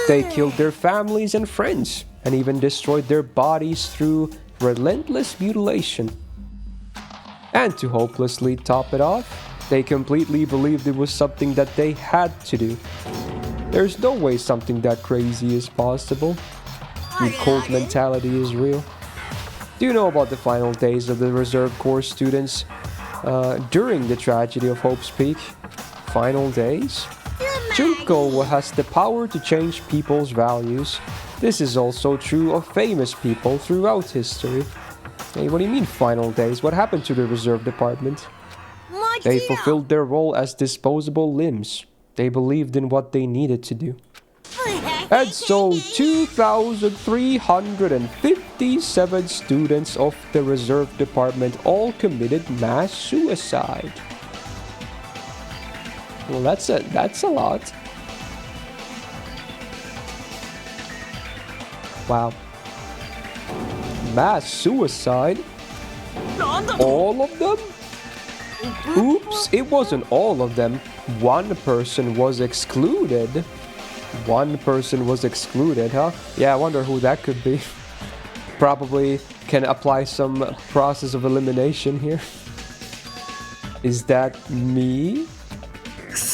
they killed their families and friends, and even destroyed their bodies through relentless mutilation. And to hopelessly top it off, they completely believed it was something that they had to do. There's no way something that crazy is possible. The cult mentality is real. Do you know about the final days of the reserve corps students during the tragedy of Hope's Peak? Final days? Junko has the power to change people's values. This is also true of famous people throughout history. Hey, what do you mean final days? What happened to the reserve department? They fulfilled their role as disposable limbs. They believed in what they needed to do. And so 2,357 students of the reserve department all committed mass suicide. Well, that's a lot. Wow. Mass suicide? All of them? Oops, it wasn't all of them. One person was excluded. One person was excluded, huh? Yeah, I wonder who that could be. Probably can apply some process of elimination here. Is that me?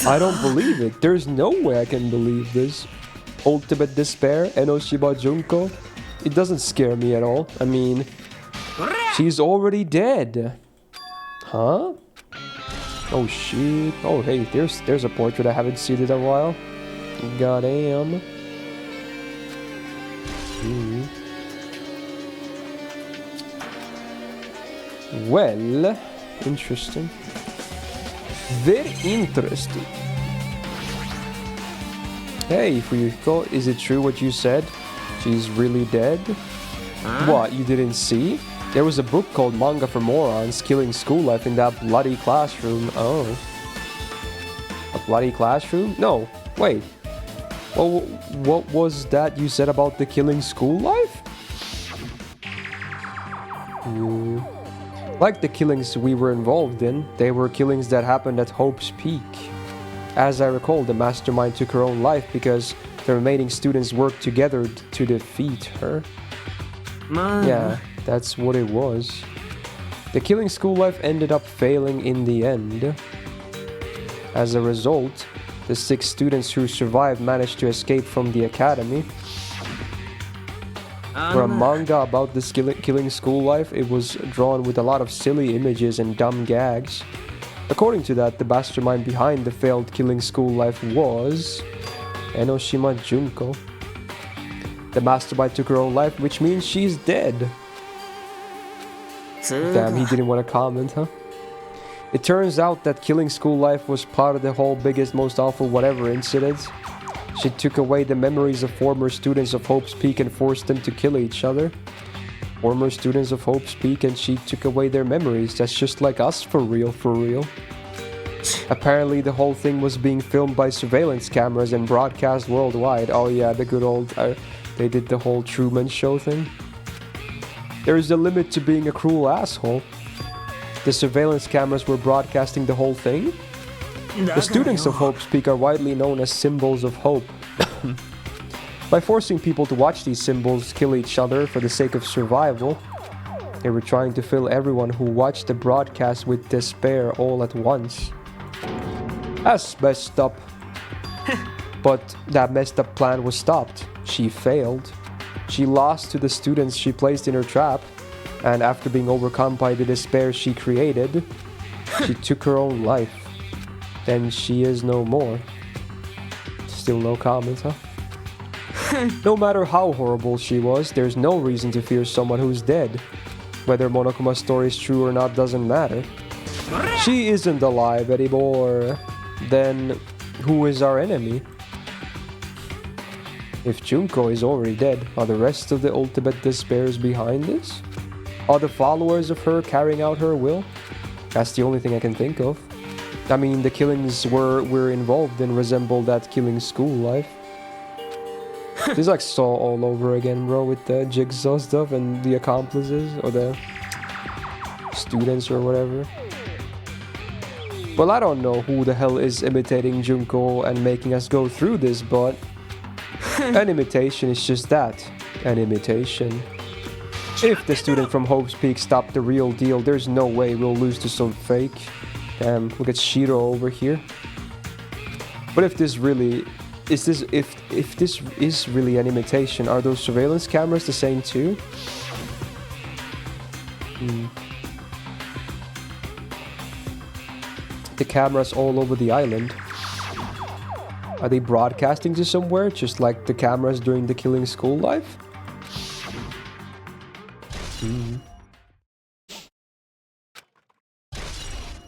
I don't believe it. There's no way I can believe this. Ultimate despair, Enoshima Junko. It doesn't scare me at all. I mean, she's already dead. Huh? Oh shit. Oh hey, there's a portrait I haven't seen in a while. Goddamn. Well, interesting. Very interesting. Hey, Fuyuko, is it true what you said? She's really dead? What, you didn't see? There was a book called Manga for Morons, Killing School Life in that bloody classroom. Oh. A bloody classroom? No, wait. Well, what was that you said about the Killing School Life? Like the killings we were involved in, they were killings that happened at Hope's Peak. As I recall, the mastermind took her own life because the remaining students worked together to defeat her. Yeah, that's what it was. The Killing School Life ended up failing in the end. As a result, the 6 students who survived managed to escape from the academy. For a manga about this Killing School Life, it was drawn with a lot of silly images and dumb gags. According to that, the mastermind behind the failed Killing School Life was Enoshima Junko. The mastermind took her own life, which means she's dead. Damn, he didn't want to comment, huh? It turns out that Killing School Life was part of the whole biggest, most awful whatever incident. She took away the memories of former students of Hope's Peak and forced them to kill each other. Former students of Hope's Peak, and she took away their memories. That's just like us, for real, for real. Apparently the whole thing was being filmed by surveillance cameras and broadcast worldwide. Oh yeah, the good old... they did the whole Truman Show thing. There is a limit to being a cruel asshole. The surveillance cameras were broadcasting the whole thing? The students of Hope's Peak are widely known as symbols of hope. By forcing people to watch these symbols kill each other for the sake of survival, they were trying to fill everyone who watched the broadcast with despair all at once. That's messed up. But that messed up plan was stopped. She failed. She lost to the students she placed in her trap, and after being overcome by the despair she created, she took her own life. Then she is no more. Still no comment, huh? No matter how horrible she was, there's no reason to fear someone who's dead. Whether Monokuma's story is true or not doesn't matter. She isn't alive anymore. Then who is our enemy? If Junko is already dead, are the rest of the ultimate despairs behind this? Are the followers of her carrying out her will? That's the only thing I can think of. I mean, the killings we're involved in resemble that killing school life. This is like Saw all over again, bro, with the jigsaw stuff and the accomplices, or the students or whatever. Well, I don't know who the hell is imitating Junko and making us go through this, but an imitation is just that, an imitation. If the student from Hope's Peak stopped the real deal, there's no way we'll lose to some fake. Damn, look at Shiro over here. But if this really if this is really an imitation, are those surveillance cameras the same too? The cameras all over the island. Are they broadcasting to somewhere, just like the cameras during the killing school life?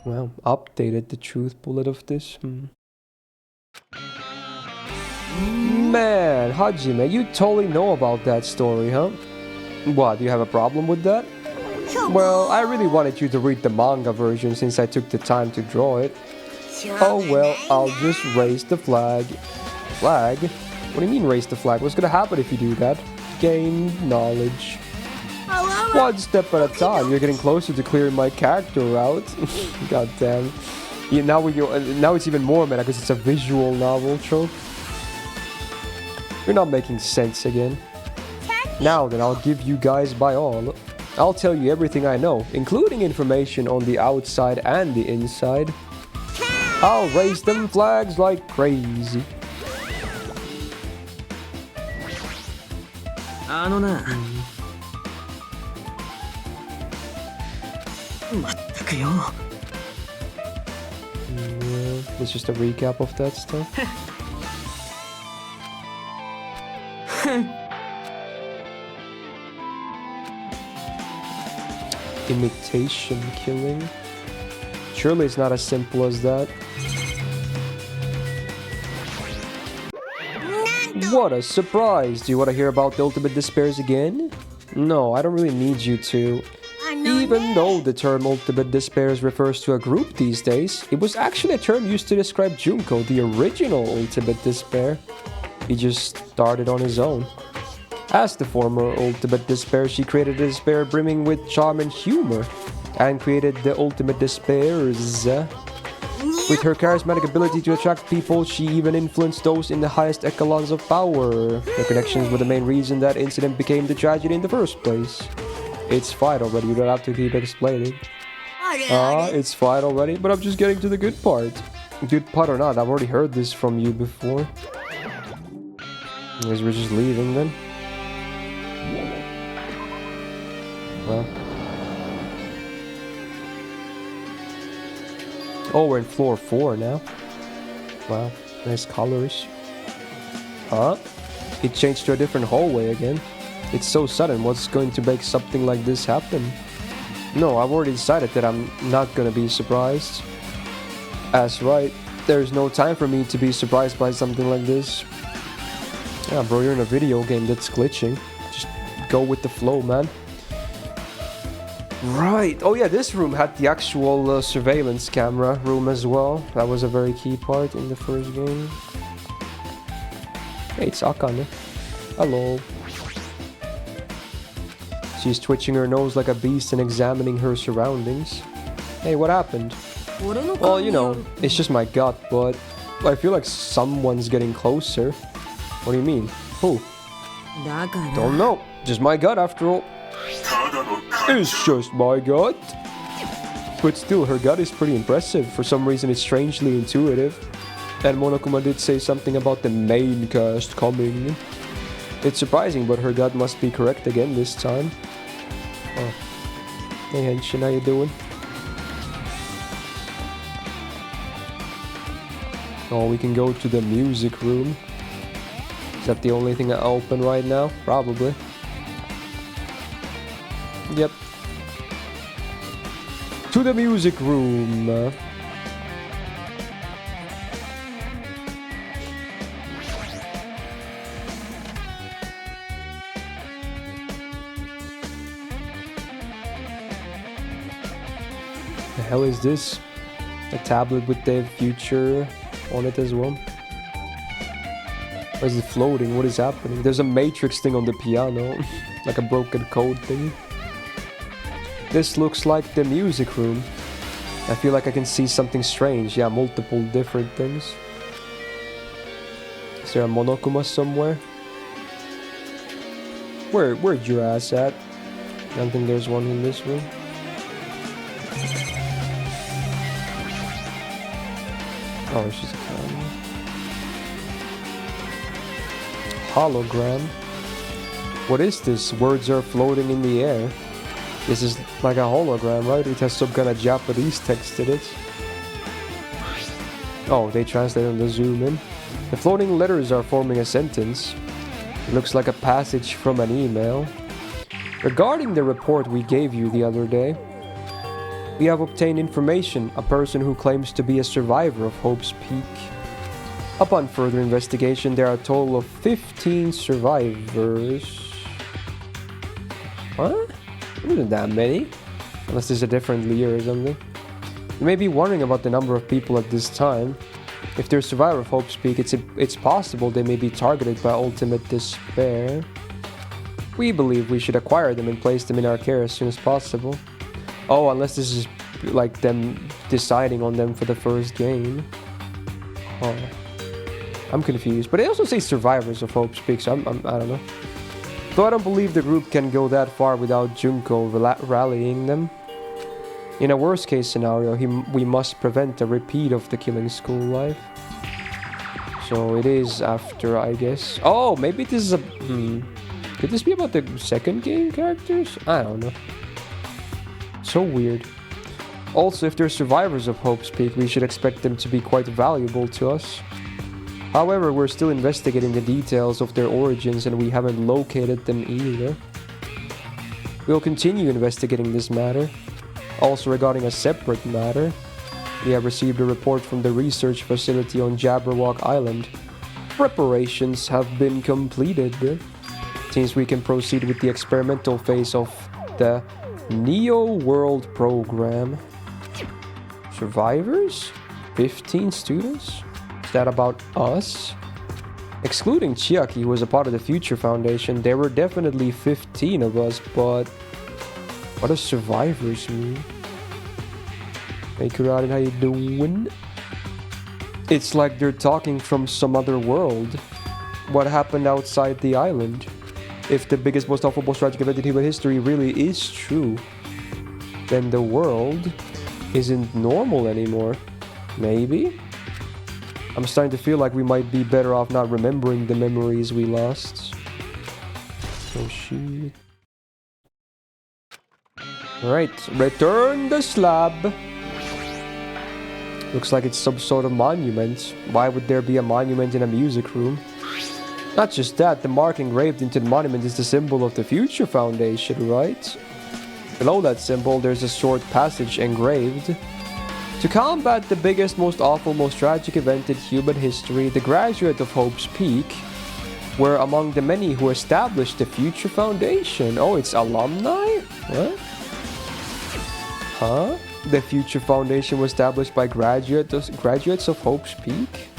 Well, updated the truth bullet of this. Man, Hajime, you totally know about that story, huh? What, do you have a problem with that? Well, I really wanted you to read the manga version since I took the time to draw it. Oh well, I'll just raise the flag. Flag? What do you mean raise the flag? What's gonna happen if you do that? Gain knowledge. One step at a time. You're getting closer to clearing my character out. God damn. Yeah, now it's even more meta because it's a visual novel trope. You're not making sense again. Now then, I'll give you guys my all. I'll tell you everything I know, including information on the outside and the inside. I'll raise them flags like crazy. It's just a recap of that stuff. Imitation killing? Surely it's not as simple as that. What a surprise! Do you want to hear about the Ultimate Despairs again? No, I don't really need you to. Even though the term Ultimate Despairs refers to a group these days, it was actually a term used to describe Junko, the original Ultimate Despair. He just started on his own. As the former Ultimate Despair, she created a despair brimming with charm and humor, and created the Ultimate Despairs. With her charismatic ability to attract people, she even influenced those in the highest echelons of power. Her connections were the main reason that incident became the tragedy in the first place. It's fine already, you don't have to keep explaining. It's fine already, but I'm just getting to the good part. Good part or not, I've already heard this from you before. I guess we're just leaving then. Well. Oh, we're in floor 4 now. Wow, nice colors. Huh? It changed to a different hallway again. It's so sudden, what's going to make something like this happen? No, I've already decided that I'm not gonna be surprised. That's right, there's no time for me to be surprised by something like this. Yeah, bro, you're in a video game that's glitching. Just go with the flow, man. Right. Oh yeah, this room had the actual surveillance camera room as well. That was a very key part in the first game. Hey, it's Akane. Hello. She's twitching her nose like a beast and examining her surroundings. Hey, what happened? Well, you know, it's just my gut, but I feel like someone's getting closer. What do you mean? Who? Don't know. Just my gut after all. It's just my gut. But still, her gut is pretty impressive. For some reason, it's strangely intuitive. And Monokuma did say something about the main cast coming. It's surprising, but her gut must be correct again this time. Oh. Hey Henshin, how you doing? Oh, we can go to the music room. Is that the only thing open right now? Probably. Yep. To the music room. The hell is this? A tablet with the future on it as well. Why is it floating? What is happening? There's a matrix thing on the piano. Like a broken code thing. This looks like the music room. I feel like I can see something strange. Yeah, multiple different things. Is there a Monokuma somewhere? Where'd your ass at? I don't think there's one in this room. Oh, she's a camera. Hologram. What is this? Words are floating in the air. This is like a hologram, right? It has some kind of Japanese text in it. Oh, they translate on the zoom in. The floating letters are forming a sentence. It looks like a passage from an email. Regarding the report we gave you the other day, we have obtained information, a person who claims to be a survivor of Hope's Peak. Upon further investigation, there are a total of 15 survivors. What? There isn't that many. Unless there's a different year or something. You may be wondering about the number of people at this time. If they're a survivor of Hope's Peak, it's possible they may be targeted by ultimate despair. We believe we should acquire them and place them in our care as soon as possible. Oh, unless this is like them deciding on them for the first game. Oh, I'm confused. But they also say survivors of Hope's Peak, so I don't know. Though I don't believe the group can go that far without Junko rallying them. In a worst case scenario, we must prevent a repeat of the Killing School life. So it is after, I guess. Oh, maybe this is a... Could this be about the second game characters? I don't know. So weird. Also, if they're survivors of Hope's Peak, we should expect them to be quite valuable to us. However, we're still investigating the details of their origins and we haven't located them either. We'll continue investigating this matter. Also regarding a separate matter, we have received a report from the research facility on Jabberwock Island. Preparations have been completed. Seems we can proceed with the experimental phase of the Neo World program. Survivors? 15 students? Is that about us? Excluding Chiaki, who was a part of the Future Foundation, there were definitely 15 of us, but what does survivors mean? Hey Kuradin, how you doing? It's like they're talking from some other world. What happened outside the island? If the biggest, most awful, most tragic event in human history really is true, then the world isn't normal anymore. Maybe? I'm starting to feel like we might be better off not remembering the memories we lost. Oh shit. Alright, return the slab. Looks like it's some sort of monument. Why would there be a monument in a music room? Not just that, the mark engraved into the monument is the symbol of the Future Foundation, right? Below that symbol, there's a short passage engraved. To combat the biggest, most awful, most tragic event in human history, the graduate of Hope's Peak were among the many who established the Future Foundation. Oh, it's alumni? What? Huh? The Future Foundation was established by graduates of Hope's Peak?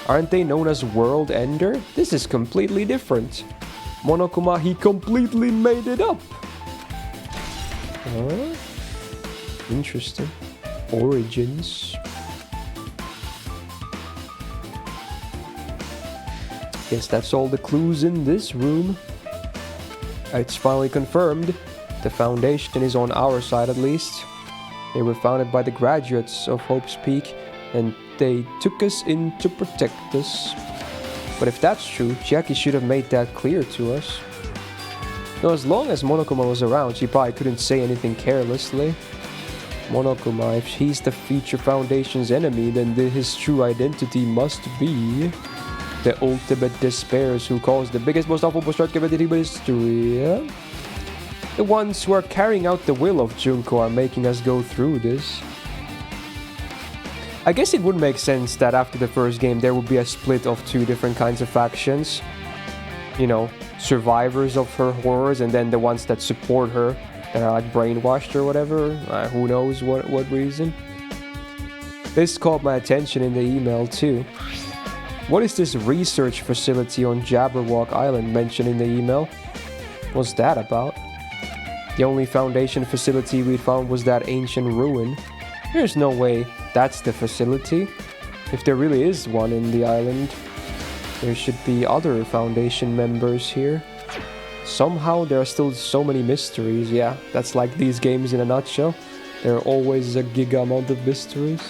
Aren't they known as World Ender? This is completely different. Monokuma, he completely made it up. Huh? Interesting. Origins. Guess that's all the clues in this room. It's finally confirmed. The foundation is on our side at least. They were founded by the graduates of Hope's Peak, and they took us in to protect us. But if that's true, Jackie should have made that clear to us. Now, as long as Monokuma was around, she probably couldn't say anything carelessly. Monokuma, if he's the Future Foundation's enemy, then his true identity must be the ultimate despairs who caused the biggest, most awful strike of history. The ones who are carrying out the will of Junko are making us go through this. I guess it would make sense that after the first game there would be a split of two different kinds of factions. You know, survivors of her horrors and then the ones that support her, that are like brainwashed or whatever. Who knows what reason. This caught my attention in the email too. What is this research facility on Jabberwock Island mentioned in the email? What's that about? The only Foundation facility we found was that ancient ruin. There's no way that's the facility. If there really is one in the island, there should be other Foundation members here. Somehow there are still so many mysteries. Yeah, that's like these games in a nutshell. There are always a giga amount of mysteries.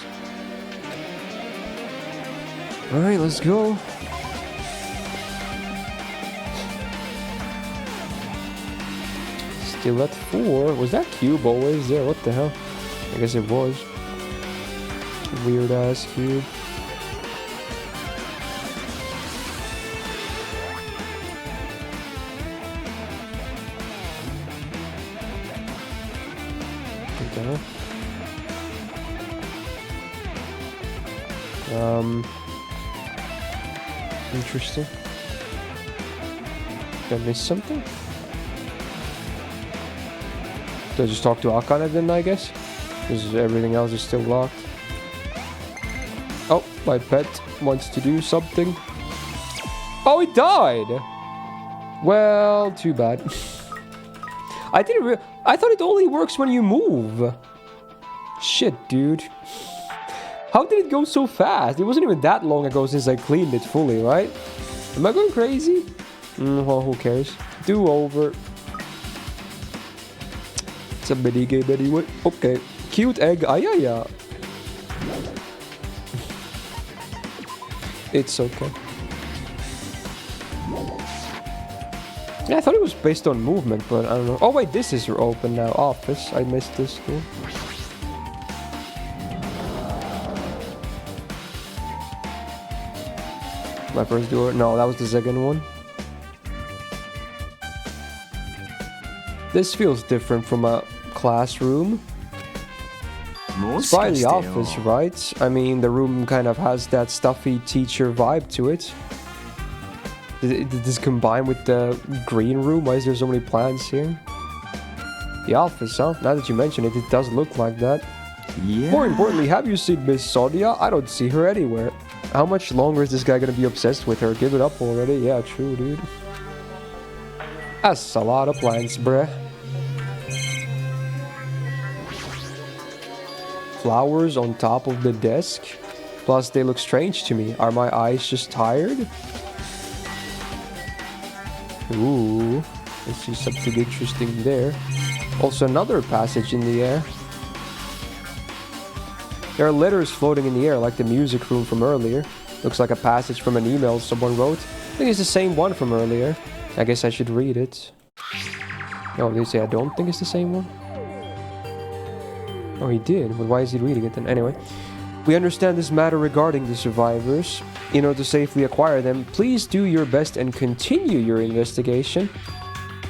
Alright, let's go. Still at 4. Was that cube always there? What the hell? I guess it was. Weird ass cube. Okay. Interesting. Did I miss something? Did I just talk to Akane then, I guess? Because everything else is still locked. Oh, my pet wants to do something. Oh, it died! Well, too bad. I thought it only works when you move. Shit, dude. How did it go so fast? It wasn't even that long ago since I cleaned it fully, right? Am I going crazy? Well, who cares? Do over. It's a mini game anyway. Okay. Cute egg. Ayaya. It's okay. Yeah, I thought it was based on movement, but I don't know. Oh wait, this is open now. Office. I missed this too. My first door? No, that was the second one. This feels different from a classroom. It's by the office, right? I mean, the room kind of has that stuffy teacher vibe to it. Did this combine with the green room? Why is there so many plants here? The office, huh? Now that you mention it, it does look like that. Yeah. More importantly, have you seen Miss Sonia? I don't see her anywhere. How much longer is this guy gonna be obsessed with her? Give it up already. Yeah, true, dude. That's a lot of plants, bruh. Flowers on top of the desk. Plus, they look strange to me. Are my eyes just tired? Ooh, I see something interesting there. Also, another passage in the air. There are letters floating in the air, like the music room from earlier. Looks like a passage from an email someone wrote. I think it's the same one from earlier. I guess I should read it. Oh, they say I don't think it's the same one? Oh, he did. But why is he reading it then? Anyway. We understand this matter regarding the survivors. In order to safely acquire them, please do your best and continue your investigation.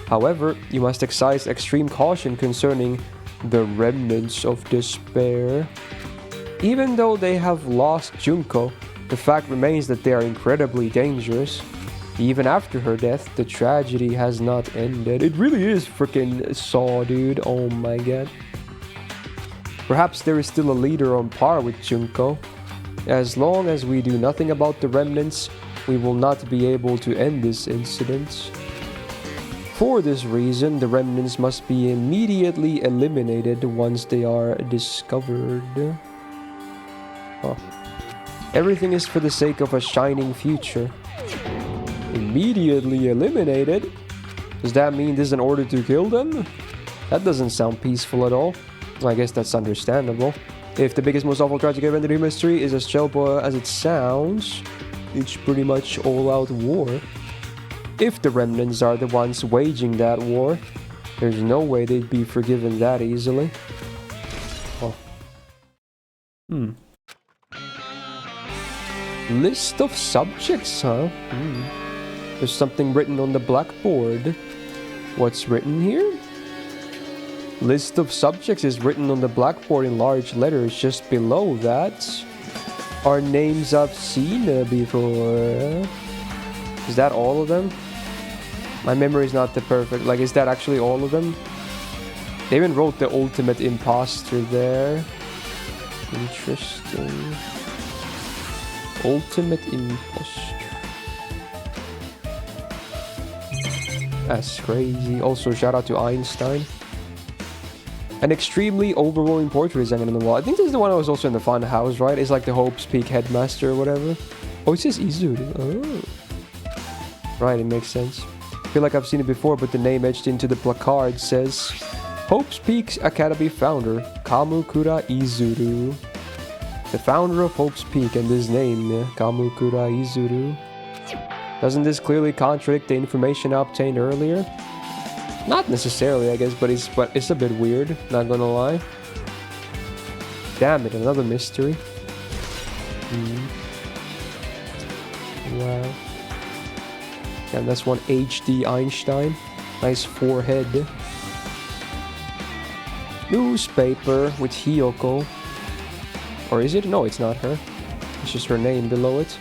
However, you must exercise extreme caution concerning the remnants of despair. Even though they have lost Junko, the fact remains that they are incredibly dangerous. Even after her death, the tragedy has not ended. It really is freaking Saw, dude. Oh my god. Perhaps there is still a leader on par with Junko. As long as we do nothing about the remnants, we will not be able to end this incident. For this reason, the remnants must be immediately eliminated once they are discovered. Huh. Everything is for the sake of a shining future. Immediately eliminated? Does that mean this is an order to kill them? That doesn't sound peaceful at all. I guess that's understandable. If the biggest, most awful tragic event in human history is as terrible as it sounds, it's pretty much all-out war. If the remnants are the ones waging that war, there's no way they'd be forgiven that easily. Oh. List of subjects, huh? There's something written on the blackboard. What's written here? List of subjects is written on the blackboard in large letters. Just below that are names I've seen before. Is that all of them? My memory is not the perfect. Like, is that actually all of them? They even wrote the ultimate imposter there. Interesting. Ultimate imposter. That's crazy. Also, shout out to Einstein. An extremely overwhelming portrait is hanging on the wall. I think this is the one that was also in the fun house, right? It's like the Hope's Peak headmaster or whatever. Oh, it says Izuru. Oh. Right, it makes sense. I feel like I've seen it before, but the name etched into the placard says Hope's Peak Academy founder, Kamukura Izuru. The founder of Hope's Peak, and this name, Kamukura Izuru. Doesn't this clearly contradict the information I obtained earlier? Not necessarily, I guess, but it's a bit weird, not gonna lie. Damn it, another mystery. Wow. Damn, that's one HD Einstein. Nice forehead. Newspaper with Hiyoko. Or is it? No, it's not her. It's just her name below it.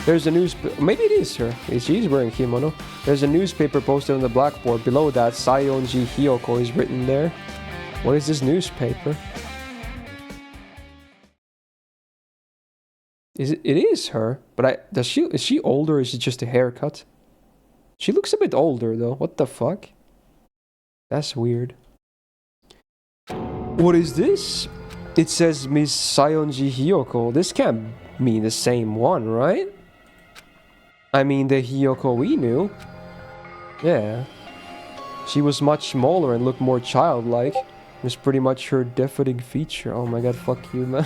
There's a maybe it is her. She's wearing kimono. There's a newspaper posted on the blackboard. Below that, Sayonji Hiyoko is written there. What is this newspaper? It is her. But is she older or is it just a haircut? She looks a bit older though. What the fuck? That's weird. What is this? It says Miss Sayonji Hiyoko. This can't mean the same one, right? I mean the Hiyoko we knew. Yeah. She was much smaller and looked more childlike. It was pretty much her defining feature. Oh my god, fuck you, man.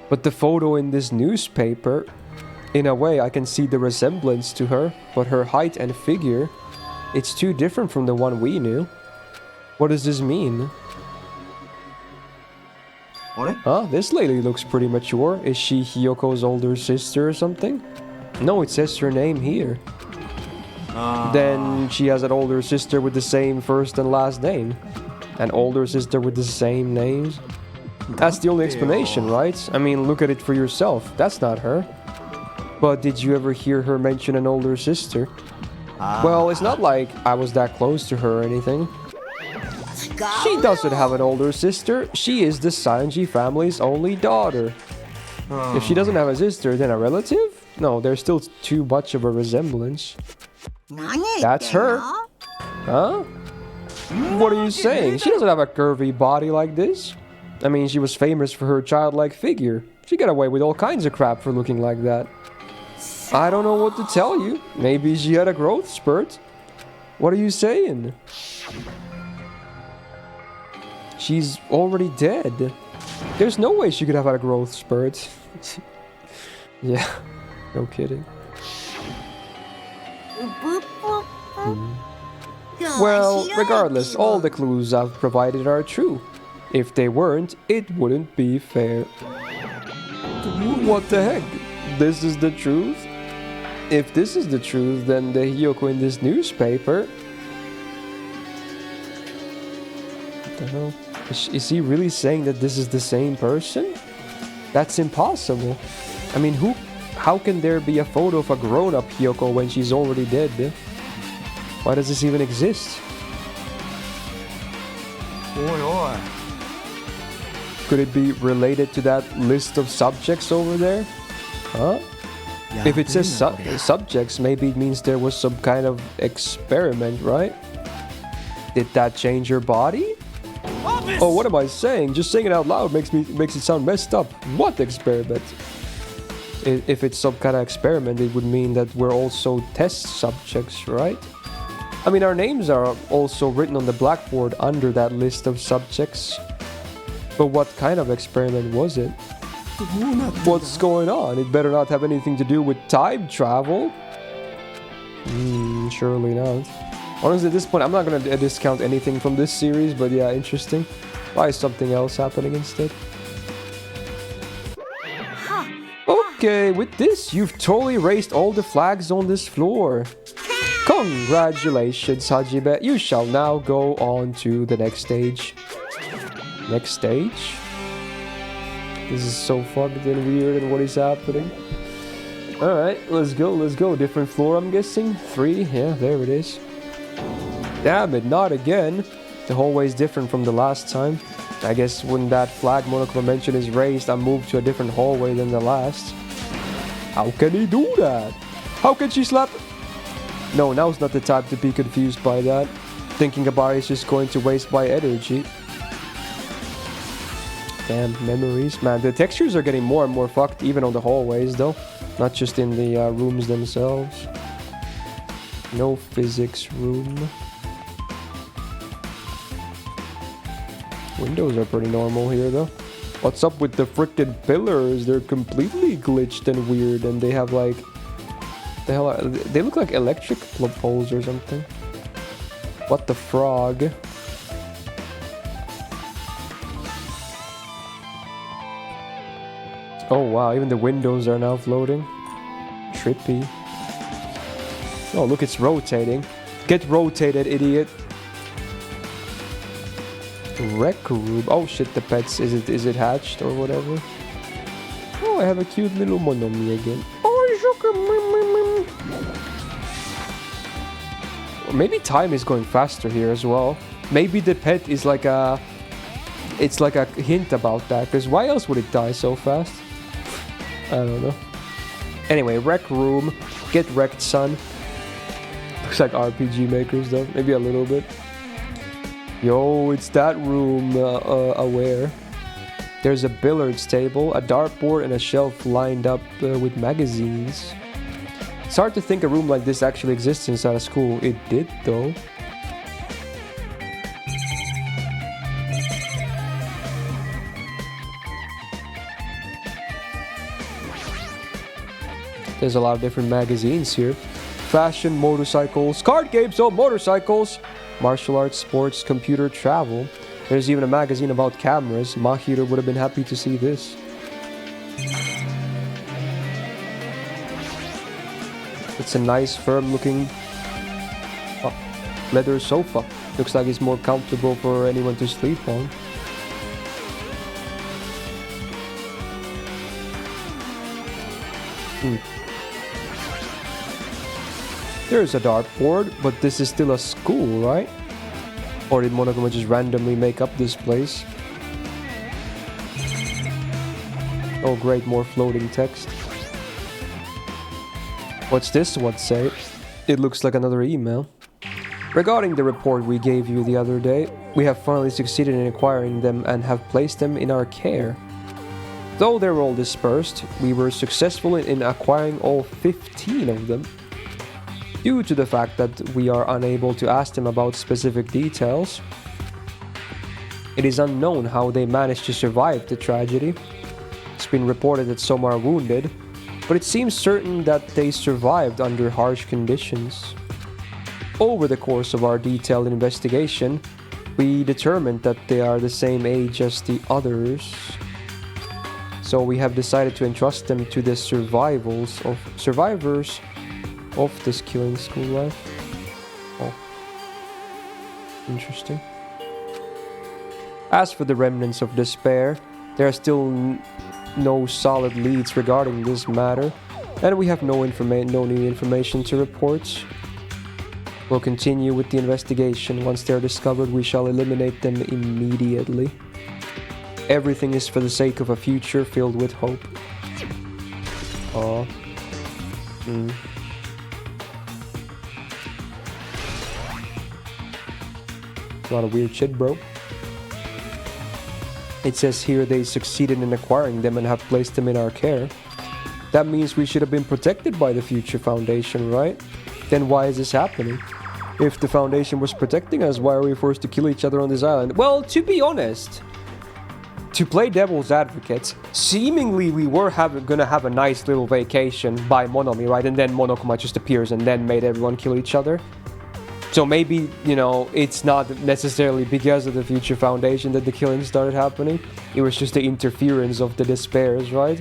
But the photo in this newspaper, in a way I can see the resemblance to her, but her height and figure, it's too different from the one we knew. What does this mean? Huh? This lady looks pretty mature. Is she Hiyoko's older sister or something? No, it says her name here. Then she has an older sister with the same first and last name. An older sister with the same names. That's the only explanation, right? I mean, look at it for yourself. That's not her. But did you ever hear her mention an older sister? Well, it's not like I was that close to her or anything. She doesn't have an older sister. She is the Sanji family's only daughter. If she doesn't have a sister, then a relative? No, there's still too much of a resemblance. That's her. Huh? What are you saying? She doesn't have a curvy body like this. I mean, she was famous for her childlike figure. She got away with all kinds of crap for looking like that. I don't know what to tell you. Maybe she had a growth spurt. What are you saying? She's already dead. There's no way she could have had a growth spurt. Yeah, no kidding. Well, regardless, all the clues I've provided are true. If they weren't, it wouldn't be fair. What the heck? This is the truth? If this is the truth, then the Hiyoko in this newspaper... What the hell? Is he really saying that this is the same person? That's impossible. I mean, how can there be a photo of a grown-up Hiyoko when she's already dead? Why does this even exist? Could it be related to that list of subjects over there? Huh? If it says subjects, maybe it means there was some kind of experiment, right? Did that change your body? Oh, what am I saying? Just saying it out loud makes it sound messed up. What experiment? If it's some kind of experiment, it would mean that we're also test subjects, right? I mean, our names are also written on the blackboard under that list of subjects. But what kind of experiment was it? What's going on? It better not have anything to do with time travel. Surely not. Honestly, at this point, I'm not gonna discount anything from this series, but yeah, interesting. Why is something else happening instead? Okay, with this, you've totally raised all the flags on this floor. Congratulations, Hajime. You shall now go on to the next stage. Next stage? This is so fucked and weird and what is happening? Alright, let's go. Different floor, I'm guessing. 3, yeah, there it is. Damn it, not again. The hallway is different from the last time. I guess when that flag Monokuma mentioned is raised, I moved to a different hallway than the last. How can he do that? How can she slap? No, now's not the time to be confused by that. Thinking about it is just going to waste my energy. Damn, memories. Man, the textures are getting more and more fucked, even on the hallways, though. Not just in the rooms themselves. No physics room. Windows are pretty normal here, though. What's up with the frickin' pillars? They're completely glitched and weird, and they have like... The hell are... They look like electric poles or something. What the frog? Oh wow, even the windows are now floating. Trippy. Oh look, it's rotating. Get rotated, idiot. Rec room. Oh shit, the pets. Is it hatched or whatever? Oh, I have a cute little Monomi again. Oh, maybe time is going faster here as well. Maybe the pet is like a... It's like a hint about that, because why else would it die so fast? I don't know. Anyway, rec room. Get wrecked, son. Looks like RPG makers though. Maybe a little bit. Yo, it's that room aware. There's a billiards table, a dartboard, and a shelf lined up with magazines. It's hard to think a room like this actually exists inside a school. It did though. There's a lot of different magazines here. Fashion, motorcycles, card games, oh, motorcycles, martial arts, sports, computer, travel. There's even a magazine about cameras. Mahiro would have been happy to see this. It's a nice, firm-looking leather sofa. Looks like it's more comfortable for anyone to sleep on. There's a dartboard, but this is still a school, right? Or did Monokuma just randomly make up this place? Oh great, more floating text. What's this one say? It looks like another email. Regarding the report we gave you the other day, we have finally succeeded in acquiring them and have placed them in our care. Though they're all dispersed, we were successful in acquiring all 15 of them. Due to the fact that we are unable to ask them about specific details, it is unknown how they managed to survive the tragedy. It's been reported that some are wounded, but it seems certain that they survived under harsh conditions. Over the course of our detailed investigation, we determined that they are the same age as the others. So we have decided to entrust them to the survivors of this killing school life. Oh. Interesting. As for the remnants of despair, there are still no solid leads regarding this matter, and we have no new information to report. We'll continue with the investigation. Once they are discovered, we shall eliminate them immediately. Everything is for the sake of a future filled with hope. Aww. A lot of weird shit, bro. It says here they succeeded in acquiring them and have placed them in our care. That means we should have been protected by the Future Foundation, right? Then why is this happening? If the Foundation was protecting us, why are we forced to kill each other on this island? Well, to be honest, to play devil's advocate, seemingly we were gonna have a nice little vacation by Monomi, right? And then Monokuma just appears and then made everyone kill each other. So maybe, you know, it's not necessarily because of the Future Foundation that the killing started happening. It was just the interference of the Despairs, right?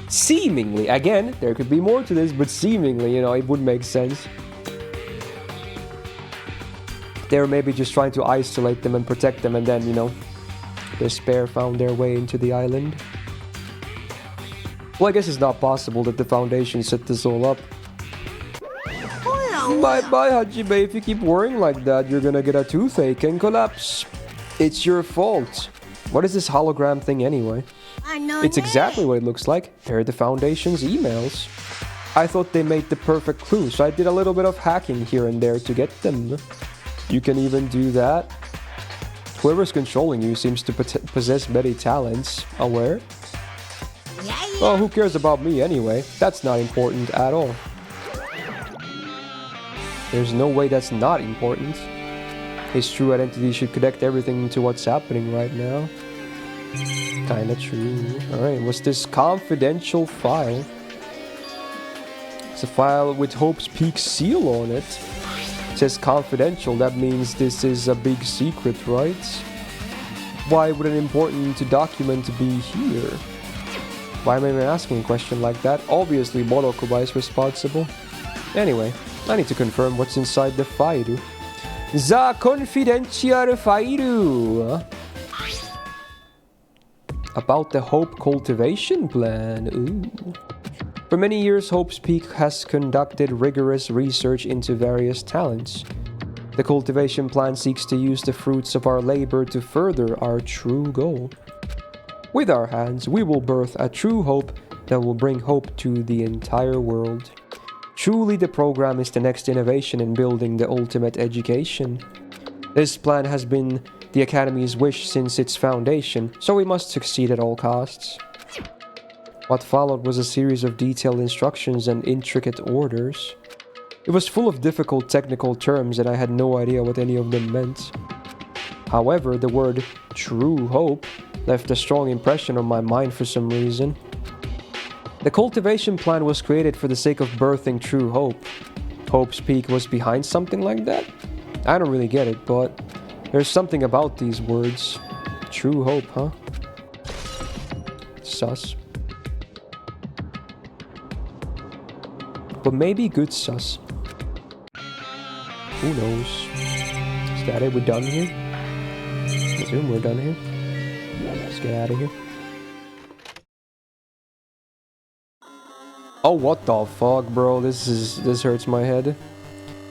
Seemingly. Again, there could be more to this, but seemingly, you know, it would make sense. They were maybe just trying to isolate them and protect them, and then, you know, Despair found their way into the island. Well, I guess it's not possible that the Foundation set this all up. Bye-bye, Hajime. If you keep worrying like that, you're gonna get a toothache and collapse. It's your fault. What is this hologram thing anyway? It's exactly what it looks like. They're the Foundation's emails. I thought they made the perfect clue, so I did a little bit of hacking here and there to get them. You can even do that. Whoever's controlling you seems to possess many talents. Aware? Oh, who cares about me anyway? That's not important at all. There's no way that's not important. His true identity should connect everything to what's happening right now. Kinda true. Alright, what's this confidential file? It's a file with Hope's Peak seal on it. It says confidential, that means this is a big secret, right? Why would an important document be here? Why am I even asking a question like that? Obviously Monokuma is responsible. Anyway, I need to confirm what's inside the file. The confidential file! About the Hope cultivation plan. Ooh. For many years, Hope's Peak has conducted rigorous research into various talents. The cultivation plan seeks to use the fruits of our labor to further our true goal. With our hands, we will birth a true hope that will bring hope to the entire world. Truly, the program is the next innovation in building the ultimate education. This plan has been the Academy's wish since its foundation, so we must succeed at all costs. What followed was a series of detailed instructions and intricate orders. It was full of difficult technical terms and I had no idea what any of them meant. However, the word true hope left a strong impression on my mind for some reason. The cultivation plan was created for the sake of birthing true hope. Hope's Peak was behind something like that? I don't really get it, but there's something about these words. True hope, huh? Sus. But maybe good sus. Who knows? Is that it? We're done here? I assume we're done here. Let's get out of here. Oh, what the fuck, bro? This hurts my head.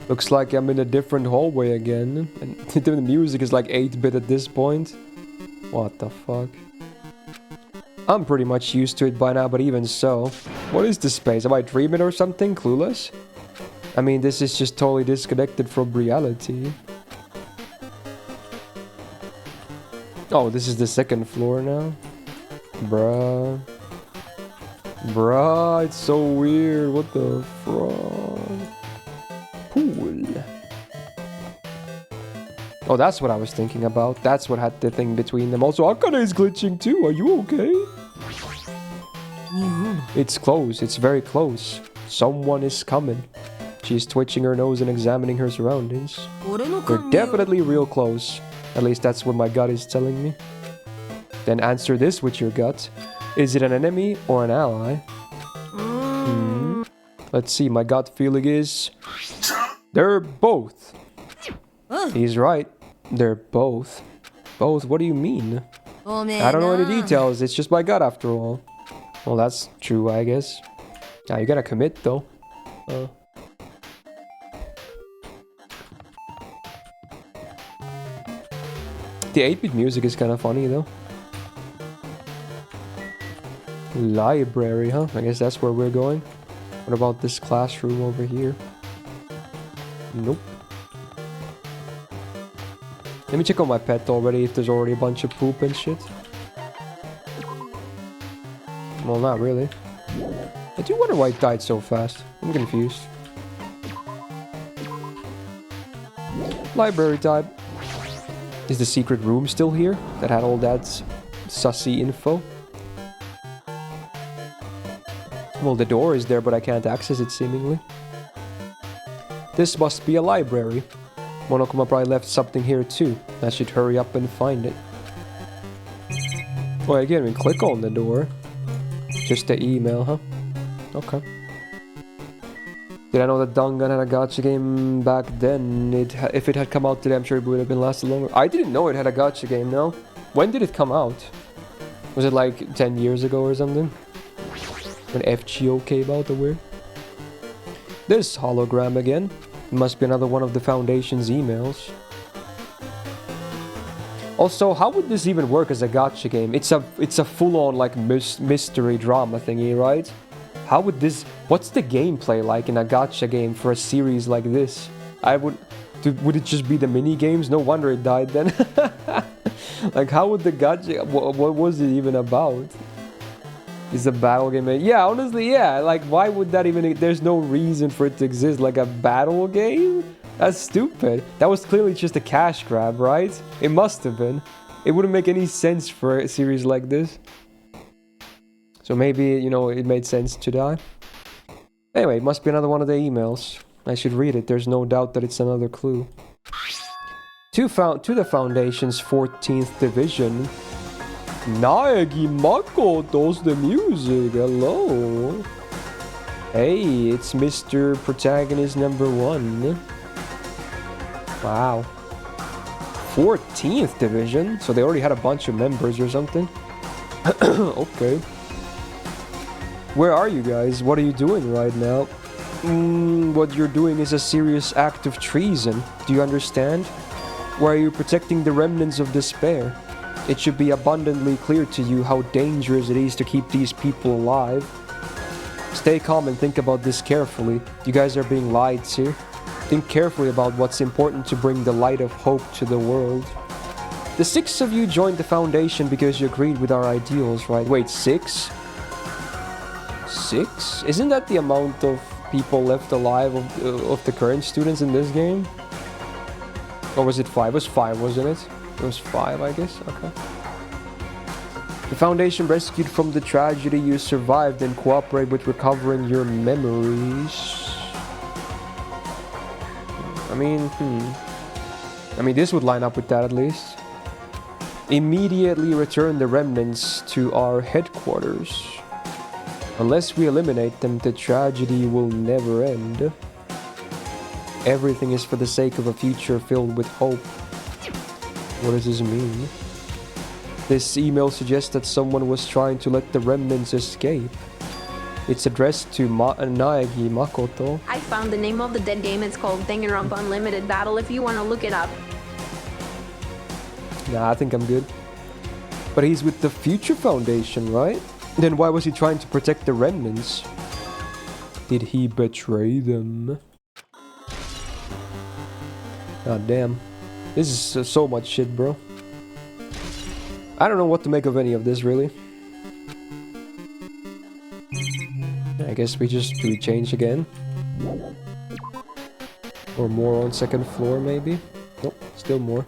Looks like I'm in a different hallway again. And the music is like 8-bit at this point. What the fuck? I'm pretty much used to it by now, but even so. What is this space? Am I dreaming or something? Clueless? I mean, this is just totally disconnected from reality. Oh, this is the second floor now? Bruh. Bruh, it's so weird. What the fuck? Pool. Oh, that's what I was thinking about. That's what had the thing between them. Also, Akane is glitching too. Are you okay? It's close. It's very close. Someone is coming. She's twitching her nose and examining her surroundings. We're definitely real close. At least that's what my gut is telling me. Then answer this with your gut. Is it an enemy or an ally? Let's see, my gut feeling is... they're both. He's right. They're both. Both? What do you mean? I don't know any details. It's just my gut after all. Well, that's true, I guess. Now, you gotta commit, though. The 8-bit music is kind of funny, though. Library, huh? I guess that's where we're going. What about this classroom over here? Nope. Let me check on my pet already, if there's already a bunch of poop and shit. Well, not really. I do wonder why it died so fast. I'm confused. Library type. Is the secret room still here that had all that sussy info? Well, the door is there, but I can't access it seemingly. This must be a library. Monokuma probably left something here too. I should hurry up and find it. Oh, I can't even click on the door. Just the email, huh? Okay. Did I know that Dangan had a gacha game back then? If it had come out today, I'm sure it would have been lasted longer. I didn't know it had a gacha game, no? When did it come out? Was it like 10 years ago or something? When FGO came out, or weird? This hologram again. It must be another one of the Foundation's emails. Also, how would this even work as a gacha game? It's a full-on like mystery drama thingy, right? How would this... What's the gameplay like in a gacha game for a series like this? Would it just be the mini games? No wonder it died then. Like, how would the gacha... What was it even about? Is a battle game... Yeah, honestly, yeah. Like, why would that even... There's no reason for it to exist. Like a battle game? That's stupid. That was clearly just a cash grab, right? It must have been. It wouldn't make any sense for a series like this. So maybe, you know, it made sense to die. Anyway, it must be another one of the emails. I should read it. There's no doubt that it's another clue. To the Foundation's 14th Division. Naegi Mako does the music. Hello. Hey, it's Mr. Protagonist number 1. Wow. 14th Division? So they already had a bunch of members or something? Okay. Where are you guys? What are you doing right now? What you're doing is a serious act of treason. Do you understand? Why are you protecting the remnants of despair? It should be abundantly clear to you how dangerous it is to keep these people alive. Stay calm and think about this carefully. You guys are being lied to. Think carefully about what's important to bring the light of hope to the world. The 6 of you joined the Foundation because you agreed with our ideals, right? Wait, 6? 6? Isn't that the amount of people left alive of the current students in this game? Or was it 5? It was 5, wasn't it? It was 5, I guess? Okay. The Foundation rescued from the tragedy you survived and cooperate with recovering your memories. I mean, this would line up with that at least. Immediately return the remnants to our headquarters. Unless we eliminate them, the tragedy will never end. Everything is for the sake of a future filled with hope. What does this mean? This email suggests that someone was trying to let the remnants escape. It's addressed to Naegi Makoto. I found the name of the dead game. It's called Danganronpa Unlimited Battle if you want to look it up. Nah, I think I'm good. But he's with the Future Foundation, right? Then why was he trying to protect the remnants? Did he betray them? God damn. This is so much shit, bro. I don't know what to make of any of this, really. I guess we change again. Or more on second floor, maybe? Nope, still more.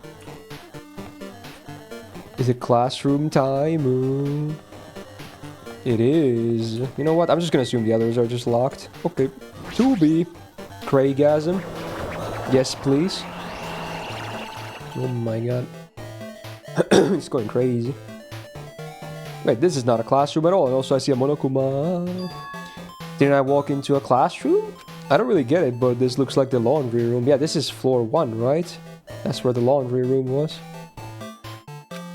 Is it classroom time? It is. You know what? I'm just gonna assume the others are just locked. Okay. 2B. Craigasm. Yes, please. Oh my god. It's going crazy. Wait, this is not a classroom at all. And also I see a Monokuma. Didn't I walk into a classroom? I don't really get it, but this looks like the laundry room. Yeah, this is floor 1, right? That's where the laundry room was.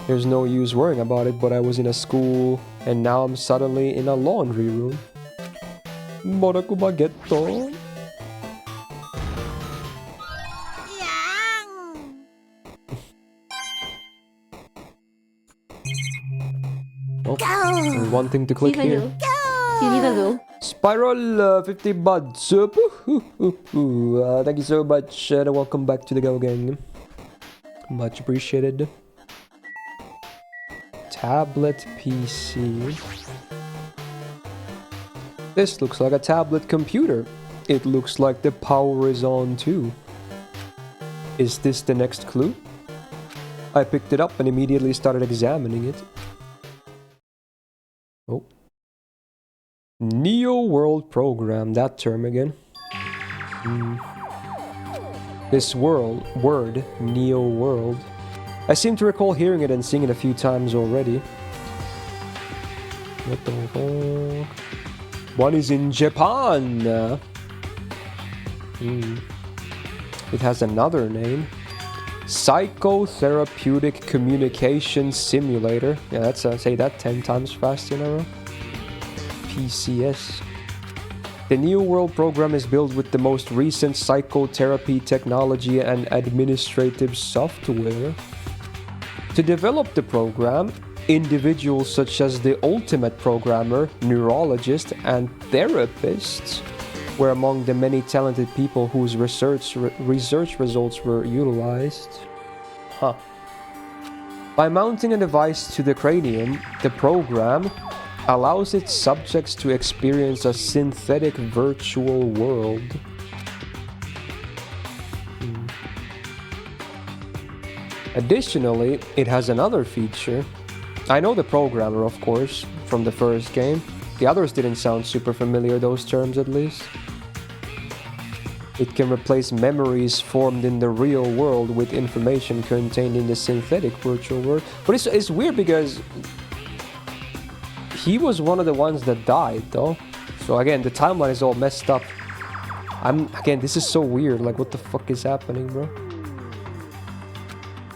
There's no use worrying about it, but I was in a school, and now I'm suddenly in a laundry room. Monokuma Getto. Oh, there's one thing to click here. Spiral 50 buds. Thank you so much and welcome back to the Go Gang. Much appreciated. Tablet PC. This looks like a tablet computer. It looks like the power is on too. Is this the next clue? I picked it up and immediately started examining it. Oh. Neo World Program, that term again. This word, Neo World. I seem to recall hearing it and seeing it a few times already. What the fuck? One is in Japan! It has another name. Psychotherapeutic Communication Simulator. Yeah, that's say that 10 times fast in a row. PCS. The New World program is built with the most recent psychotherapy technology and administrative software. To develop the program, individuals such as the ultimate programmer, neurologist, and therapists were among the many talented people whose research results were utilized. By mounting a device to the cranium, the program allows its subjects to experience a synthetic virtual world. Additionally, it has another feature. I know the programmer, of course, from the first game. The others didn't sound super familiar, those terms at least. It can replace memories formed in the real world with information contained in the synthetic virtual world. But it's weird because he was one of the ones that died, though. So again, the timeline is all messed up. Again, this is so weird. Like, what the fuck is happening, bro?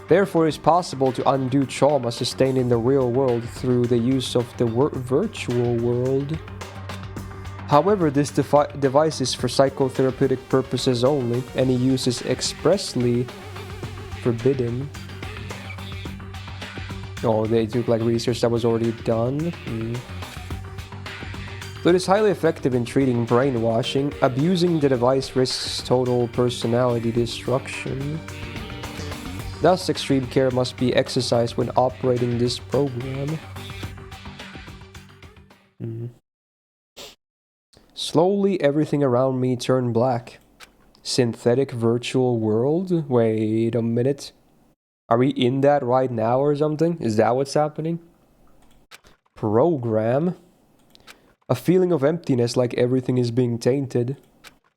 Therefore, it's possible to undo trauma sustained in the real world through the use of the virtual world. However, this device is for psychotherapeutic purposes only. Any use is expressly forbidden. Oh, they took like research that was already done. So it is highly effective in treating brainwashing. Abusing the device risks total personality destruction. Thus, extreme care must be exercised when operating this program. Slowly, everything around me turned black. Synthetic virtual world? Wait a minute. Are we in that right now or something? Is that what's happening? Program. A feeling of emptiness, like everything is being tainted.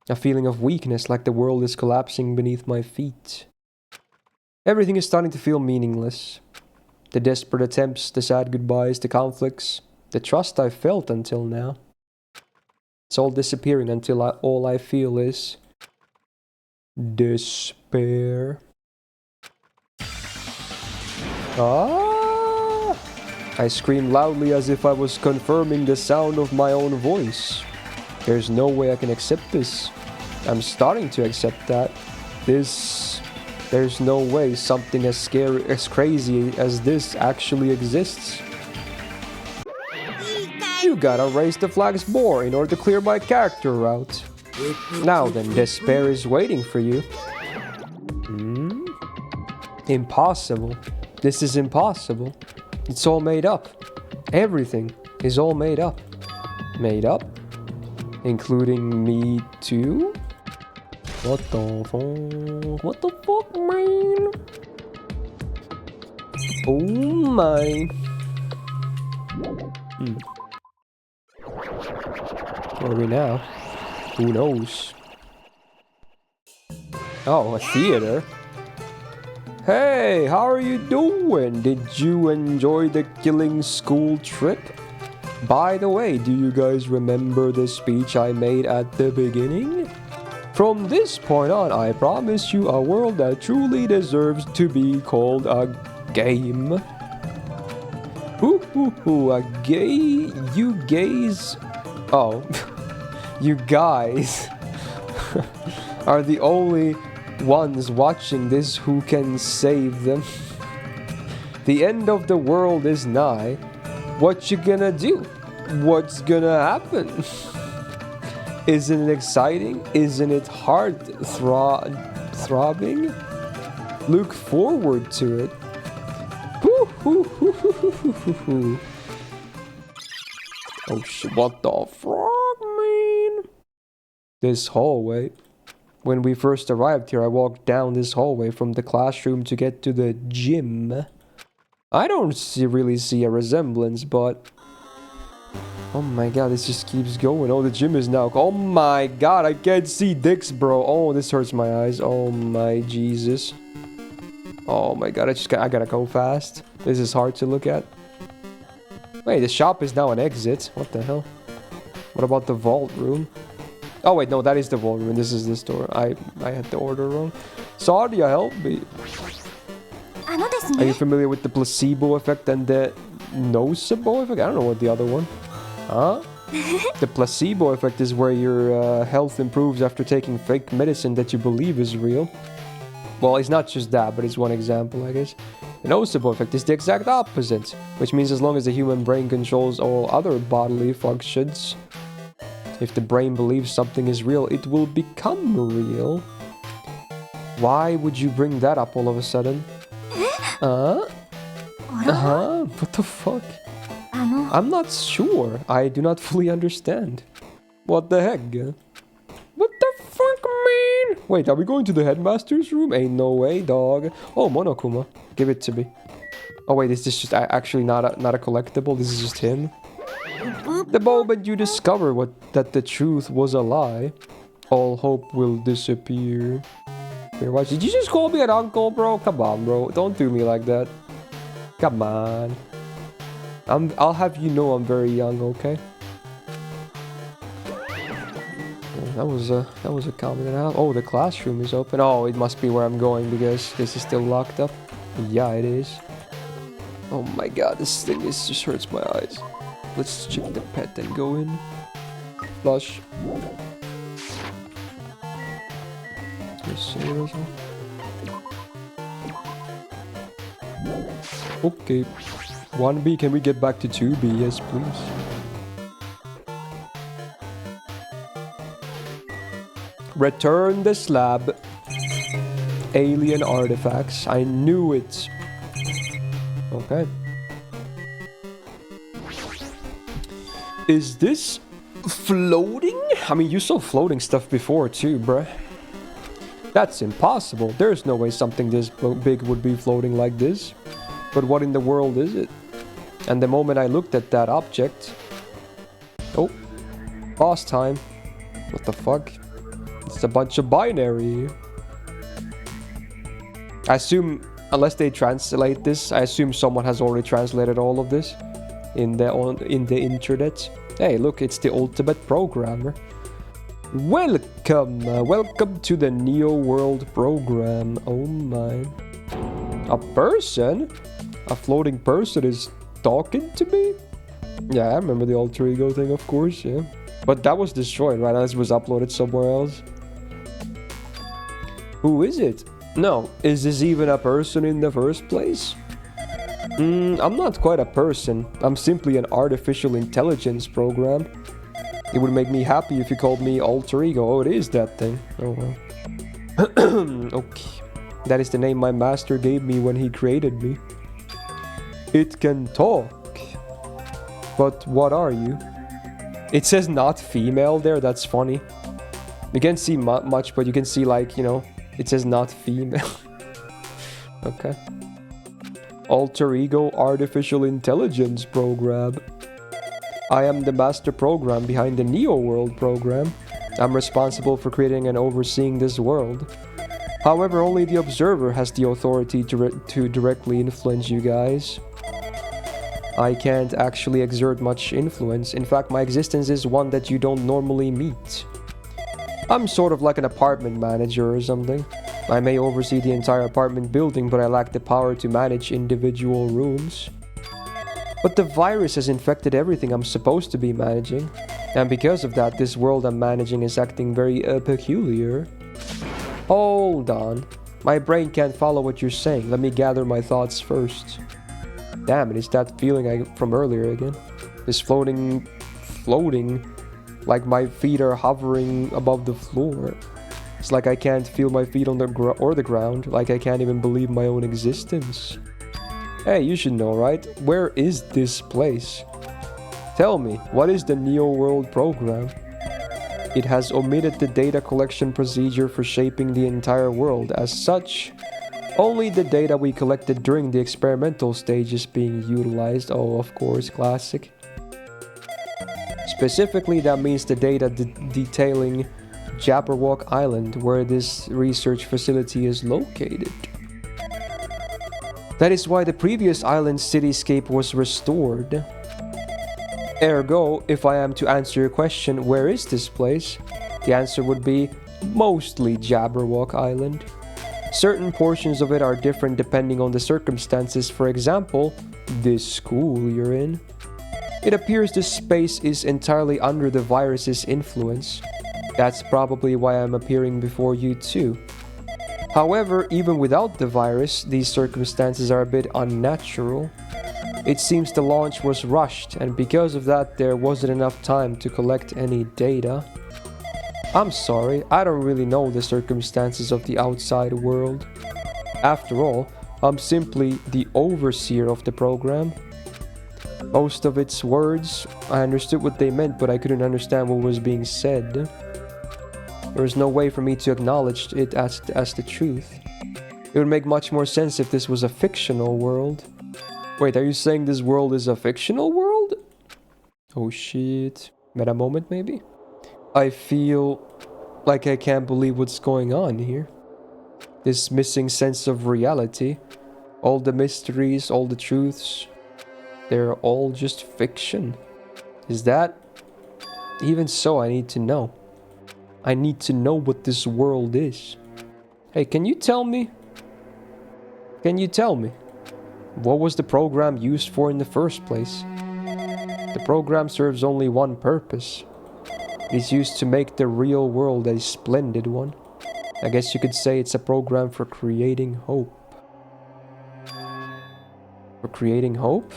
A feeling of weakness, like the world is collapsing beneath my feet. Everything is starting to feel meaningless. The desperate attempts, the sad goodbyes, the conflicts, the trust I felt until now. It's all disappearing until all I feel is despair. I screamed loudly as if I was confirming the sound of my own voice. There's no way I can accept this. I'm starting to accept that. There's no way something as scary, as crazy as this actually exists. You gotta raise the flags more in order to clear my character route. Now then, despair is waiting for you. Impossible. This is impossible. It's all made up. Everything is all made up. Made up? Including me too? What the fuck? What the fuck, man? Oh my. Where are we now? Who knows? Oh, a theater? Hey, how are you doing? Did you enjoy the killing school trip? By the way, do you guys remember the speech I made at the beginning? From this point on, I promise you a world that truly deserves to be called a game. A gay... You gays... Oh. You guys are the only ones watching this who can save them. The end of the world is nigh. What you gonna do? What's gonna happen? Isn't it exciting? Isn't it heart throbbing? Look forward to it. Oh shit, what the fuck, man? This hallway. when we first arrived here, I walked down this hallway from the classroom to get to the gym. I don't really see a resemblance, but... Oh my god, this just keeps going. Oh, the gym is now... Oh my god, I can't see dicks, bro. Oh, this hurts my eyes. Oh my Jesus. Oh my god, I gotta go fast. This is hard to look at. Wait, the shop is now an exit. What the hell? What about the vault room? Oh wait, no, that is the vault room. This is the store. I had the order wrong. Sadia, help me. Are you familiar with the placebo effect and the nocebo effect? I don't know what the other one. Huh? The placebo effect is where your health improves after taking fake medicine that you believe is real. Well, it's not just that, but it's one example, I guess. The nocebo effect is the exact opposite, which means as long as the human brain controls all other bodily functions, if the brain believes something is real, it will become real. Why would you bring that up all of a sudden? What the fuck? I'm not sure. I do not fully understand. What the heck? What the fuck, man? Wait, are we going to the headmaster's room? Ain't no way, dog. Oh, Monokuma. Give it to me. Oh wait, is this just actually not a collectible? This is just him? The moment you discover that the truth was a lie, all hope will disappear. Wait, what? Did you just call me an uncle, bro? Come on, bro. Don't do me like that. Come on. I'll have you know I'm very young, okay? That was a comment and a half. Oh, the classroom is open. Oh, it must be where I'm going because this is still locked up. Yeah, it is. Oh my god, this thing just hurts my eyes. Let's check the pet and go in. Flush. Okay. 1B, can we get back to 2B? Yes, please. Return the slab. Alien artifacts. I knew it. Okay. Is this floating? I mean, you saw floating stuff before too, bruh. That's impossible. There's no way something this big would be floating like this. But what in the world is it? And the moment I looked at that object... Oh. Boss time. What the fuck? It's a bunch of binary. I assume, unless they translate this, I assume someone has already translated all of this in the internet. Hey, look, it's the ultimate programmer. Welcome! Welcome to the Neo World program. Oh my. A person? A floating person is talking to me? Yeah, I remember the alter ego thing, of course, yeah. But that was destroyed, right? Unless it was uploaded somewhere else. Who is it? No, is this even a person in the first place? I'm not quite a person. I'm simply an artificial intelligence program. It would make me happy if you called me alter ego. Oh, it is that thing. Oh well. Okay. That is the name my master gave me when he created me. It can talk. But what are you? It says not female there. That's funny. You can't see much, but you can see, like, you know, it says not female. Okay. Alter ego artificial intelligence program. I am the master program behind the Neo World program. I'm responsible for creating and overseeing this world. However, only the observer has the authority to directly influence you guys. I can't actually exert much influence. In fact, my existence is one that you don't normally meet. I'm sort of like an apartment manager or something. I may oversee the entire apartment building, but I lack the power to manage individual rooms. But the virus has infected everything I'm supposed to be managing. And because of that, this world I'm managing is acting very peculiar. Hold on. My brain can't follow what you're saying. Let me gather my thoughts first. Damn, it is that feeling from earlier again. This floating, like my feet are hovering above the floor. It's like I can't feel my feet on the ground, like I can't even believe my own existence. Hey, you should know, right? Where is this place? Tell me, what is the Neo World program? It has omitted the data collection procedure for shaping the entire world. As such, only the data we collected during the experimental stage is being utilized. Oh, of course, classic. Specifically, that means the data detailing Jabberwock Island, where this research facility is located. That is why the previous island cityscape was restored. Ergo, if I am to answer your question, where is this place? The answer would be mostly Jabberwock Island. Certain portions of it are different depending on the circumstances. For example, this school you're in. It appears this space is entirely under the virus's influence. That's probably why I'm appearing before you too. However, even without the virus, these circumstances are a bit unnatural. It seems the launch was rushed, and because of that, there wasn't enough time to collect any data. I'm sorry, I don't really know the circumstances of the outside world. After all, I'm simply the overseer of the program. Most of its words, I understood what they meant, but I couldn't understand what was being said. There was no way for me to acknowledge it as the truth. It would make much more sense if this was a fictional world. Wait, are you saying this world is a fictional world? Oh shit. Meta moment maybe? I feel like I can't believe what's going on here. This missing sense of reality. All the mysteries, all the truths. They're all just fiction. Is that? Even so, I need to know. I need to know what this world is. Hey, can you tell me? Can you tell me? What was the program used for in the first place? The program serves only one purpose. It is used to make the real world a splendid one. I guess you could say it's a program for creating hope. For creating hope?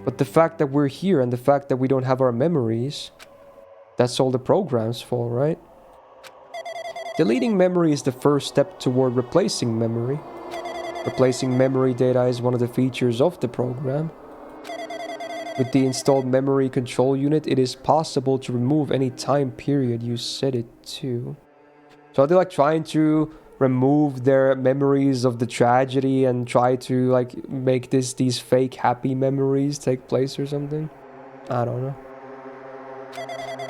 But the fact that we're here and the fact that we don't have our memories, that's all the program's for, right? Deleting memory is the first step toward replacing memory. Replacing memory data is one of the features of the program. With the installed memory control unit, it is possible to remove any time period you set it to. So are they like trying to remove their memories of the tragedy and try to like make these fake happy memories take place or something? I don't know.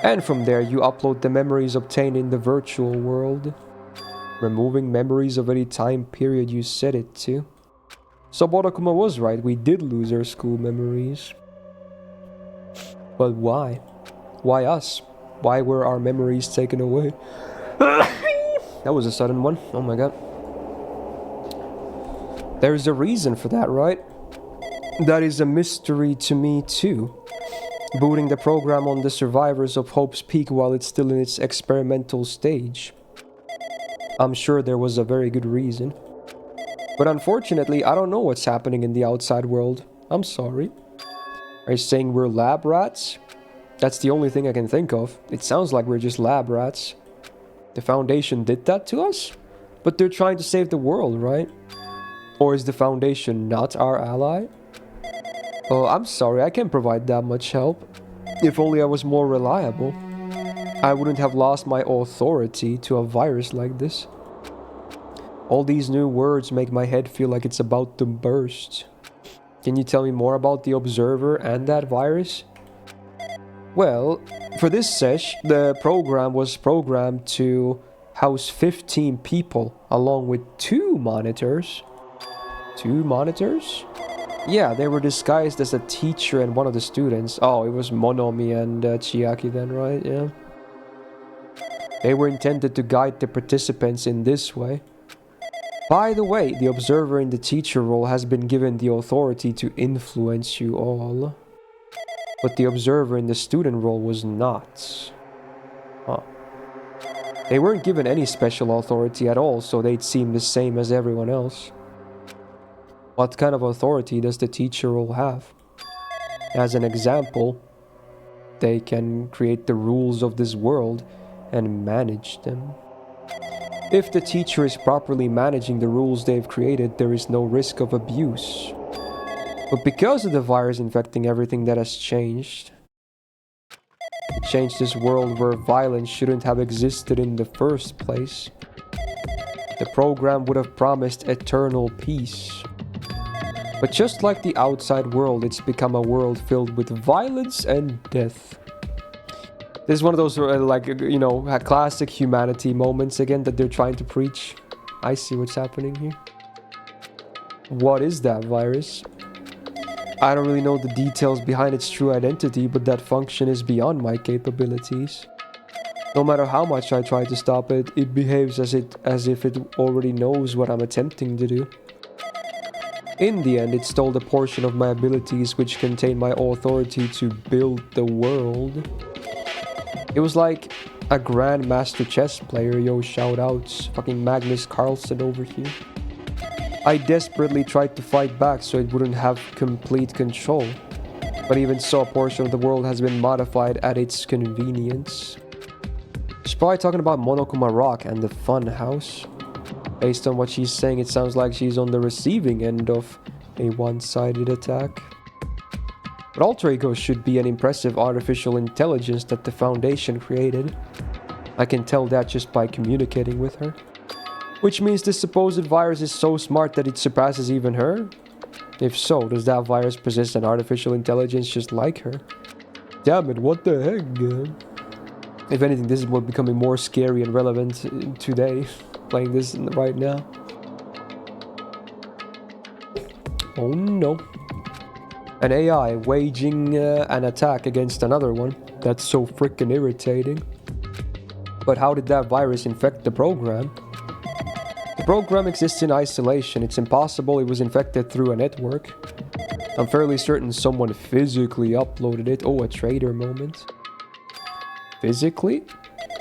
And from there, you upload the memories obtained in the virtual world, removing memories of any time period you set it to. So Bodokuma was right, we did lose our school memories. But why? Why us? Why were our memories taken away? That was a sudden one, oh my god. There's a reason for that, right? That is a mystery to me too. Booting the program on the survivors of Hope's Peak while it's still in its experimental stage. I'm sure there was a very good reason. But unfortunately, I don't know what's happening in the outside world. I'm sorry. Are you saying we're lab rats? That's the only thing I can think of. It sounds like we're just lab rats. The Foundation did that to us? But they're trying to save the world, right? Or is the Foundation not our ally? Oh, I'm sorry, I can't provide that much help. If only I was more reliable. I wouldn't have lost my authority to a virus like this. All these new words make my head feel like it's about to burst. Can you tell me more about the Observer and that virus? Well, for this sesh, the program was programmed to house 15 people along with 2 monitors. 2 monitors? Yeah, they were disguised as a teacher and one of the students. Oh, it was Monomi and Chiaki then, right? Yeah. They were intended to guide the participants in this way. By the way, the observer in the teacher role has been given the authority to influence you all. But the observer in the student role was not. Huh. They weren't given any special authority at all, so they'd seem the same as everyone else. What kind of authority does the teacher role have? As an example, they can create the rules of this world and manage them. If the teacher is properly managing the rules they've created, there is no risk of abuse. But because of the virus infecting everything, that has changed. change this world where violence shouldn't have existed in the first place. The program would have promised eternal peace. But just like the outside world, it's become a world filled with violence and death. This is one of those, classic humanity moments again that they're trying to preach. I see what's happening here. What is that virus? I don't really know the details behind its true identity, but that function is beyond my capabilities. No matter how much I try to stop it, it behaves as if it already knows what I'm attempting to do. In the end, it stole a portion of my abilities which contain my authority to build the world. It was like a grandmaster chess player, yo, shoutouts, fucking Magnus Carlsen over here. I desperately tried to fight back so it wouldn't have complete control, but even so, a portion of the world has been modified at its convenience. She's probably talking about Monokuma Rock and the fun house. Based on what she's saying, it sounds like she's on the receiving end of a one-sided attack. But alter ego should be an impressive artificial intelligence that the Foundation created. I can tell that just by communicating with her. Which means this supposed virus is so smart that it surpasses even her? If so, does that virus possess an artificial intelligence just like her? Damn it, what the heck? If anything, this is what becoming more scary and relevant today. Playing this right now. Oh no. An AI waging an attack against another one. That's so freaking irritating. But how did that virus infect the program? The program exists in isolation. It's impossible it was infected through a network. I'm fairly certain someone physically uploaded it. Oh, a traitor moment. Physically?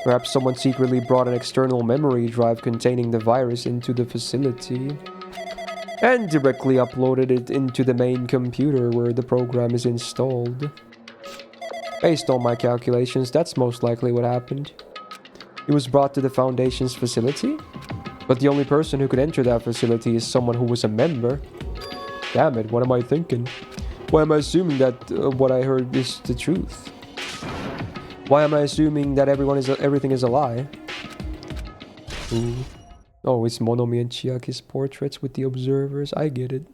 Perhaps someone secretly brought an external memory drive containing the virus into the facility and directly uploaded it into the main computer where the program is installed. Based on my calculations, that's most likely what happened. It was brought to the Foundation's facility, but the only person who could enter that facility is someone who was a member. Damn it, what am I thinking? Why am I assuming that what I heard is the truth? Why am I assuming that everything is a lie? Ooh. Oh, it's Monomi and Chiaki's portraits with the observers. I get it.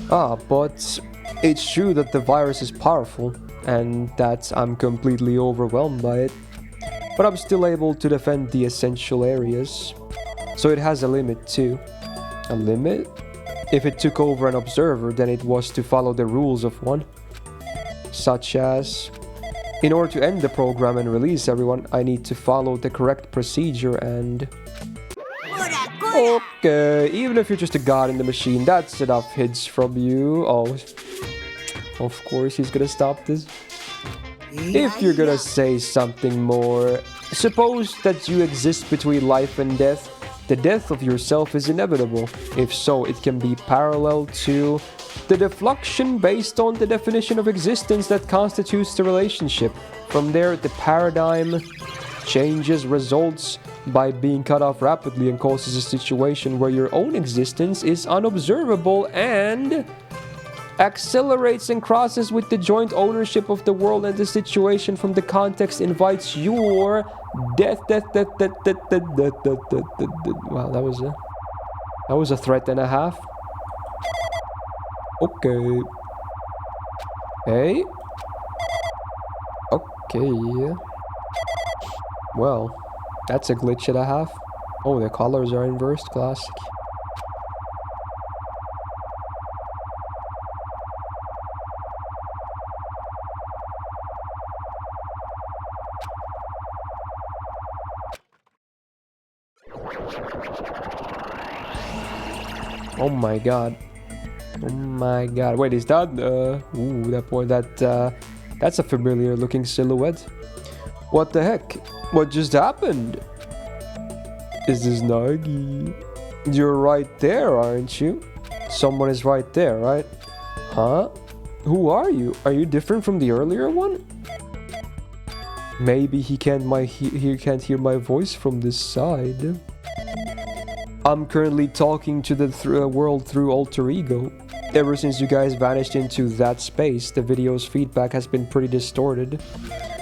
But it's true that the virus is powerful, and that I'm completely overwhelmed by it. But I'm still able to defend the essential areas. So it has a limit too. A limit? If it took over an observer, then it was to follow the rules of one. Such as, in order to end the program and release everyone, I need to follow the correct procedure and... Okay, even if you're just a god in the machine, that's enough hits from you. Oh, of course he's gonna stop this. If you're gonna say something more, suppose that you exist between life and death. The death of yourself is inevitable. If so, it can be parallel to the deflection based on the definition of existence that constitutes the relationship. From there, the paradigm changes results by being cut off rapidly and causes a situation where your own existence is unobservable and accelerates and crosses with the joint ownership of the world, and the situation from the context invites your death. Wow, that was a threat and a half. Okay. Hey. Okay. Well, that's a glitch and a half. Oh, the colors are inversed. Classic. Oh my god. Oh my god. Wait, is that ooh, that boy, that's a familiar looking silhouette. What the heck? What just happened? Is this Nagi? You're right there, aren't you? Someone is right there, right? Huh? Who are you? Are you different from the earlier one? Maybe he can't hear my voice from this side. I'm currently talking to the world through alter ego. Ever since you guys vanished into that space, the video's feedback has been pretty distorted.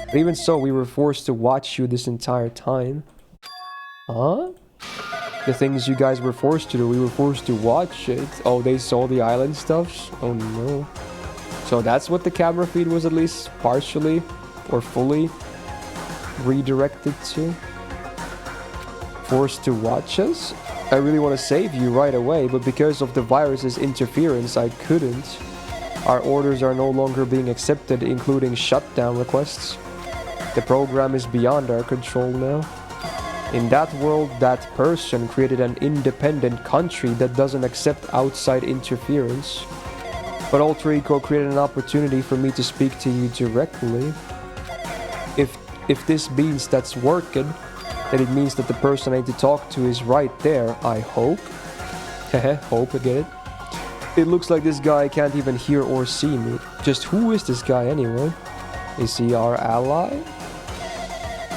But even so, we were forced to watch you this entire time. Huh? The things you guys were forced to do, we were forced to watch it. Oh, they saw the island stuff? Oh no. So that's what the camera feed was, at least partially or fully redirected to. Forced to watch us? I really want to save you right away, but because of the virus's interference, I couldn't. Our orders are no longer being accepted, including shutdown requests. The program is beyond our control now. In that world, that person created an independent country that doesn't accept outside interference. But Alter Ego created an opportunity for me to speak to you directly. If this means that's working, then it means that the person I need to talk to is right there, I hope. Hehe, hope, I get it. It looks like this guy can't even hear or see me. Just who is this guy anyway? Is he our ally?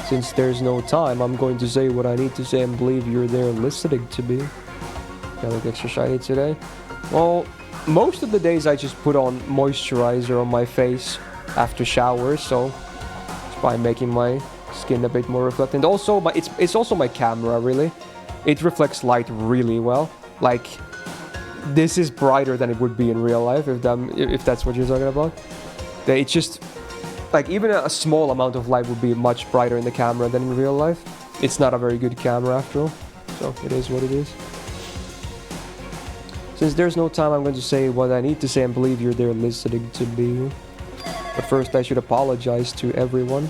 Since there's no time, I'm going to say what I need to say and believe you're there listening to me. I look extra shiny today. Well, most of the days I just put on moisturizer on my face after showers, so it's by making my skin a bit more reflectant. Also, it's also my camera, really. It reflects light really well. Like, this is brighter than it would be in real life, if that's what you're talking about. It's just, like, even a small amount of light would be much brighter in the camera than in real life. It's not a very good camera after all, so it is what it is. Since there's no time, I'm going to say what I need to say and believe you're there listening to me. But first, I should apologize to everyone.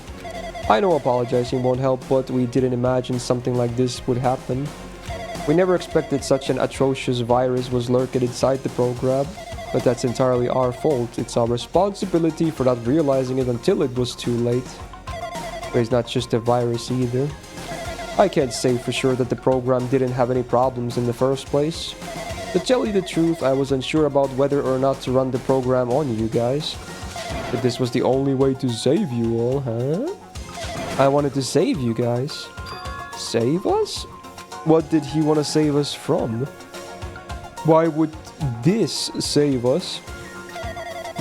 I know apologizing won't help, but we didn't imagine something like this would happen. We never expected such an atrocious virus was lurking inside the program, but that's entirely our fault. It's our responsibility for not realizing it until it was too late. But it's not just a virus either. I can't say for sure that the program didn't have any problems in the first place. To tell you the truth, I was unsure about whether or not to run the program on you guys. But this was the only way to save you all, huh? I wanted to save you guys. Save us? What did he want to save us from? Why would this save us?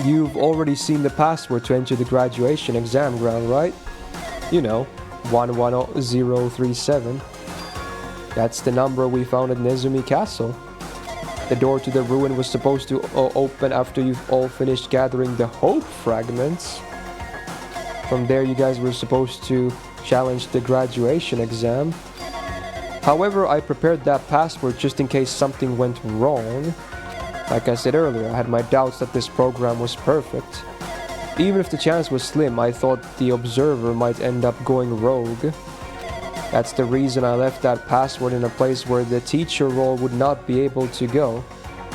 You've already seen the password to enter the graduation exam ground, right? You know, 11037. That's the number we found at Nezumi Castle. The door to the ruin was supposed to open after you've all finished gathering the hope fragments. From there, you guys were supposed to challenge the graduation exam. However, I prepared that password just in case something went wrong. Like I said earlier, I had my doubts that this program was perfect. Even if the chance was slim, I thought the observer might end up going rogue. That's the reason I left that password in a place where the teacher role would not be able to go.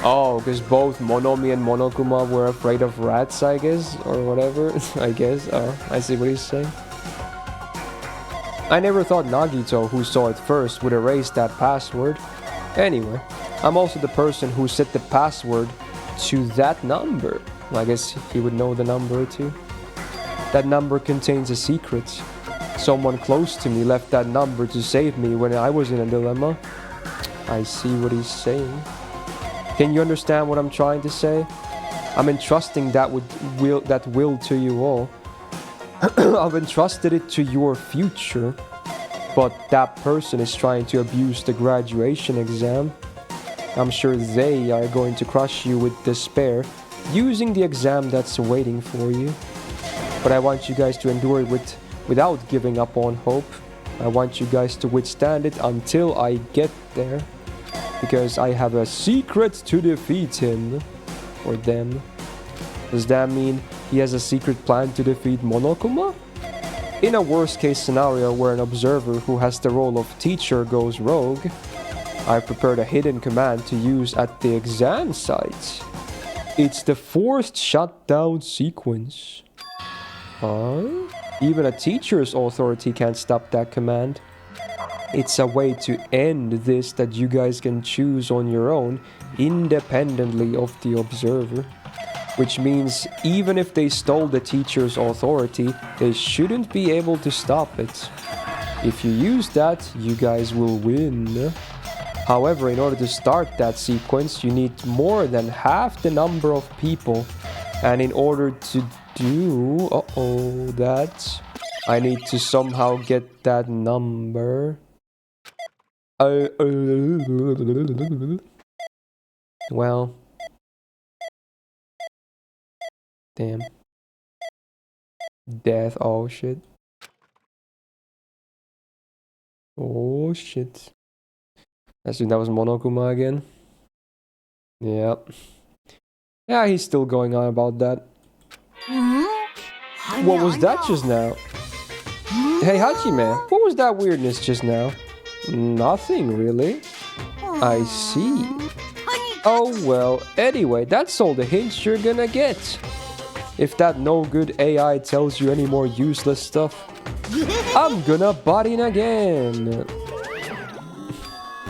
Oh, because both Monomi and Monokuma were afraid of rats, I guess? Or whatever, I guess. Oh, I see what he's saying. I never thought Nagito, who saw it first, would erase that password. Anyway, I'm also the person who set the password to that number. I guess he would know the number too. That number contains a secret. Someone close to me left that number to save me when I was in a dilemma. I see what he's saying. Can you understand what I'm trying to say? I'm entrusting that will to you all. I've entrusted it to your future. But that person is trying to abuse the graduation exam. I'm sure they are going to crush you with despair, using the exam that's waiting for you. But I want you guys to endure it without giving up on hope. I want you guys to withstand it until I get there. Because I have a secret to defeat him. Or them. Does that mean he has a secret plan to defeat Monokuma? In a worst case scenario where an observer who has the role of teacher goes rogue, I prepared a hidden command to use at the exam site. It's the forced shutdown sequence. Huh? Even a teacher's authority can't stop that command. It's a way to end this that you guys can choose on your own, independently of the observer. Which means even if they stole the teacher's authority, they shouldn't be able to stop it. If you use that, you guys will win. However, in order to start that sequence, you need more than half the number of people. And in order to do... that... I need to somehow get that number. Well... Damn. Death, oh shit. Oh shit. I think that was Monokuma again. Yep. Yeah, he's still going on about that. What was that just now? Hey Hachime, what was that weirdness just now? Nothing really. I see. Oh well, anyway, that's all the hints you're gonna get. If that no good AI tells you any more useless stuff, I'm gonna butt in again.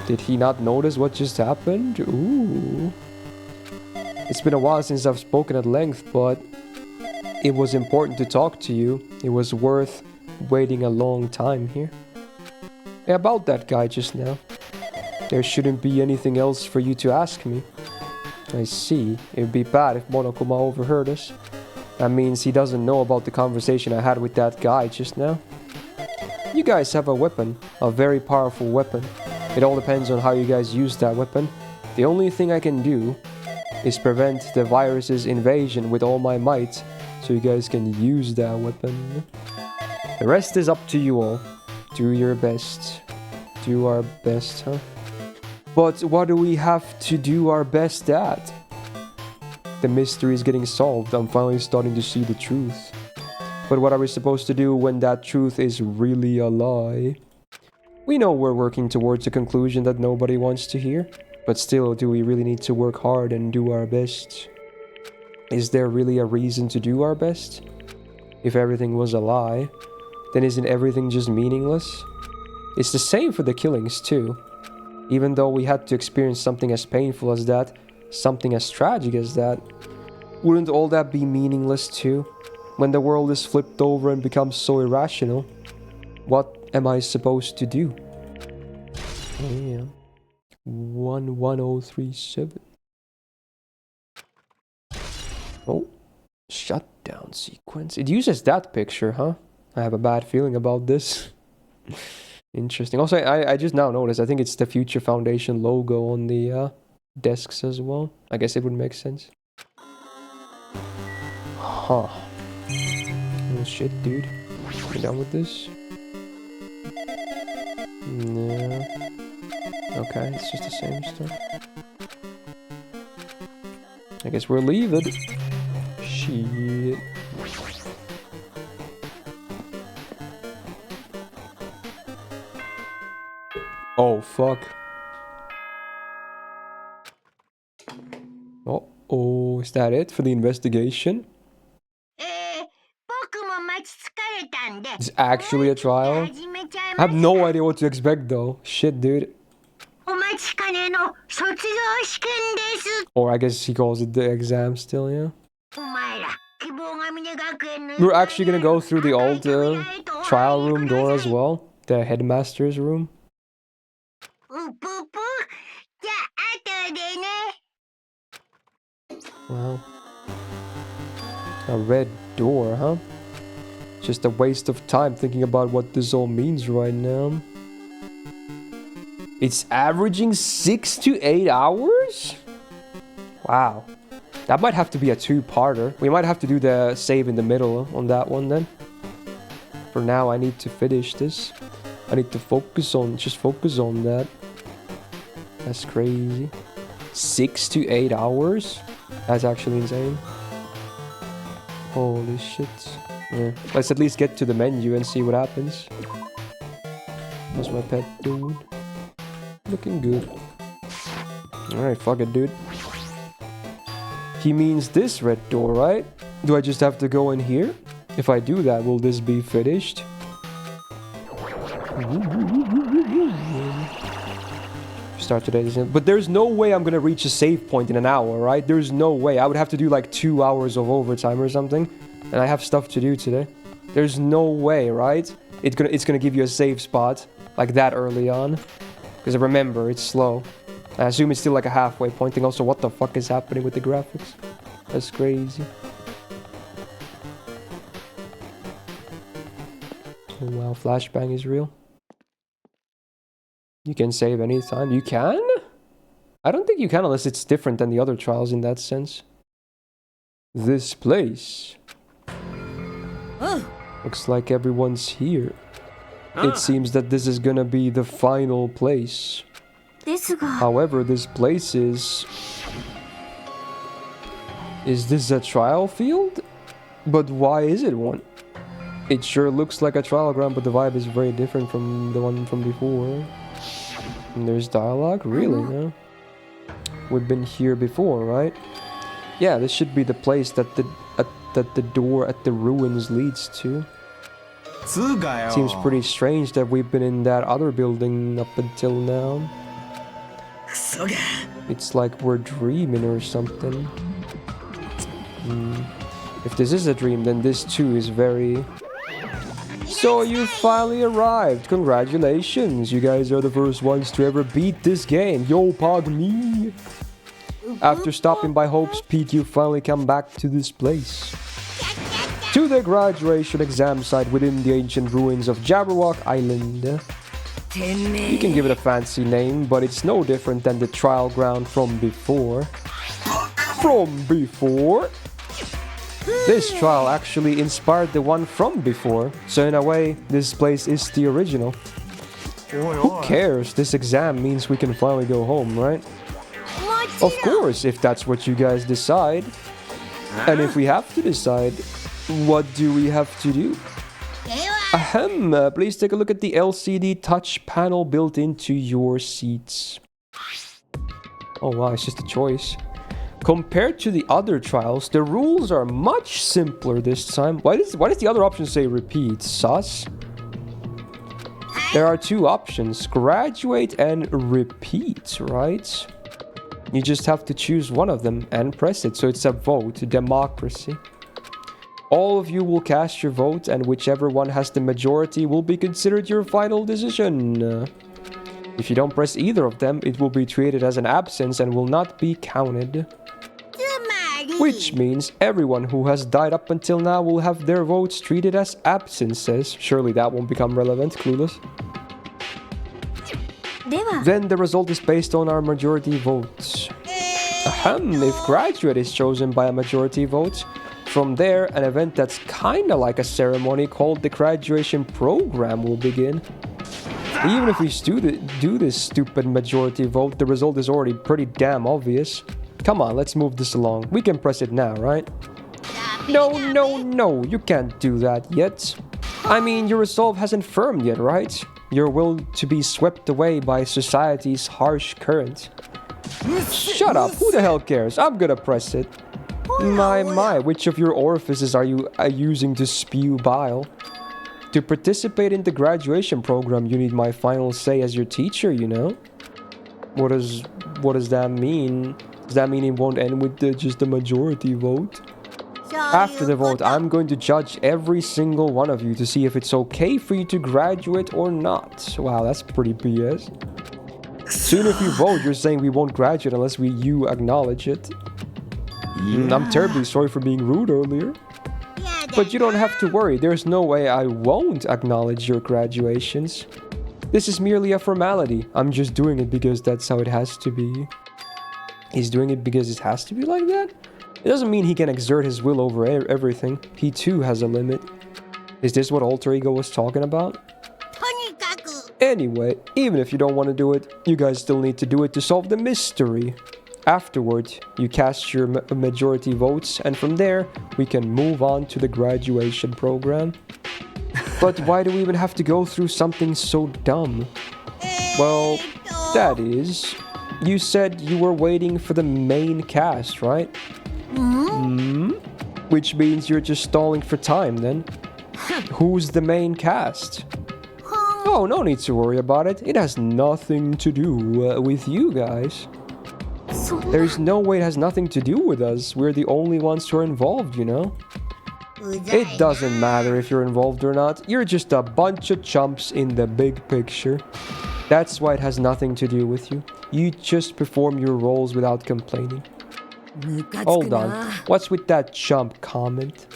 Did he not notice what just happened? Ooh. It's been a while since I've spoken at length, but it was important to talk to you. It was worth waiting a long time here. Hey, about that guy just now. There shouldn't be anything else for you to ask me. I see. It would be bad if Monokuma overheard us. That means he doesn't know about the conversation I had with that guy just now. You guys have a weapon. A very powerful weapon. It all depends on how you guys use that weapon. The only thing I can do is prevent the virus's invasion with all my might, so you guys can use that weapon. The rest is up to you all. Do your best. Do our best, huh? But what do we have to do our best at? The mystery is getting solved. I'm finally starting to see the truth. But what are we supposed to do when that truth is really a lie? We know we're working towards a conclusion that nobody wants to hear. But still, do we really need to work hard and do our best? Is there really a reason to do our best? If everything was a lie, then isn't everything just meaningless? It's the same for the killings too. Even though we had to experience something as painful as that, something as tragic as that, wouldn't all that be meaningless too? When the world is flipped over and becomes so irrational, what am I supposed to do? Yeah. 11037. Oh, shutdown sequence. It uses that picture, huh? I have a bad feeling about this. Interesting. Also, I just now noticed, I think it's the Future Foundation logo on the desks as well. I guess it would make sense. Huh. Oh shit, dude. You done with this? No. Okay, it's just the same stuff. I guess we're leaving. Shit. Oh, fuck. Oh, is that it for the investigation? It's actually a trial? I have no idea what to expect though. Shit, dude. Or I guess he calls it the exam still, yeah? We're actually gonna go through the old trial room door as well. The headmaster's room. Wow. A red door, huh? Just a waste of time thinking about what this all means right now. It's averaging 6 to 8 hours? Wow. That might have to be a two-parter. We might have to do the save in the middle on that one then. For now, I need to finish this. I need to focus on that. That's crazy. 6 to 8 hours? That's actually insane. Holy shit. Yeah. Let's at least get to the menu and see what happens. How's my pet doing? Looking good. Alright, fuck it, dude. He means this red door, right? Do I just have to go in here? If I do that, will this be finished? Start today's... But there's no way I'm gonna reach a save point in an hour, right? There's no way. I would have to do like 2 hours of overtime or something. And I have stuff to do today. There's no way, right? It's gonna give you a save spot like that early on. Because remember, it's slow. I assume it's still like a halfway point thing. Also, what the fuck is happening with the graphics? That's crazy. Oh wow, flashbang is real. You can save anytime. You can? I don't think you can unless it's different than the other trials in that sense. This place. Looks like everyone's here. It seems that this is gonna be the final place. However, this place is... Is this a trial field? But why is it one? It sure looks like a trial ground, but the vibe is very different from the one from before. And there's dialogue? Really, huh? We've been here before, right? Yeah, this should be the place that the door at the ruins leads to. Seems pretty strange that we've been in that other building up until now. It's like we're dreaming or something. If this is a dream, then this too is very... So you finally arrived. Congratulations. You guys are the first ones to ever beat this game. Yo, pog me. After stopping by Hope's Peak, you finally come back to this place. To the graduation exam site within the ancient ruins of Jabberwock Island. You can give it a fancy name, but it's no different than the trial ground from before. This trial actually inspired the one from before, so in a way, this place is the original. Who cares? This exam means we can finally go home, right? Of course, if that's what you guys decide. And if we have to decide, what do we have to do? Ahem, please take a look at the LCD touch panel built into your seats. Oh wow, it's just a choice. Compared to the other trials, the rules are much simpler this time. Why does the other option say repeat? Sus? There are two options, graduate and repeat, right? You just have to choose one of them and press it, so it's a vote, democracy. All of you will cast your vote, and whichever one has the majority will be considered your final decision. If you don't press either of them, it will be treated as an absence and will not be counted. Which means everyone who has died up until now will have their votes treated as absences. Surely that won't become relevant, clueless. Then the result is based on our majority votes. Ahem, if graduate is chosen by a majority vote, from there an event that's kinda like a ceremony called the graduation program will begin. Even if we do this stupid majority vote, the result is already pretty damn obvious. Come on, let's move this along. We can press it now, right? No, you can't do that yet. I mean, your resolve hasn't firmed yet, right? Your will to be swept away by society's harsh current. Shut up, who the hell cares? I'm gonna press it. My, which of your orifices are you using to spew bile? To participate in the graduation program, you need my final say as your teacher, you know? What does that mean? Does that mean it won't end with just the majority vote? After the vote, I'm going to judge every single one of you to see if it's okay for you to graduate or not. Wow, that's pretty BS. Soon if you vote, you're saying we won't graduate unless you acknowledge it. I'm terribly sorry for being rude earlier. But you don't have to worry, there's no way I won't acknowledge your graduations. This is merely a formality. I'm just doing it because that's how it has to be. He's doing it because it has to be like that? It doesn't mean he can exert his will over everything. He too has a limit. Is this what Alter Ego was talking about? Anyway, even if you don't want to do it, you guys still need to do it to solve the mystery. Afterward, you cast your majority votes, and from there, we can move on to the graduation program. But why do we even have to go through something so dumb? Well, that is... You said you were waiting for the main cast, right? Which means you're just stalling for time, then. Who's the main cast? Oh, no need to worry about it. It has nothing to do with you guys. There's no way it has nothing to do with us. We're the only ones who are involved, you know? It doesn't matter if you're involved or not. You're just a bunch of chumps in the big picture. That's why it has nothing to do with you. You just perform your roles without complaining. Hold on. What's with that chump comment?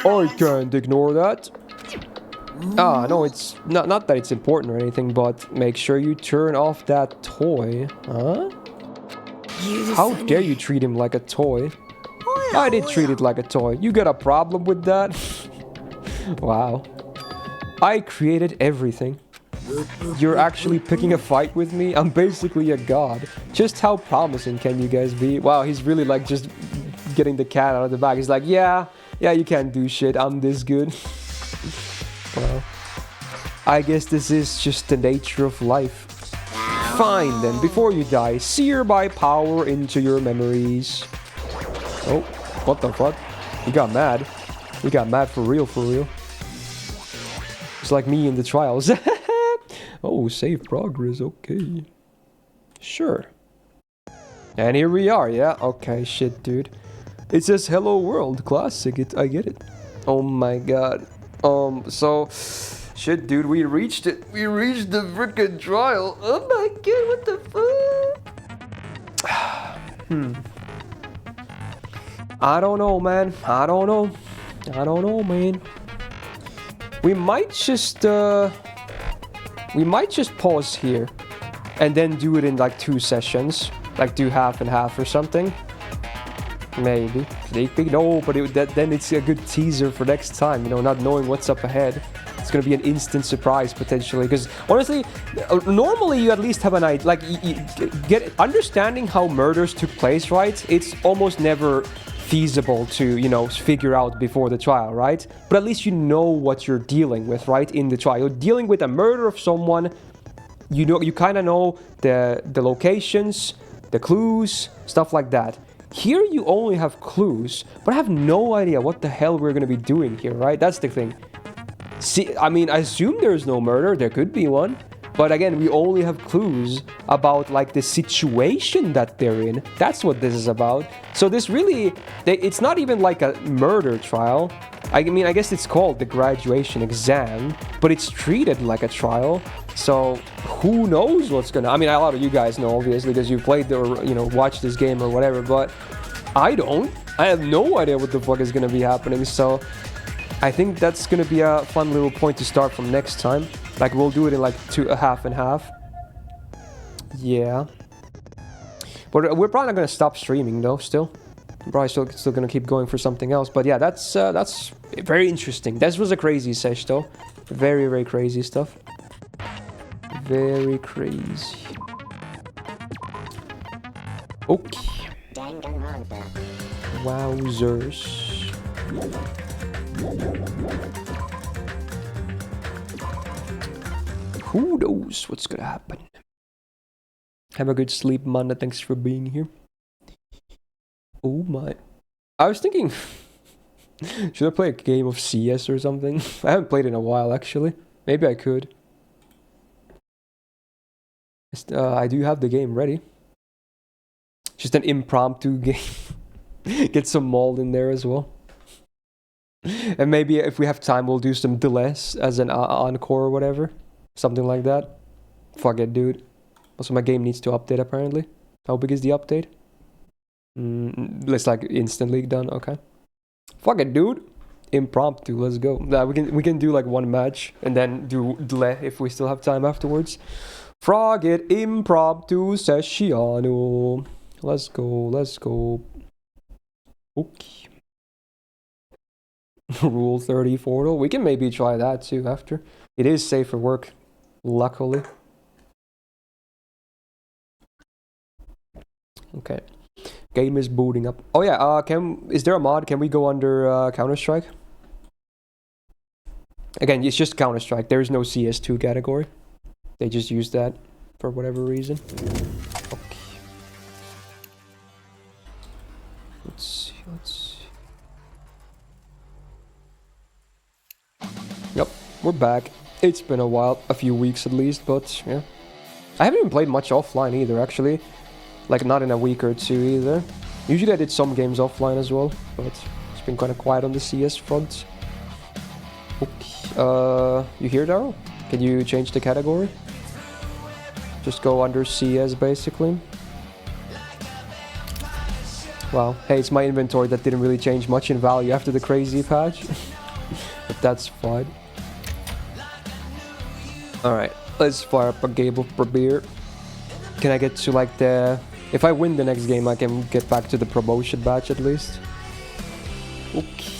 I can't ignore that. Ah, no, it's not that it's important or anything, but make sure you turn off that toy. Huh? How dare you treat him like a toy? I did treat it like a toy. You got a problem with that? Wow. I created everything. You're actually picking a fight with me? I'm basically a god. Just how promising can you guys be? Wow, he's really like just getting the cat out of the bag. He's like, yeah, you can't do shit. I'm this good. Well, I guess this is just the nature of life. Fine then, before you die, sear my power into your memories. Oh, what the fuck? He got mad. He got mad for real, for real. It's like me in the trials. Oh, save progress, okay. Sure. And here we are, yeah? Okay, shit, dude. It says Hello World, classic, I get it. Oh my god. So... Shit, dude, we reached it. We reached the frickin' trial. Oh my god, what the fuck? I don't know, man. I don't know, man. We might just pause here and then do it in like 2 sessions, like do half and half or something. Maybe. No, but then it's a good teaser for next time, you know, not knowing what's up ahead. It's gonna be an instant surprise potentially, because honestly, normally you at least have an idea, like you get understanding how murders took place, right? It's almost never feasible to, you know, figure out before the trial, right? But at least you know what you're dealing with, right? In the trial, you're dealing with a murder of someone. You know, you kind of know the locations, the clues, stuff like that. Here you only have clues, but I have no idea what the hell we're gonna be doing here, right? That's the thing. See, I mean, I assume there's no murder. There could be one. But again, we only have clues about like the situation that they're in. That's what this is about. So this really, it's not even like a murder trial. I mean, I guess it's called the graduation exam, but it's treated like a trial. So who knows what's gonna, I mean, a lot of you guys know, obviously, because you played or, you know, watched this game or whatever, but I don't. I have no idea what the fuck is gonna be happening. So I think that's gonna be a fun little point to start from next time. Like, we'll do it in like half and half. Yeah. But we're probably not gonna stop streaming though, still. I'm probably still gonna keep going for something else. But yeah, that's very interesting. This was a crazy sesh though. Very, very crazy stuff. Very crazy. Okay. Danganronpa. Wowzers. Who knows what's gonna happen? Have a good sleep, Manda. Thanks for being here. Oh my. I was thinking, should I play a game of CS or something? I haven't played in a while, actually. Maybe I could. I do have the game ready. Just an impromptu game. Get some mold in there as well. And maybe if we have time, we'll do some delays as an encore or whatever. Something like that. Fuck it, dude. Also, my game needs to update, apparently. How big is the update? It's like instantly done. Okay. Fuck it, dude. Impromptu. Let's go. We can do like 1 match and then do delay if we still have time afterwards. Frog it. Impromptu sessiano. Let's go. Let's go. Okay. Rule 34. Oh, we can maybe try that too after. It is safe for work. Luckily. Okay. Game is booting up. Oh yeah, is there a mod? Can we go under Counter-Strike? Again, it's just Counter-Strike. There is no CS2 category. They just use that for whatever reason. Okay. Let's see. Yep, we're back. It's been a while, a few weeks at least, but yeah. I haven't even played much offline either, actually. Like, not in a week or 2 either. Usually I did some games offline as well, but it's been kind of quiet on the CS front. Okay. You here, Daryl? Can you change the category? Just go under CS basically. Wow. Hey, it's my inventory that didn't really change much in value after the crazy patch. But that's fine. Alright, let's fire up a game of beer. Can I get to like the... If I win the next game, I can get back to the promotion batch at least. Okay.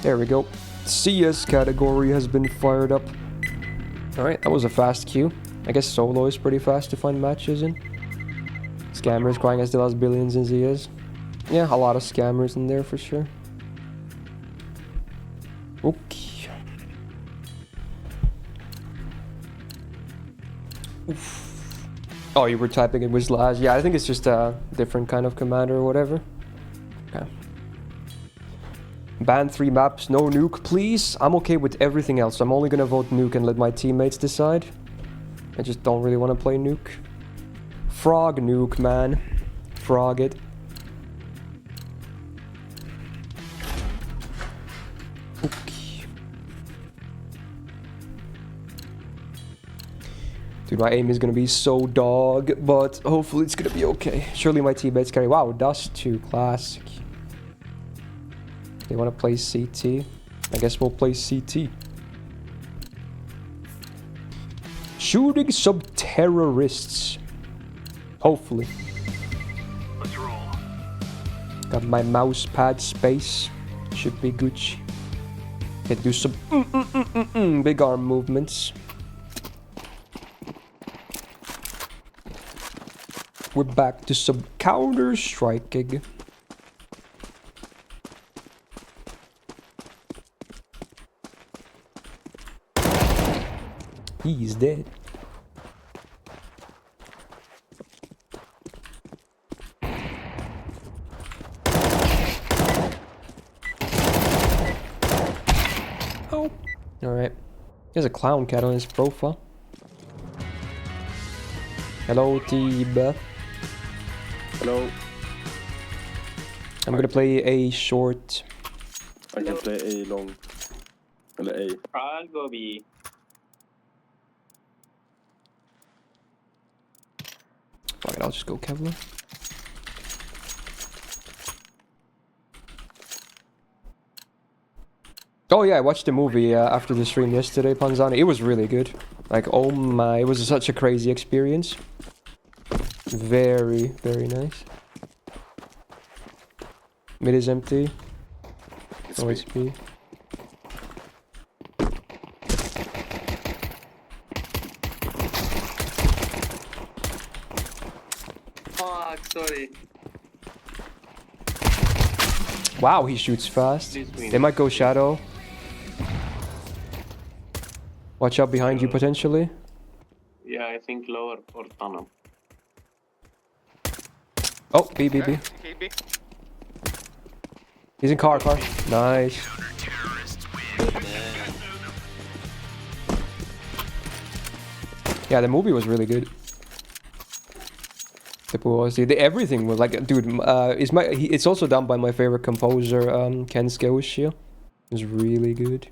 There we go. CS category has been fired up. Alright, that was a fast queue. I guess solo is pretty fast to find matches in. Scammers crying as they lost billions in CS. Yeah, a lot of scammers in there for sure. Okay. Oof. Oh, you were typing it with slash. Yeah, I think it's just a different kind of command or whatever. Okay. Ban 3 maps, no nuke, please. I'm okay with everything else. I'm only gonna vote nuke and let my teammates decide. I just don't really want to play nuke. Frog nuke, man. Frog it. Okay. Dude, my aim is gonna be so dog, but hopefully it's gonna be okay. Surely my teammates carry. Wow, Dust 2, classic. They want to play CT. I guess we'll play CT. Shooting some terrorists. Hopefully. Let's roll. Got my mouse pad space. Should be Gucci. Can do some big arm movements. We're back to some counter-striking. He's dead. Oh. Alright. There's a clown cat on his profile. Hello, T-Beth. Hello. I'm gonna play a short. I can play A long. Eller A. I'll go B. Fuck it, I'll just go Kevlar. Oh yeah, I watched the movie after the stream yesterday, Panzani. It was really good. Like, oh my, it was such a crazy experience. Very, very nice. Mid is empty. OSP. Fuck, sorry. Wow, he shoots fast. They might go shadow. Watch out behind you potentially. Yeah, I think lower or tunnel. Oh, B. He's in car. Nice. Yeah, the movie was really good. Everything was like, dude. It's also done by my favorite composer, Ken Skeushia. It's really good.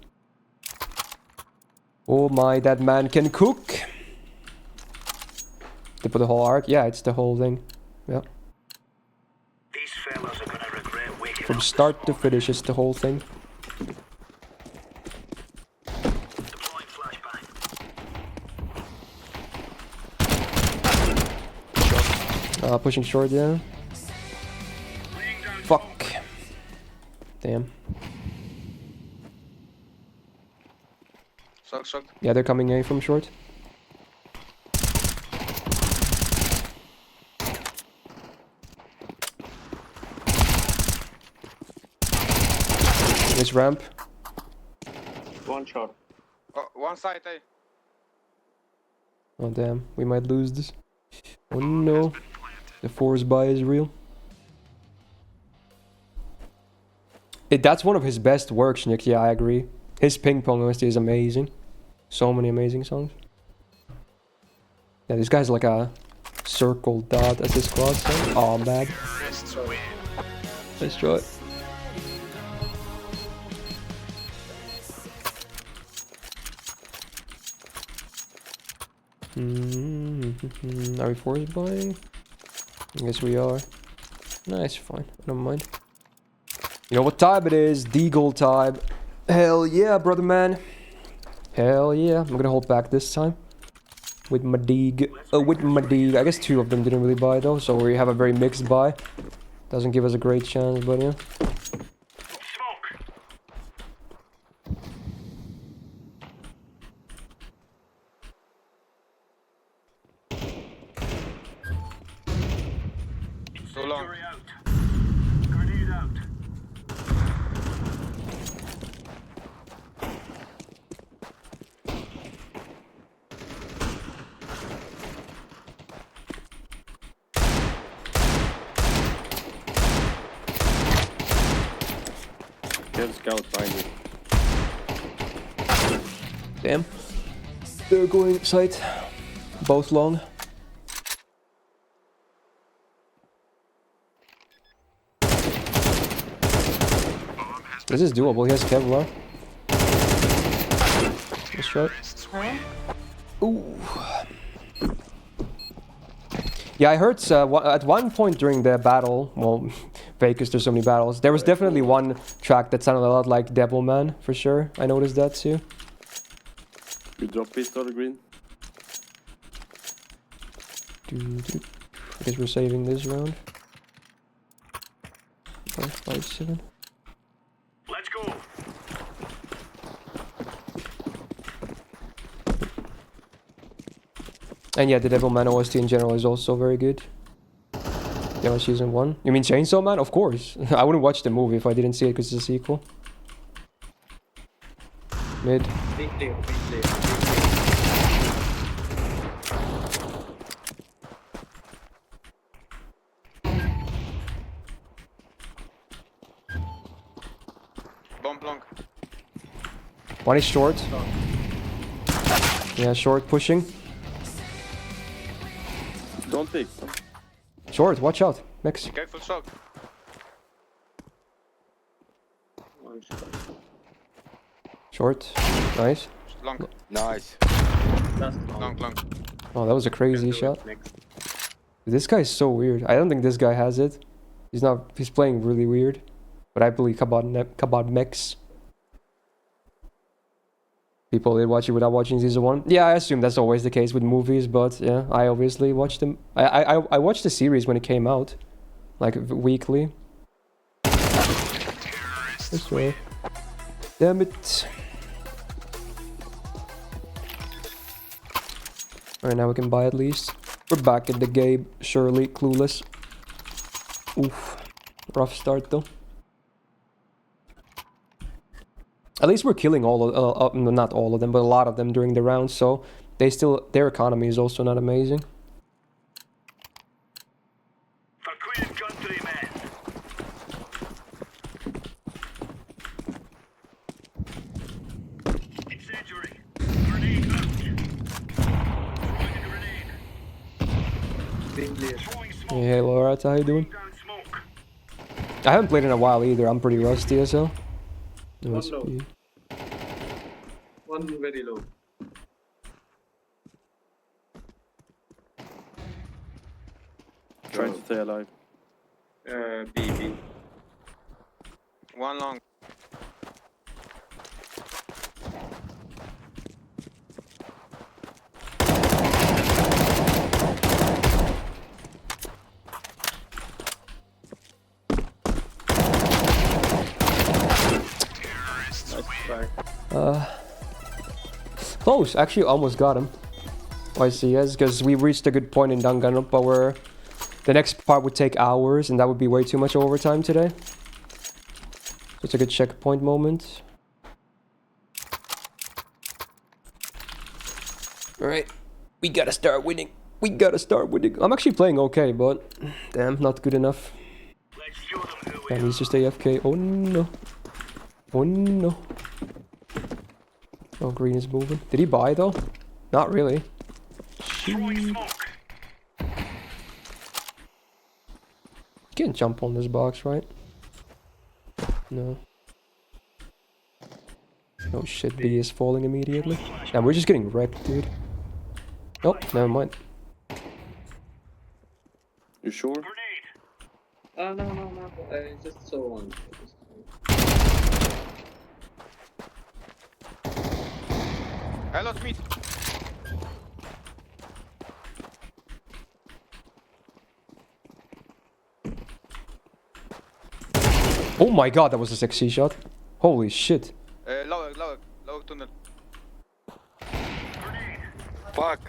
Oh my, that man can cook. They put the whole arc. Yeah, it's the whole thing. Yeah. These fellas are gonna regret waking From up start to finish, it's the whole thing. deploying flashbang. Pushing short, yeah. Fuck. Damn. Suck. Yeah, they're coming A from short. This ramp. One shot. Oh, one side, eh? Oh damn, we might lose this. Oh no. The force buy is real. That's one of his best works, Nick. Yeah, I agree. His ping pong OST is amazing. So many amazing songs. Yeah, this guy's like a circle dot as his squad says. Oh, I'm bad. Nice try. Are we forced buying? I guess we are. Nice, fine. I don't mind. You know what time it is? Deagle time. Hell yeah, brother man. Hell yeah. I'm gonna hold back this time. With my Deeg. I guess 2 of them didn't really buy though, so we have a very mixed buy. Doesn't give us a great chance, but yeah. So long. Grenade out. Get scout behind you. Damn. They're going site. Both long. This is doable. He has Kevlar. Let's try it. Ooh. Yeah, I heard at one point during the battle, well, Vegas, there's so many battles, there was definitely one track that sounded a lot like Devilman, for sure. I noticed that too. You drop pistol green. I guess we're saving this round. 5-7. Let's go. And yeah, the Devilman OST in general is also very good. Yeah, season 1. You mean Chainsaw Man? Of course. I wouldn't watch the movie if I didn't see it because it's a sequel. Mid. Big clear. Bomb long. One is short. Yeah, short pushing. Don't pick. Short, watch out. Max. Careful shot. Short. Nice. Long. Nice. Long. Oh, that was a crazy shot. Next. This guy is so weird. I don't think this guy has it. He's playing really weird. But I believe Kabad Mex. People did watch it without watching season 1. Yeah, I assume that's always the case with movies, but yeah, I obviously watched them. I watched the series when it came out. Like, weekly. This way. Damn it. Alright, now we can buy at least. We're back in the game, surely clueless. Oof. Rough start though. At least we're killing not all of them, but a lot of them during the round, so their economy is also not amazing. For Queen Country, man. Incendiary. Grenade out. Throwing a grenade. Big clear. Throwing smoke. Hey, Laura, how you doing? Down smoke. I haven't played in a while either. I'm pretty rusty as well. One low. One very low. Trying to stay alive. B. One long. Close. Actually, almost got him. Oh, I see. Yes, because we reached a good point in Danganronpa where the next part would take hours, and that would be way too much overtime today. So it's a good checkpoint moment. Alright. We gotta start winning. I'm actually playing okay, but damn, not good enough. Let's show them who we That needs to stay AFK. Oh no. Oh no. Oh, green is moving. Did he buy though? Not really. You can't jump on this box, right? No. Oh shit, B is falling immediately. Yeah, we're just getting wrecked, dude. Oh, never mind. You sure? No. I just saw one. I lost meat. Oh my god, that was a sexy shot. Holy shit. Lower tunnel. Fuck.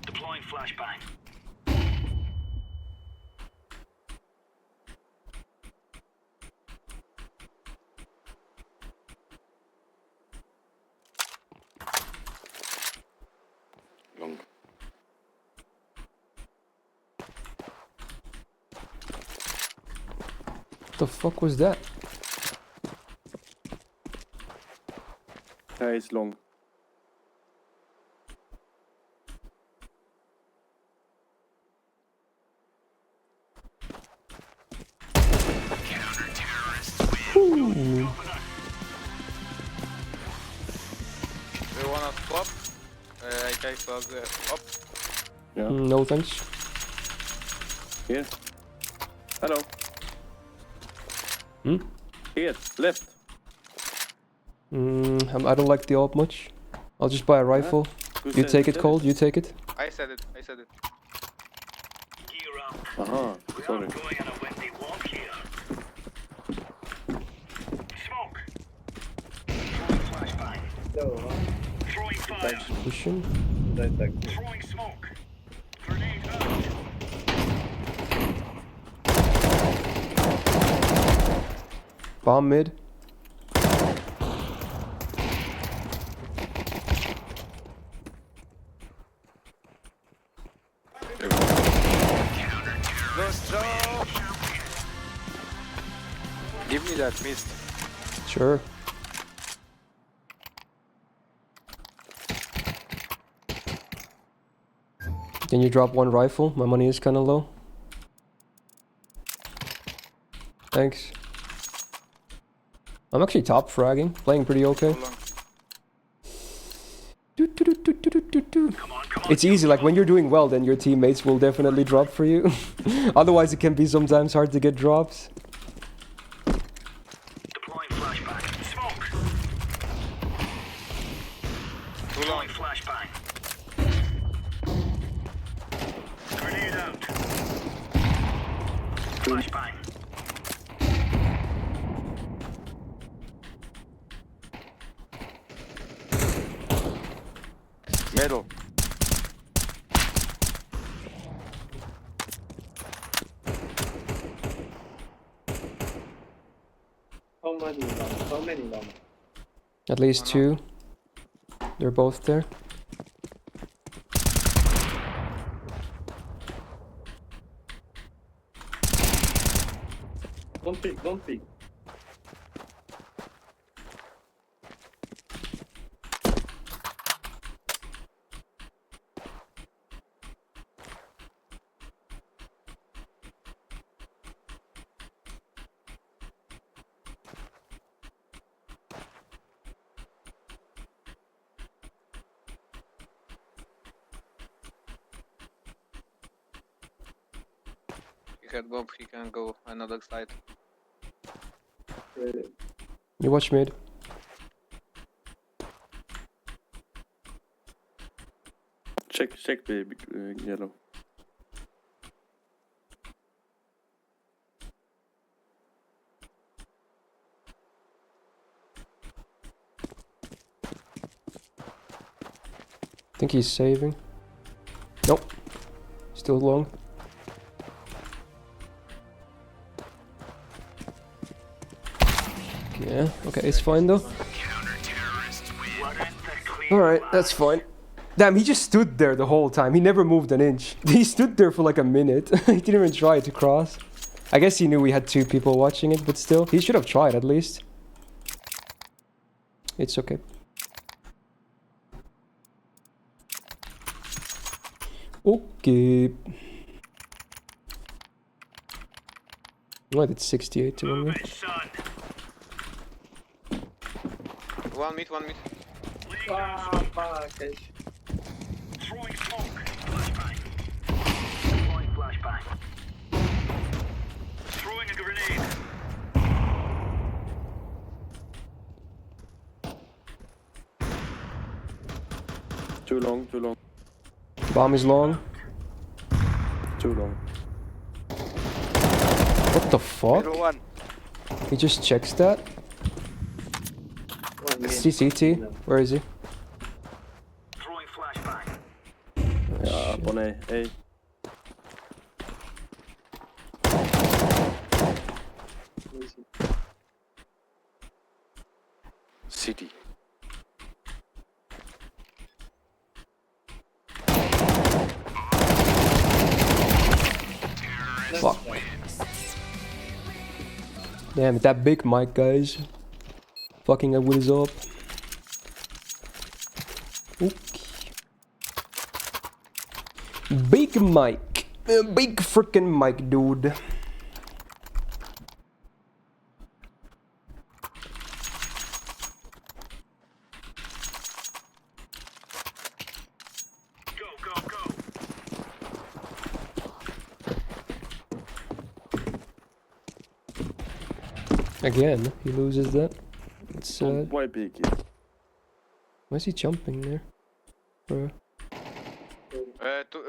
Deploying flashbang. Long. What the fuck was that? Yeah, it's long. Ooh. Do you wanna swap? I take the up. Yeah. No thanks. Here. Hello. Hmm? Here. Left. I don't like the AWP much. I'll just buy a rifle. Who You said- take who it, said Cold. You take it. I said it. Gear up. Aha. We are Sorry. going on a windy walk here. Smoke. Throwing flashbang. Throwing fire. Pushing. Throwing smoke. Grenade out. Bomb mid. Good job. Give me that Myst. Sure. Can you drop one rifle? My money is kinda low. Thanks. I'm actually top fragging, playing pretty okay. Hold on. It's easy, like when you're doing well, then your teammates will definitely drop for you. Otherwise it can be sometimes hard to get drops. Deploying flashbang. Smoke. Too long. Throwing flashbang. Grenade out. Flashbang. Middle. How many long? At least two. They're both there. Don't pick. He had bomb, he can go another side. Ready. You watch mid. Check baby. Yellow. I think he's saving. Nope. Still long. Yeah, okay, it's fine though. Alright, that's fine. Damn, he just stood there the whole time. He never moved an inch. He stood there for like a minute. He didn't even try to cross. I guess he knew we had 2 people watching it, but still, he should have tried at least. It's okay. Okay. What, it's 68 to 1 Move mid? it, son. One mid, one mid. Ah, fuck. Throwing smoke. Flashbang. Deploying flashbang. Throwing a grenade. Too long, too long, Bomb is long. too long. What the fuck? Middle one. He just checks that? One mid. CCT? No. Where is he? Throwing flashbang. Yeah, up on A. A. Where is he? City. That's Fuck. right. Damn, that big mic, guys. Fucking up with his up. Okay. Big mic. Big freaking mic, dude. Go, go, go. Again, he loses that. It's sad. Why big? Why is he jumping there? Bruh.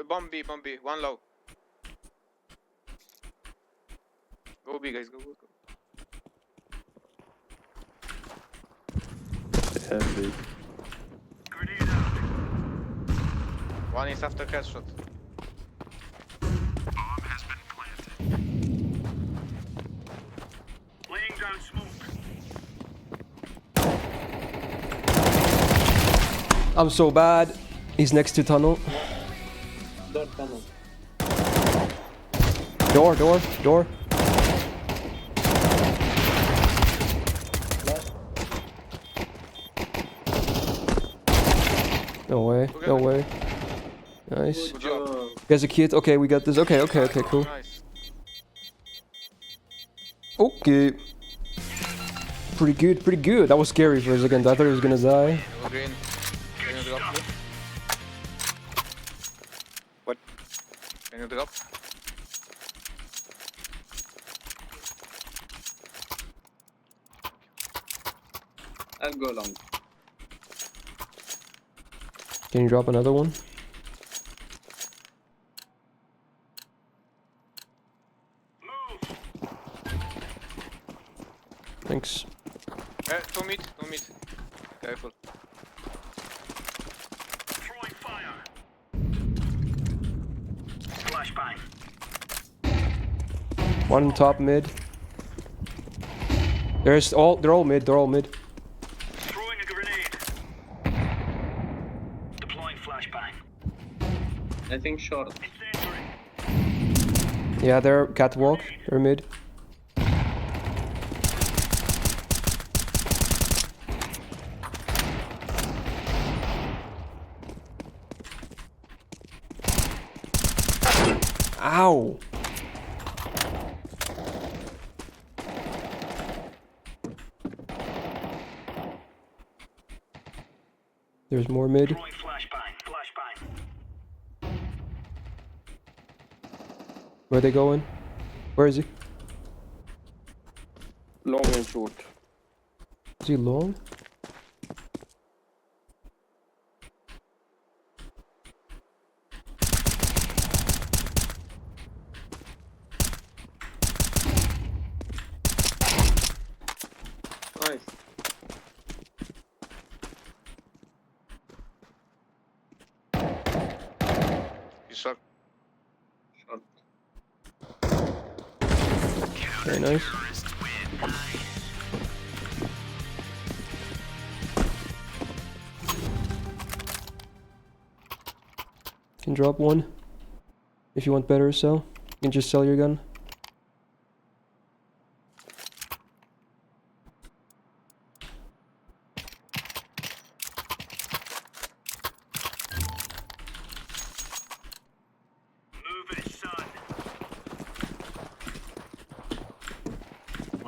Bomb B, one low. Go B, guys, go, go, go. Yeah, big. Grenade out. One is after headshot. Bomb has been planted. Laying down smoke. I'm so bad. He's next to tunnel. Door tunnel. Door. Last. No way. No way. Nice. Good job. Oh, There's a kid. Okay, we got this. Okay, cool. Nice. Okay. Pretty good. That was scary for a second. I thought he was gonna die. Go green. Can you drop? What? Can you drop? I'll go long. Can you drop another one? Move. Thanks. Two mid. Careful. Throwing fire. Flashbang. One top mid. They're all mid. Throwing a grenade. Deploying flashbang. I think short. Incendiary. Yeah, they're catwalk. They're mid. Ow! There's more mid. Throwing flashbang. Where are they going? Where is he? Long and short. Is he long? Nice. You suck. Short. Very nice. Can drop one. If you want better sell, you can just sell your gun.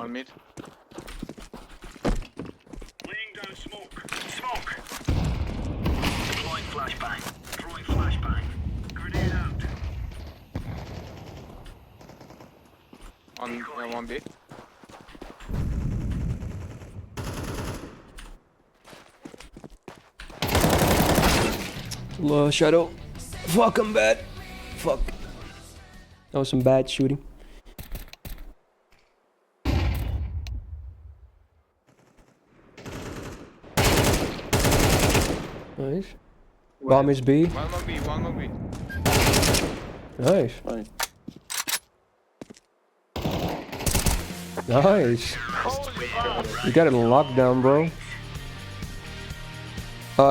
On mid. Laying down smoke. Smoke. Deploying flashbang. Throwing flashbang. Grenade out. On 1B. Shadow. Fuck, I'm bad. Fuck. That was some bad shooting. Nice. Bomb is B. One more B, one more B. Nice. Fine. Nice. You got it in lockdown, bro.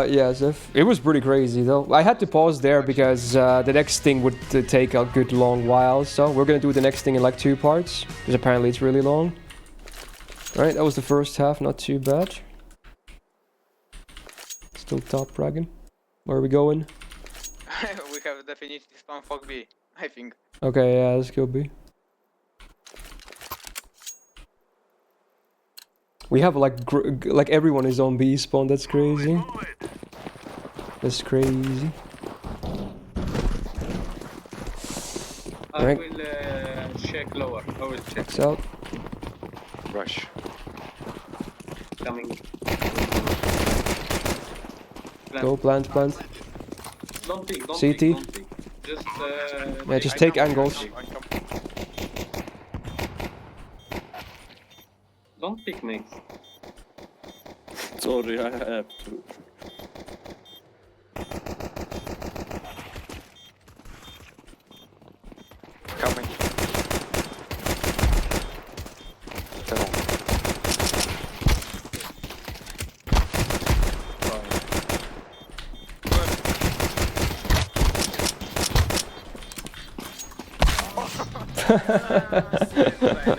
Yeah, Zeph. It was pretty crazy though. I had to pause there because the next thing would take a good long while. So we're gonna do the next thing in like 2 parts because apparently it's really long. Alright, that was the first half, not too bad. Still top bragging. Where are we going? We have definitely spawn fuck B, I think. Okay, yeah, let's go B. We have like everyone is on B spawn. That's crazy. That's crazy. I Right. will check lower. I will check. It's out. Rush. Coming. Go plant. Don't peek, don't CT. peek, don't peek. Just Yeah, just take angles. don't pick next. Sorry, I have to. Coming.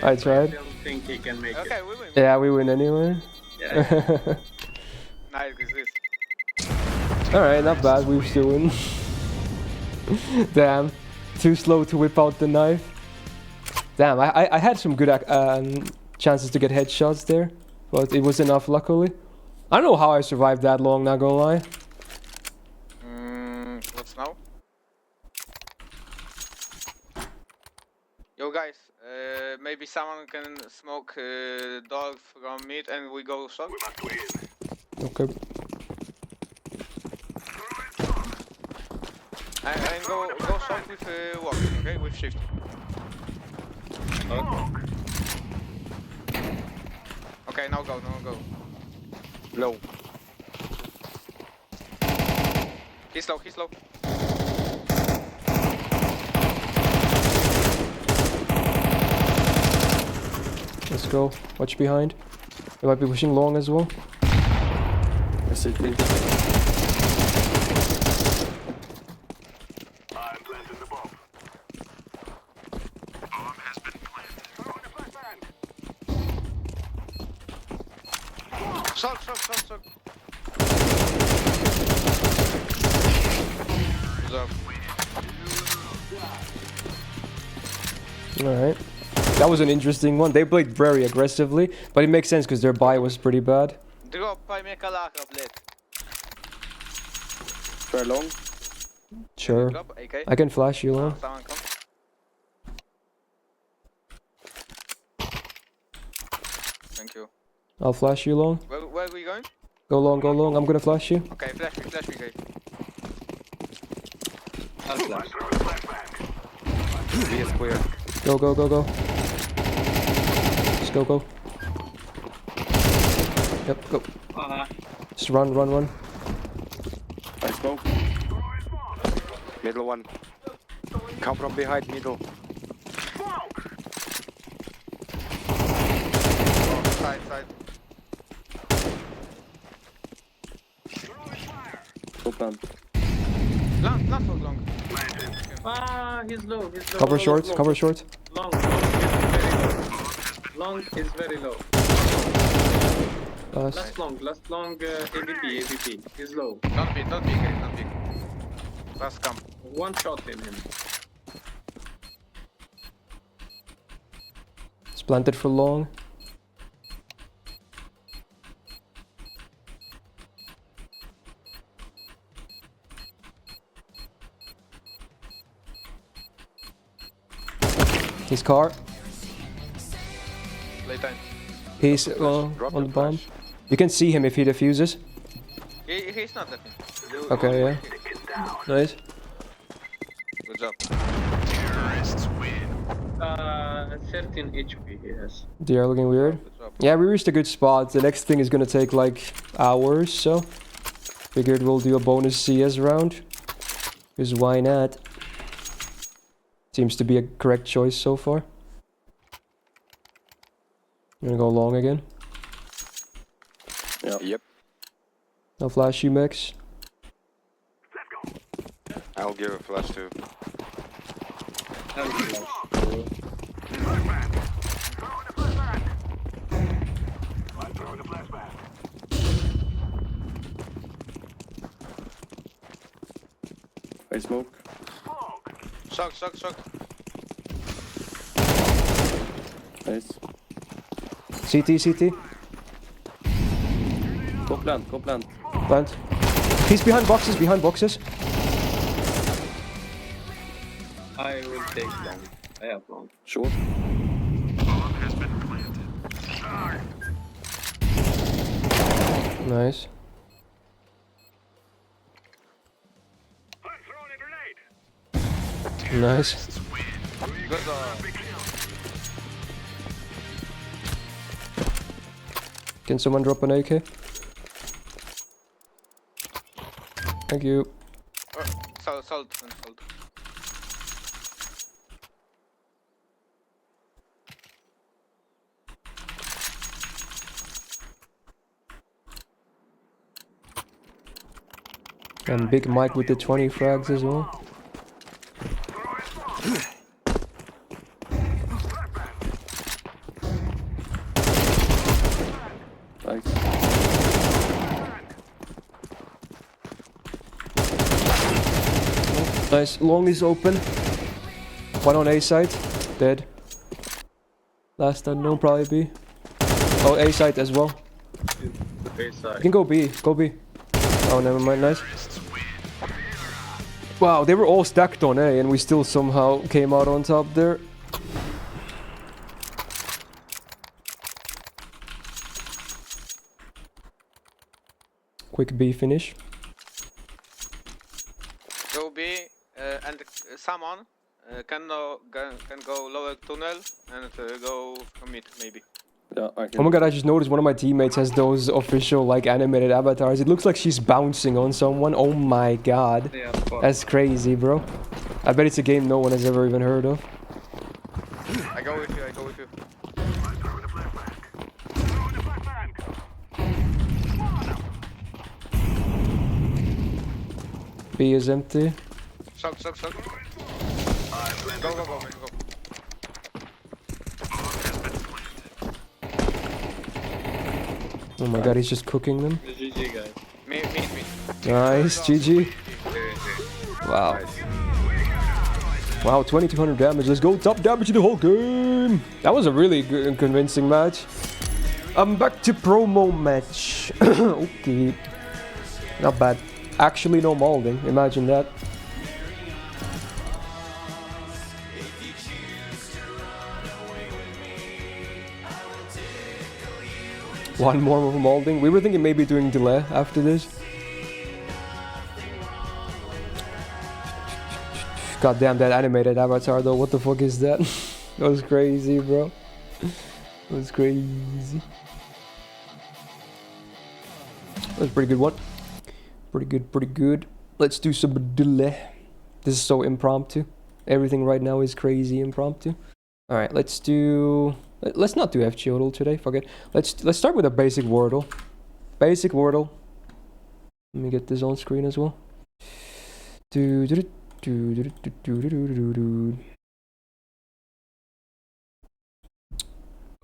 I tried. I don't think he can make Okay, it. we win. Yeah, we win anyway. Yeah. Nice, this. Alright, not bad. We still win. Damn, too slow to whip out the knife. Damn, I had some good chances to get headshots there, but it was enough luckily. I don't know how I survived that long, not gonna lie. What's now? Yo guys, maybe someone can smoke dog from mid and we go short. Okay. And go short with walking, okay? With shift. Okay, now go. Low. He's low. Let's go. Watch behind. They might be pushing long as well. Yes, it is. I'm planting the bomb. Bomb has been planted. Throwing a flashbang. Short. Good job. Alright. That was an interesting one. They played very aggressively, but it makes sense because their buy was pretty bad. Drop by me kalaka, bled. Try long. Sure. Drop, AK. I can flash you long. Someone come. Thank you. I'll flash you long. Where are we going? Go long. I'm gonna flash you. Okay, flash me, guys. I'll flash. Throwing a flashbang. Be a square. Go. Just go. Yep, go. Just run. I smoke. Middle one. Come from behind middle. Side. Go plant. Last for long. He's low. Cover short. Long is very low. Last. Last long, AVP. He's low. Don't be, guys, don't be. Last come. One shot in him. It's planted for long. his car. Playtime. He's Drop on the the bomb. flash. You can see him if he defuses. He's not looking. Okay, yeah. Nice. Good job. 13 HP he has. They are looking weird. Good job. Yeah, we reached a good spot. The next thing is gonna take like hours, so figured we'll do a bonus CS round. Because why not? Seems to be a correct choice so far. I'm gonna go long again. Yeah. Yep. I'll flash you, Max. I'll give a flash too. I smoke. Shock. Nice. CT. Go plant. Plant. He's behind boxes. I will take long. I have long. Short. Nice. Nice. Good. Can someone drop an AK? Thank you. Salt. And Big Mike with the 20 frags as well. Nice. Nice. Long is open. One on A side. Dead. Last unknown probably B. Oh, A side as well. Face You side. can go B. Go B. Oh, never mind. Nice. Wow, they were all stacked on A and we still somehow came out on top there. Quick B finish. Go B and someone can go lower tunnel and go from mid maybe. Yeah, I can. Oh my god, I just noticed one of my teammates has those official like animated avatars. It looks like she's bouncing on someone. Oh my god. They are spot. That's crazy, bro. I bet it's a game no one has ever even heard of. I go with you. B is empty. Shock. Go. Oh my god, he's just cooking them. GG guys. Me. Nice, GG. Wow. Wow, 2200 damage. Let's go top damage in the whole game. That was a really good and convincing match. I'm back to promo match. Okay. Not bad. Actually no molding. Imagine that. One more of molding. We were thinking maybe doing delay after this. God damn that animated avatar though. What the fuck is that? That was crazy, bro. That was crazy. That was a pretty good one. Pretty good. Let's do some delay. This is so impromptu. Everything right now is crazy impromptu. Alright, let's not do FGODL today, fuck it. Let's start with a basic Wordle. Basic Wordle. Let me get this on screen as well.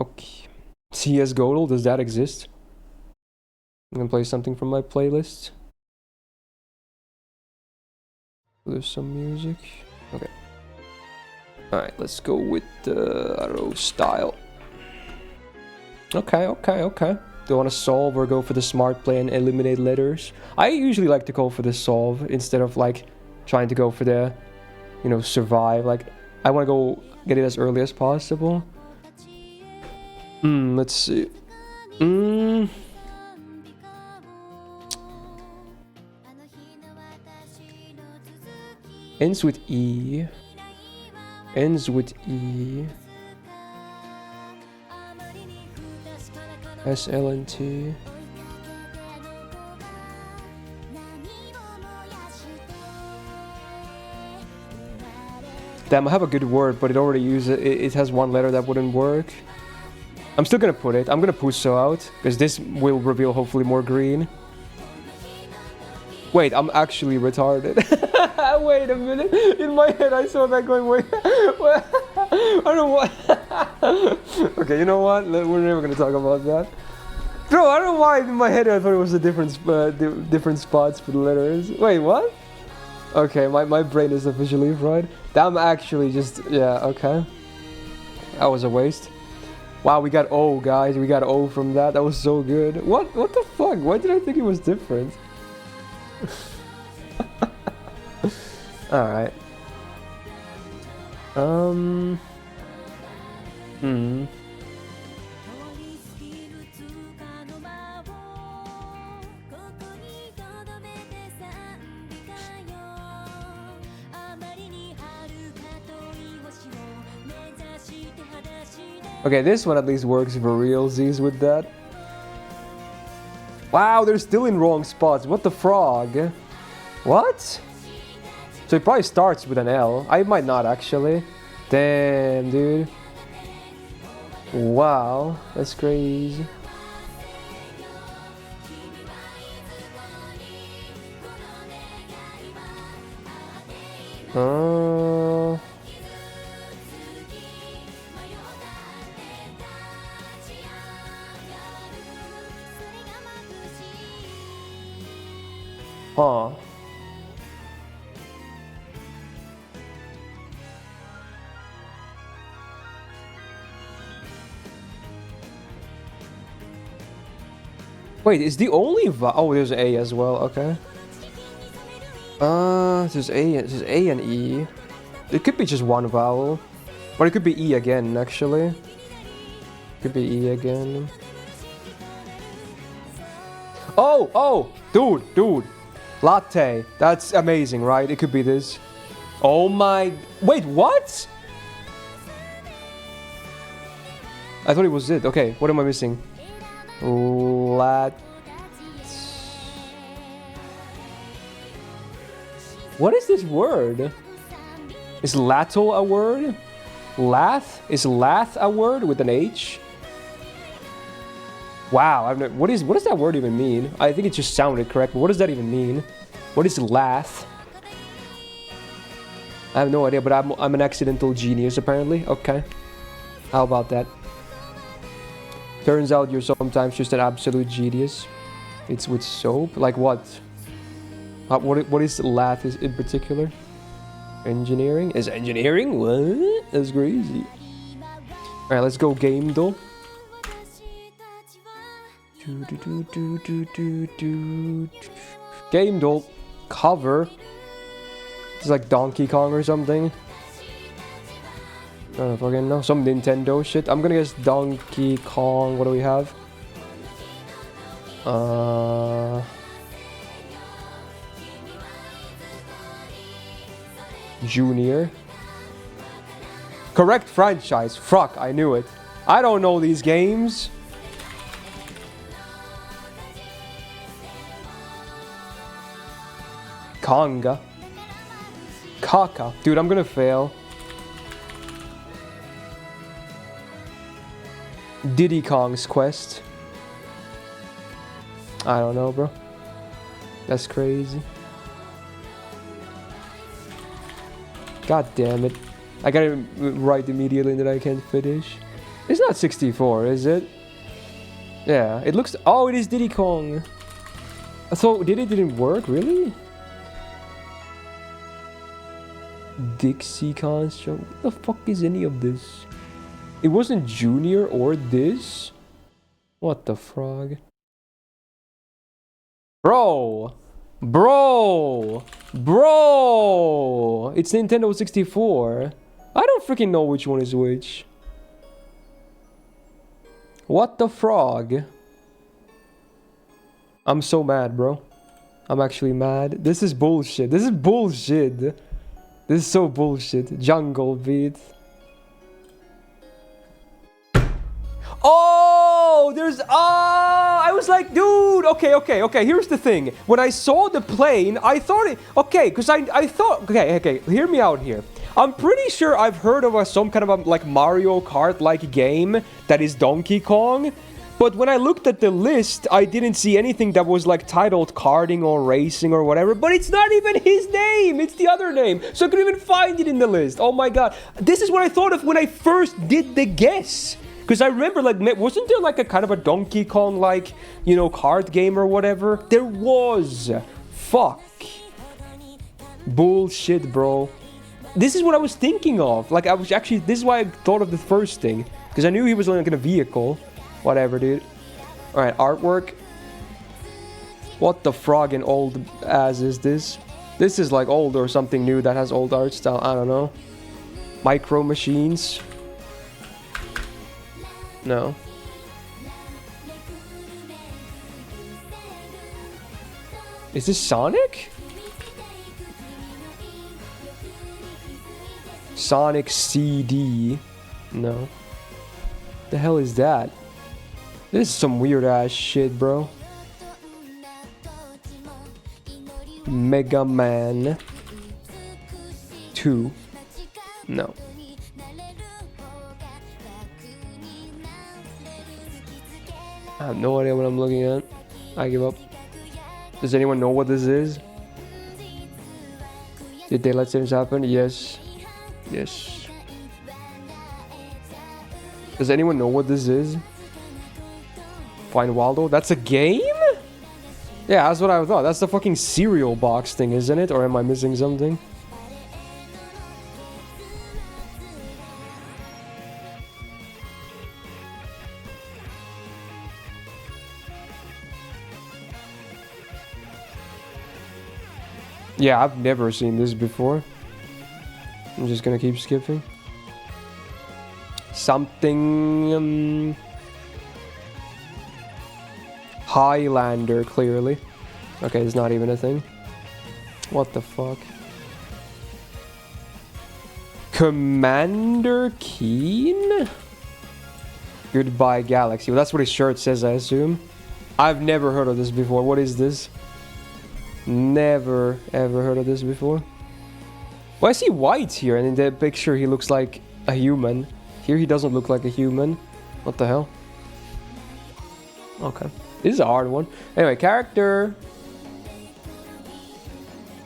Okay. CS Godel, does that exist? I'm gonna play something from my playlist. There's some music. Okay. Alright, let's go with the arrow style. Okay. Do you want to solve or go for the smart play and eliminate letters? I usually like to go for the solve instead of like trying to go for the, you know, survive. Like, I want to go get it as early as possible. Let's see. Ends with E. Ends with E. S, L, and T. Damn, I have a good word, but it already uses it has one letter that wouldn't work. I'm still gonna put it. I'm gonna Puso out, because this will reveal hopefully more green. Wait, I'm actually retarded. Wait a minute. In my head, I saw that going, wait. I don't know what. Okay, you know what? We're never gonna talk about that. Bro, I don't know why in my head I thought it was a different spots for the letters. Wait, what? Okay, my brain is officially fried. I'm actually just, yeah, okay. That was a waste. Wow, we got O, guys. We got O from that. That was so good. What the fuck? Why did I think it was different? Alright. Okay, this one at least works for realsies with that. Wow, they're still in wrong spots. What the frog? What? So it probably starts with an L. I might not actually. Damn, dude. Wow, that's crazy. Huh. Wait, is the only oh, there's A as well, okay. There's A and E. It could be just one vowel. Or it could be E again, actually. Could be E again. Oh, dude. Latte. That's amazing, right? It could be this. Oh my... Wait, what? I thought it was it. Okay, what am I missing? What is this word? Is lattle a word? Lath? Is lath a word with an H? Wow, what does that word even mean? I think it just sounded correct, but what does that even mean? What is lath? I have no idea, but I'm an accidental genius apparently. Okay. How about that? Turns out you're sometimes just an absolute genius. It's with soap? Like what? What is lath in particular? Engineering? Is engineering? What? That's crazy. Alright, let's go game though. Game doll cover. It's like Donkey Kong or something. I don't fucking know. Some Nintendo shit. I'm gonna guess Donkey Kong. What do we have? Junior. Correct franchise. Fuck, I knew it. I don't know these games. Conga. Kaka. Dude, I'm gonna fail. Diddy Kong's Quest. I don't know, bro. That's crazy. God damn it. I got it right immediately and then I can't finish. It's not 64, is it? Yeah, it looks... Oh, it is Diddy Kong. So, didn't work? Really? Dixie Construct. What the fuck is any of this? It wasn't Junior or this? What the frog? Bro! It's Nintendo 64. I don't freaking know which one is which. What the frog? I'm so mad, bro. I'm actually mad. This is bullshit. This is bullshit. This is so bullshit. Jungle beat. Oh, there's... Oh, I was like, dude. Okay. Here's the thing. When I saw the plane, I thought it... Okay, because I thought... Okay. Hear me out here. I'm pretty sure I've heard of some kind of a, like, Mario Kart-like game that is Donkey Kong. But when I looked at the list, I didn't see anything that was like titled karting or racing or whatever. But it's not even his name. It's the other name. So I couldn't even find it in the list. Oh my god. This is what I thought of when I first did the guess. Because I remember, like, wasn't there like a kind of a Donkey Kong, like, you know, card game or whatever? There was. Fuck. Bullshit, bro. This is what I was thinking of. Like, I was actually... This is why I thought of the first thing. Because I knew he was like in a vehicle. Whatever, dude. Alright, artwork. What the frog and old as is this? This is like old or something new that has old art style. I don't know. Micro Machines. No. Is this Sonic? Sonic CD. No. The hell is that? This is some weird ass shit, bro. Mega Man 2. No. I have no idea what I'm looking at. I give up. Does anyone know what this is? Did daylight savings happen? Yes. Yes. Does anyone know what this is? Find Waldo? That's a game? Yeah, that's what I thought. That's the fucking cereal box thing, isn't it? Or am I missing something? Yeah, I've never seen this before. I'm just gonna keep skipping. Something... Highlander, clearly. Okay, it's not even a thing. What the fuck? Commander Keen? Goodbye Galaxy. Well, that's what his shirt says, I assume. I've never heard of this before. What is this? Never, ever heard of this before. Well, I see white here, and in the picture he looks like a human. Here he doesn't look like a human. What the hell? Okay. This is a hard one. Anyway, character.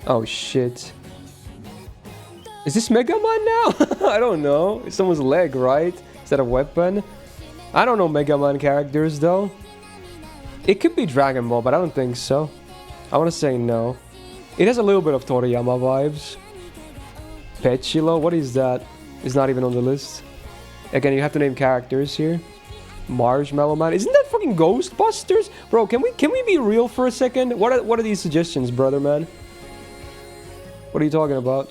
Oh, shit. Is this Mega Man now? I don't know. It's someone's leg, right? Is that a weapon? I don't know Mega Man characters, though. It could be Dragon Ball, but I don't think so. I want to say no. It has a little bit of Toriyama vibes. Pechilo? What is that? It's not even on the list. Again, you have to name characters here. Marshmallow Man. Isn't that fucking Ghostbusters? Bro, can we be real for a second? What are these suggestions, brother man? What are you talking about?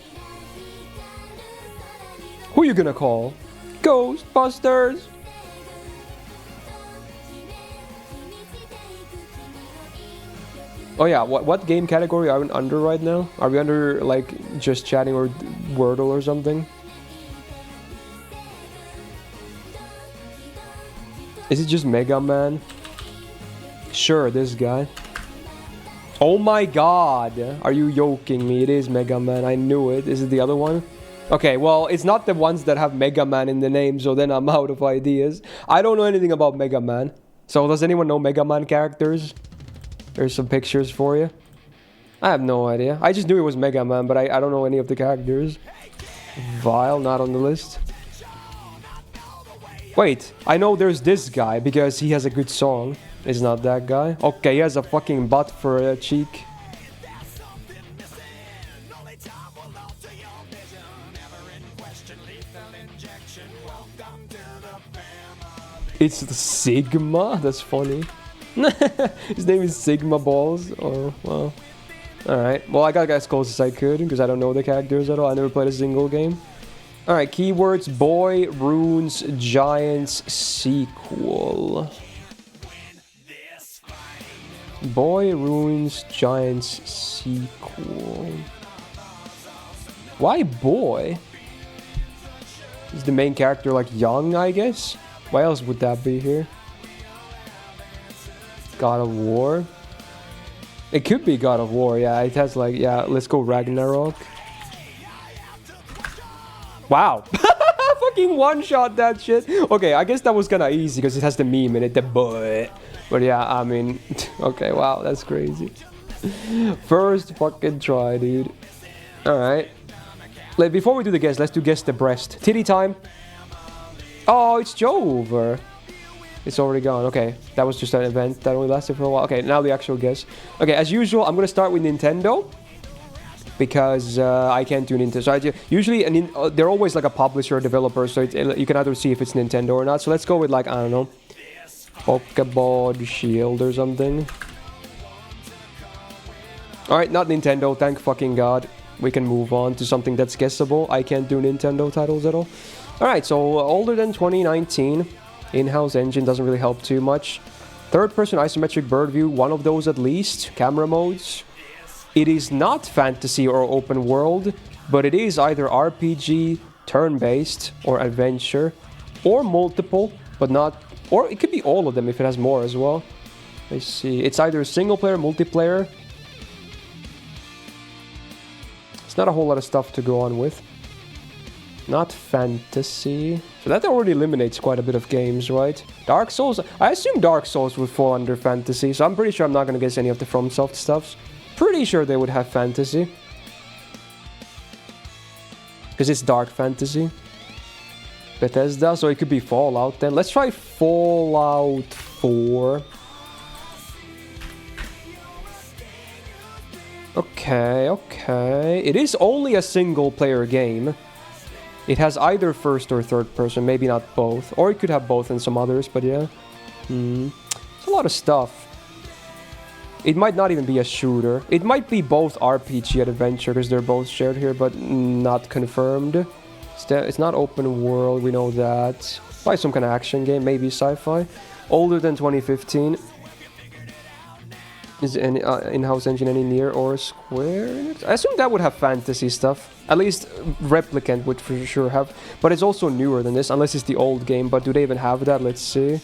Who are you gonna call? Ghostbusters! Oh yeah, what game category are we under right now? Are we under, like, just chatting or Wordle or something? Is it just Mega Man? Sure, this guy. Oh my god! Are you yoking me? It is Mega Man, I knew it. Is it the other one? Okay, well, it's not the ones that have Mega Man in the name, so then I'm out of ideas. I don't know anything about Mega Man. So does anyone know Mega Man characters? There's some pictures for you. I have no idea. I just knew it was Mega Man, but I don't know any of the characters. Vile, not on the list. Wait, I know there's this guy because he has a good song. It's not that guy. Okay, he has a fucking butt for a cheek. It's the Sigma? That's funny. His name is Sigma Balls. Oh, well. Alright. Well, I got as close as I could because I don't know the characters at all. I never played a single game. Alright, keywords, Boy, Runes, Giants, sequel. Boy, Runes, Giants, sequel. Why boy? Is the main character like young, I guess? Why else would that be here? God of War? It could be God of War, yeah. It has like, yeah, let's go Ragnarok. Wow. Fucking one-shot that shit. Okay, I guess that was kinda easy because it has the meme in it, the boy. But yeah, I mean, okay, wow, that's crazy. First fucking try, dude. Alright. Before we do the guess, let's do guess the breast. Titty time. Oh, it's Jover. It's already gone. Okay, that was just an event that only lasted for a while. Okay, now the actual guess. Okay, as usual, I'm gonna start with Nintendo. Because I can't do Nintendo. So usually, they're always like a publisher or developer, so you can either see if it's Nintendo or not. So let's go with like, I don't know, Pokeball Shield or something. Alright, not Nintendo, thank fucking God. We can move on to something that's guessable. I can't do Nintendo titles at all. Alright, so older than 2019. In-house engine doesn't really help too much. Third-person isometric bird view, one of those at least. Camera modes. It is not fantasy or open world, but it is either RPG, turn-based, or adventure, or multiple, but not... Or it could be all of them if it has more as well. Let's see. It's either single-player, multiplayer. It's not a whole lot of stuff to go on with. Not fantasy. So that already eliminates quite a bit of games, right? Dark Souls... I assume Dark Souls would fall under fantasy, so I'm pretty sure I'm not going to guess any of the FromSoft stuffs. Pretty sure they would have fantasy. Because it's dark fantasy. Bethesda, so it could be Fallout then. Let's try Fallout 4. Okay, okay. It is only a single player game. It has either first or third person, maybe not both. Or it could have both and some others, but yeah. It's a lot of stuff. It might not even be a shooter. It might be both RPG and adventure because they're both shared here, but not confirmed. It's not open world, we know that. Probably some kind of action game, maybe sci-fi. Older than 2015. Is any in-house engine any near or Square Enix? I assume that would have fantasy stuff. At least Replicant would for sure have. But it's also newer than this, unless it's the old game. But do they even have that? Let's see.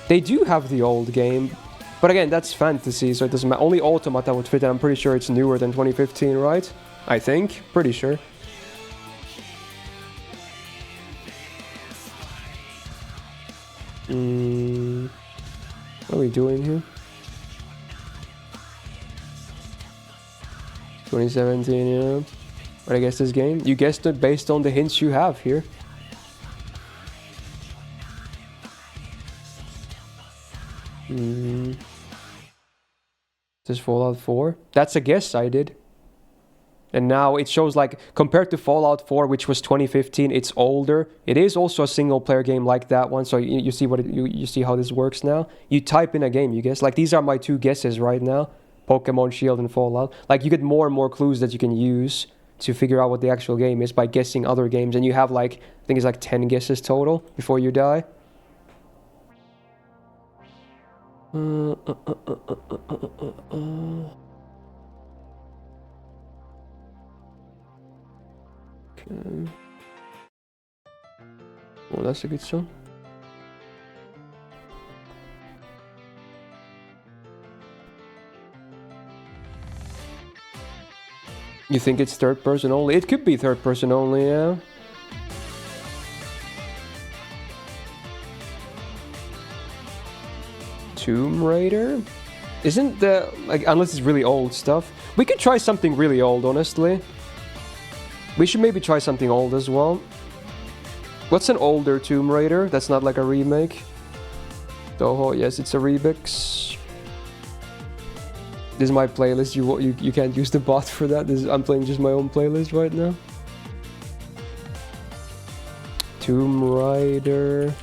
They do have the old game. But again, that's fantasy, so it doesn't matter. Only Automata would fit, and I'm pretty sure it's newer than 2015, right? I think. Pretty sure. What are we doing here? 2017, yeah. But I guess this game. You guessed it based on the hints you have here. This Fallout 4? That's a guess I did. And now it shows like, compared to Fallout 4, which was 2015, it's older. It is also a single player game like that one, so you see what you see how this works now. You type in a game, you guess. Like, these are my two guesses right now. Pokemon Shield and Fallout. Like, you get more and more clues that you can use to figure out what the actual game is by guessing other games. And you have like, I think it's like 10 guesses total before you die. Okay. Well, that's a good song. You think it's third person only? It could be third person only, yeah. Tomb Raider? Isn't the... like, unless it's really old stuff. We could try something really old, honestly. We should maybe try something old as well. What's an older Tomb Raider? That's not like a remake. Toho, yes, it's a remix. This is my playlist. You can't use the bot for that. I'm playing just my own playlist right now. Tomb Raider.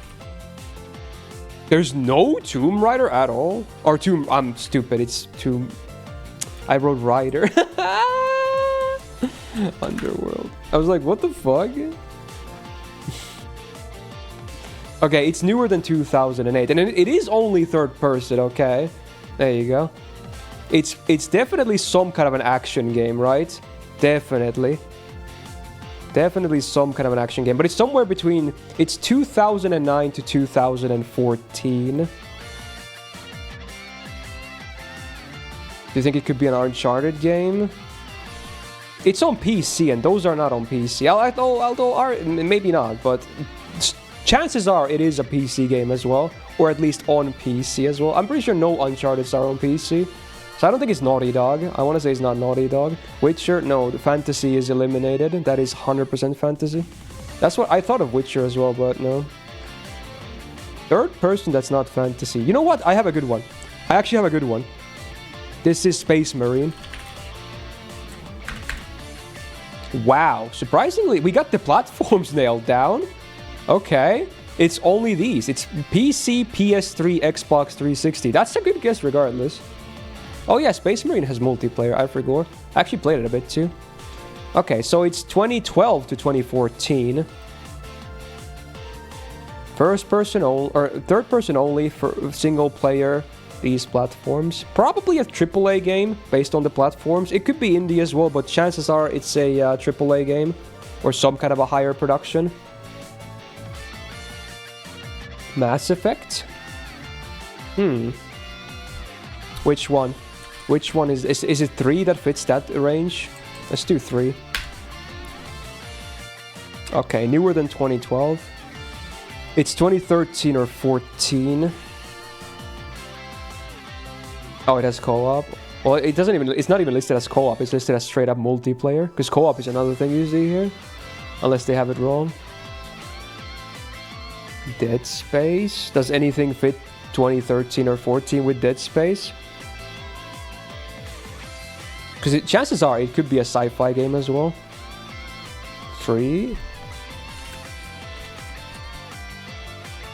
There's no Tomb Raider at all? Or Tomb... I'm stupid. It's Tomb... I wrote Rider. Underworld. I was like, what the fuck? Okay, it's newer than 2008, and it is only third person, okay? There you go. It's definitely some kind of an action game, right? Definitely. Definitely some kind of an action game, but it's somewhere between... It's 2009 to 2014. Do you think it could be an Uncharted game? It's on PC, and those are not on PC. Although maybe not, but chances are it is a PC game as well, or at least on PC as well. I'm pretty sure no Uncharteds are on PC, so I don't think it's Naughty Dog. I want to say it's not Naughty Dog. Witcher, no, the fantasy is eliminated. That is 100% fantasy. That's what I thought of Witcher as well, but no. Third person, that's not fantasy. You know what? I have a good one. I actually have a good one. This is Space Marine. Wow, surprisingly, we got the platforms nailed down. Okay, it's only these. It's PC, PS3, Xbox 360. That's a good guess regardless. Oh yeah, Space Marine has multiplayer, I forgot. I actually played it a bit too. Okay, so it's 2012 to 2014. First person only, or third person only for single player, these platforms. Probably a AAA game based on the platforms. It could be indie as well, but chances are it's a AAA game or some kind of a higher production. Mass Effect? Which one? Which one is it 3 that fits that range? Let's do 3. Okay, newer than 2012. It's 2013 or 14. Oh, it has co-op. Well, it doesn't even. It's not even listed as co-op. It's listed as straight up multiplayer. Because co-op is another thing you see here, unless they have it wrong. Dead Space. Does anything fit 2013 or 14 with Dead Space? Because chances are it could be a sci-fi game as well. 3.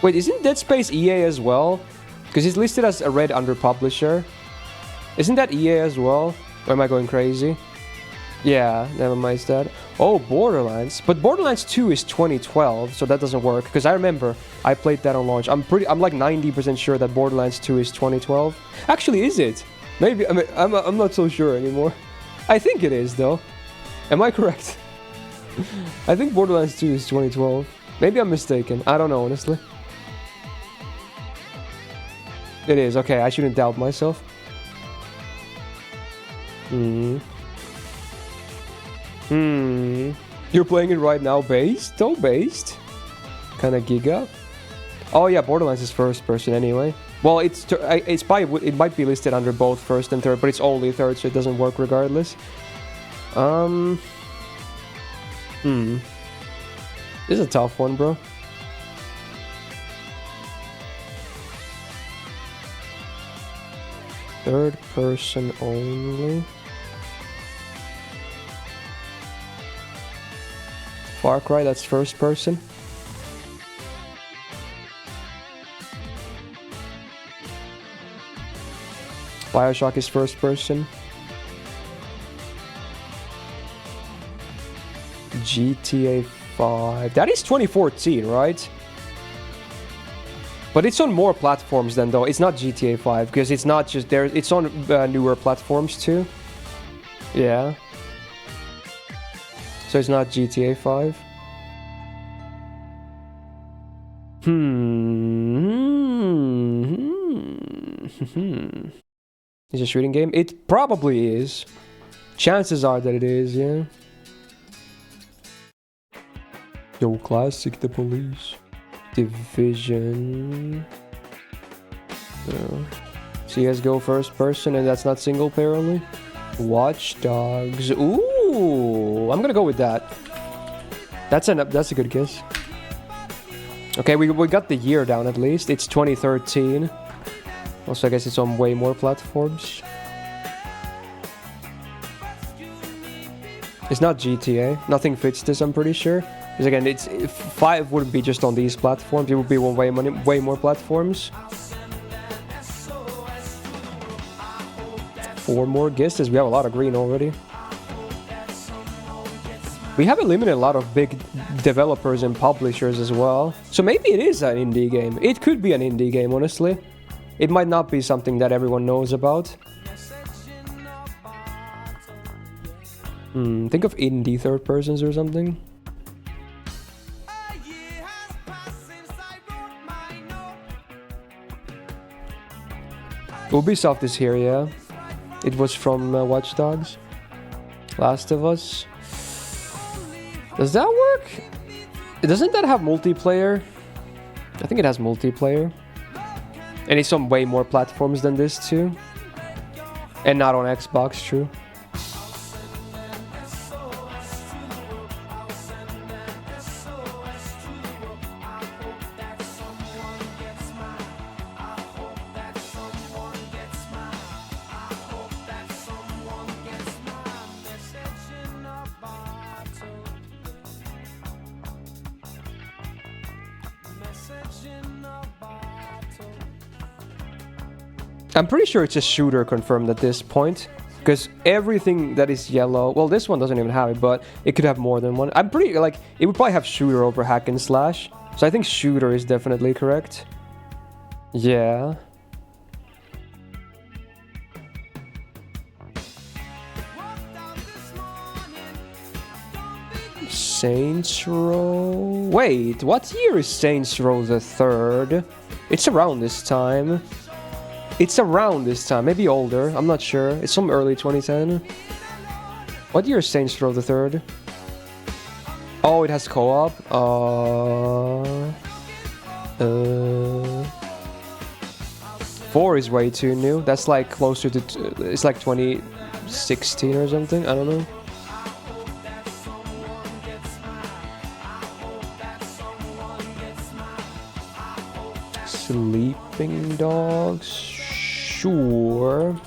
Wait, isn't Dead Space EA as well? Because it's listed as a red under publisher. Isn't that EA as well? Or am I going crazy? Yeah, never mind that. Oh, Borderlands. But Borderlands 2 is 2012, so that doesn't work. Because I remember I played that on launch. I'm like 90% sure that Borderlands 2 is 2012. Actually, is it? Maybe. I mean, I'm not so sure anymore. I think it is, though. Am I correct? I think Borderlands 2 is 2012. Maybe I'm mistaken. I don't know, honestly. It is. Okay, I shouldn't doubt myself. You're playing it right now based? Oh, based? Kinda giga? Oh yeah, Borderlands is first person anyway. Well, it's probably, it might be listed under both first and third, but it's only third, so it doesn't work regardless. This is a tough one, bro. Third person only. Far Cry, that's first person. Bioshock is first person. GTA 5. That is 2014, right? But it's on more platforms than though. It's not GTA 5 because it's not just there. It's on newer platforms too. Yeah. So it's not GTA 5. Is it a shooting game? It probably is. Chances are that it is, yeah. Yo, classic, The Police. Division. CSGO first person, and that's not single player only. Watch Dogs. Ooh, I'm gonna go with that. That's a good guess. Okay, we got the year down at least. It's 2013. Also, I guess it's on way more platforms. It's not GTA. Nothing fits this, I'm pretty sure. Because again, it's 5 wouldn't be just on these platforms. It would be on way more platforms. 4 more guesses. We have a lot of green already. We have eliminated a lot of big developers and publishers as well. So maybe it is an indie game. It could be an indie game, honestly. It might not be something that everyone knows about. Think of indie third persons or something. Ubisoft is here, yeah. It was from Watch Dogs. Last of Us. Does that work? Doesn't that have multiplayer? I think it has multiplayer. And it's on way more platforms than this too. And not on Xbox, true. I'm pretty sure it's a shooter confirmed at this point, because everything that is yellow, well, this one doesn't even have it, but it could have more than one. I'm pretty, like, it would probably have shooter over hack and slash, so I think shooter is definitely correct. Yeah. Saints Row... Wait, what year is Saints Row the 3rd? It's around this time. It's around this time, maybe older, I'm not sure. It's from early 2010. What year is Saints Row the 3rd? Oh, it has co-op? 4 is way too new. That's like closer to... it's like 2016 or something, I don't know. Sleeping Dogs... Sure.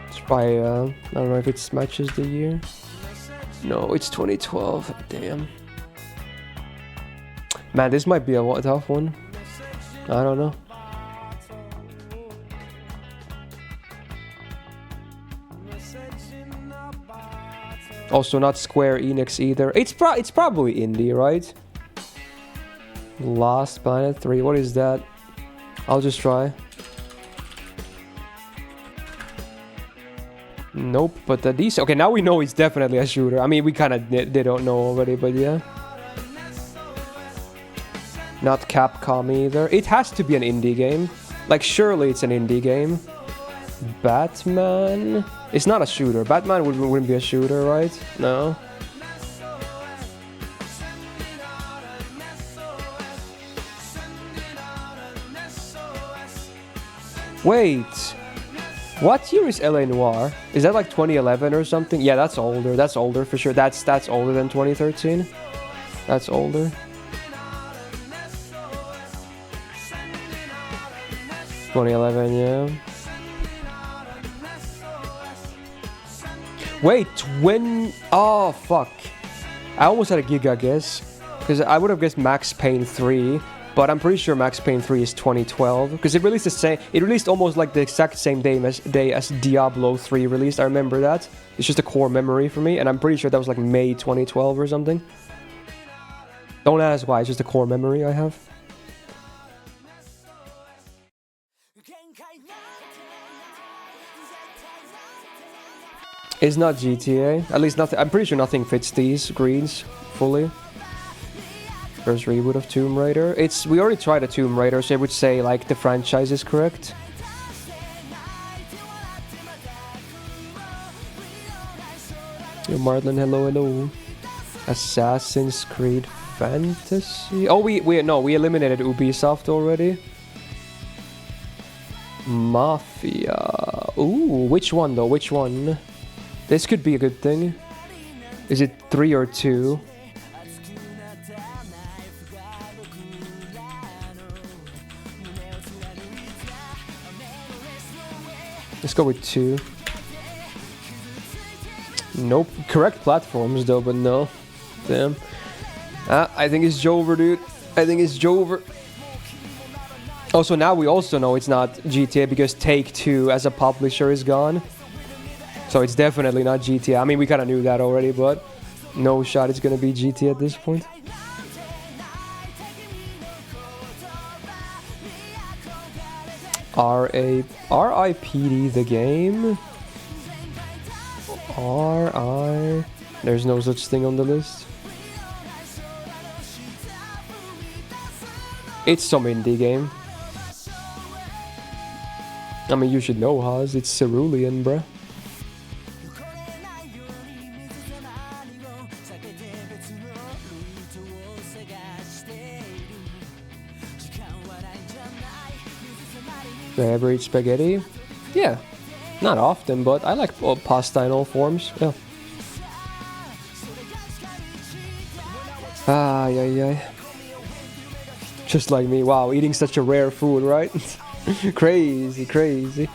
It's by, I don't know if it matches the year. No, it's 2012. Damn. Man, this might be a tough one. I don't know. Also not Square Enix either. It's probably indie, right? Lost Planet 3. What is that? I'll just try. Nope, but these... Okay, now we know it's definitely a shooter. I mean, we kind of they don't know already, but yeah. Not Capcom either. It has to be an indie game. Like, surely it's an indie game. Batman? It's not a shooter. Batman wouldn't be a shooter, right? No. Wait. What year is LA Noire? Is that like 2011 or something? Yeah, that's older. That's older for sure. That's older than 2013. That's older. $2011, yeah. Wait, when... Oh, fuck. I almost had a Giga guess. Because I would have guessed Max Payne 3. But I'm pretty sure Max Payne 3 is 2012. Because it released the same... It released almost like the exact same day as Diablo 3 released. I remember that. It's just a core memory for me. And I'm pretty sure that was like May 2012 or something. Don't ask why. It's just a core memory I have. It's not GTA. At least nothing. I'm pretty sure nothing fits these greens fully. First reboot of Tomb Raider. We already tried a Tomb Raider, so I would say like the franchise is correct. Yo, Marlon, hello. Assassin's Creed Fantasy. Oh, we eliminated Ubisoft already. Mafia. Ooh, which one though? Which one? This could be a good thing. Is it 3 or 2? Let's go with 2. Nope. Correct platforms though, but no. Damn. I think it's Jover, dude. I think it's Jover. Also, now we also know it's not GTA because Take-Two as a publisher is gone. So it's definitely not GTA. I mean, we kind of knew that already, but No shot it's gonna be GT at this point. R.I.P.D. the game. R.I. There's no such thing on the list. It's some indie game. I mean, you should know, Haas. It's cerulean, bruh. Do I ever eat spaghetti? Yeah. Not often, but I like pasta in all forms. Yeah. Ay. Just like me. Wow, eating such a rare food, right? Crazy.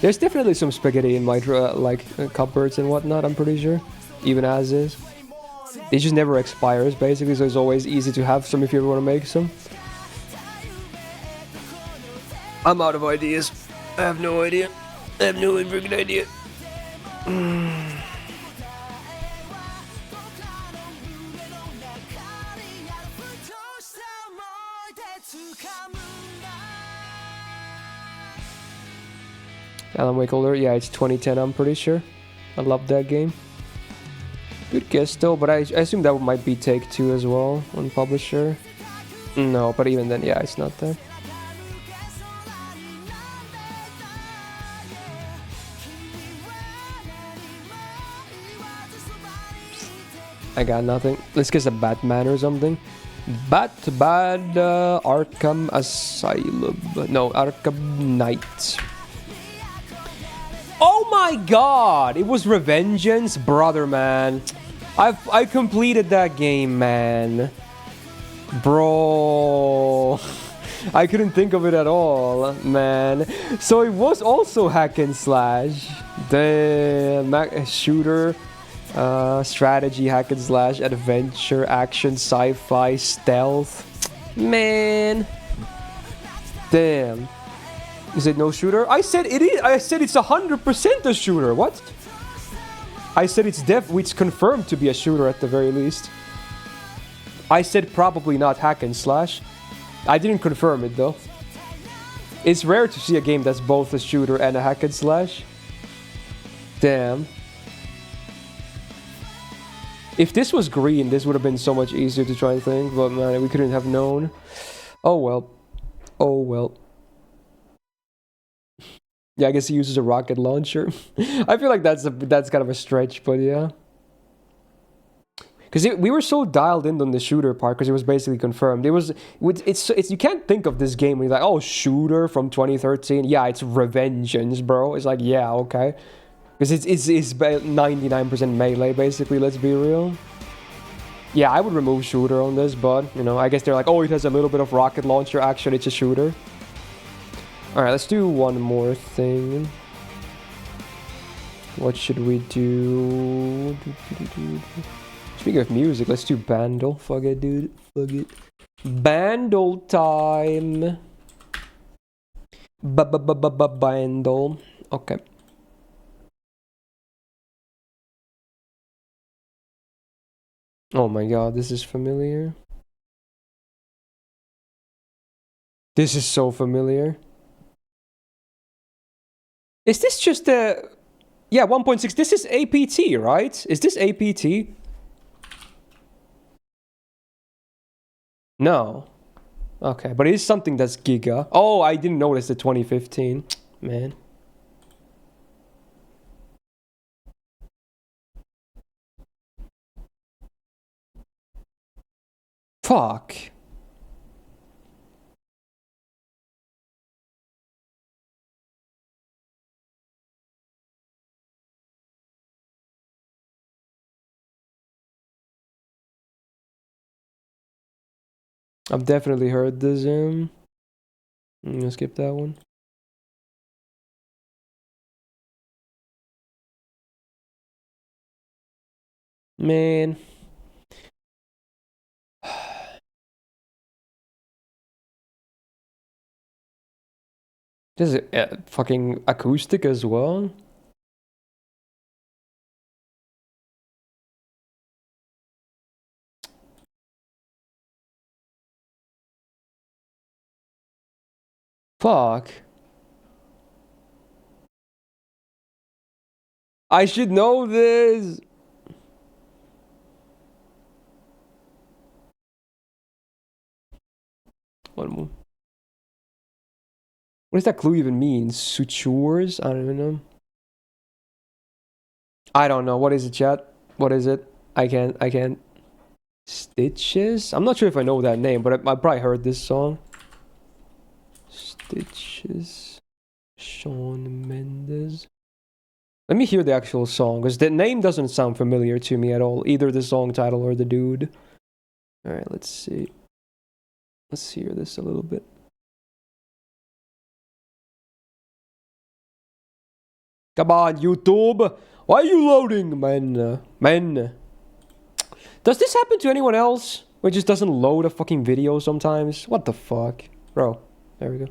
There's definitely some spaghetti in my cupboards and whatnot, I'm pretty sure. Even as is. It just never expires, basically, so it's always easy to have some if you ever want to make some. I'm out of ideas. I have no idea. I have no freaking idea. Alan Wake older? Yeah, it's 2010, I'm pretty sure. I love that game. Good guess though, but I assume that might be Take-Two as well on publisher. No, but even then, yeah, it's not that. I got nothing. Let's guess a Batman or something. Arkham Asylum. No, Arkham Knight. Oh my god! It was Revengeance? Brother, man. I completed that game, man. Bro. I couldn't think of it at all, man. So it was also hack and slash. The shooter. Strategy, hack and slash, adventure, action, sci-fi, stealth. Man. Damn. Is it no shooter? I said it is. I said it's 100% a shooter. What? I said it's confirmed to be a shooter at the very least. I said probably not hack and slash. I didn't confirm it though. It's rare to see a game that's both a shooter and a hack and slash. Damn. If this was green, this would have been so much easier to try and think, but man, we couldn't have known. Oh well. Oh well. Yeah, I guess he uses a rocket launcher. I feel like that's kind of a stretch, but yeah. Because we were so dialed in on the shooter part, because it was basically confirmed. It's you can't think of this game when you're like, oh, shooter from 2013. Yeah, it's Revengeance, bro. It's like, yeah, okay. Because it's 99% melee, basically, let's be real. Yeah, I would remove shooter on this, but, you know, I guess they're like, oh, it has a little bit of rocket launcher action, it's a shooter. Alright, let's do one more thing. What should we do? Speaking of music, let's do Bandle. Fuck it, dude. Fuck it. Bandle time. Bandle. Okay. Oh my god, this is familiar. This is so familiar. Is this just a... Yeah, 1.6. This is APT, right? Is this APT? No. Okay, but it is something that's Giga. Oh, I didn't notice the 2015. Man. Fuck. I've definitely heard this. I'm gonna skip that one. Man. This is fucking acoustic as well. Fuck. I should know this. One more. What does that clue even mean? Sutures? I don't even know. I don't know. What is it, chat? What is it? I can't. Stitches? I'm not sure if I know that name, but I probably heard this song. Stitches. Shawn Mendes. Let me hear the actual song, because the name doesn't sound familiar to me at all. Either the song title or the dude. Alright, let's see. Let's hear this a little bit. Come on, YouTube! Why are you loading, man? Does this happen to anyone else? Where it just doesn't load a fucking video sometimes? What the fuck? Bro, there we go.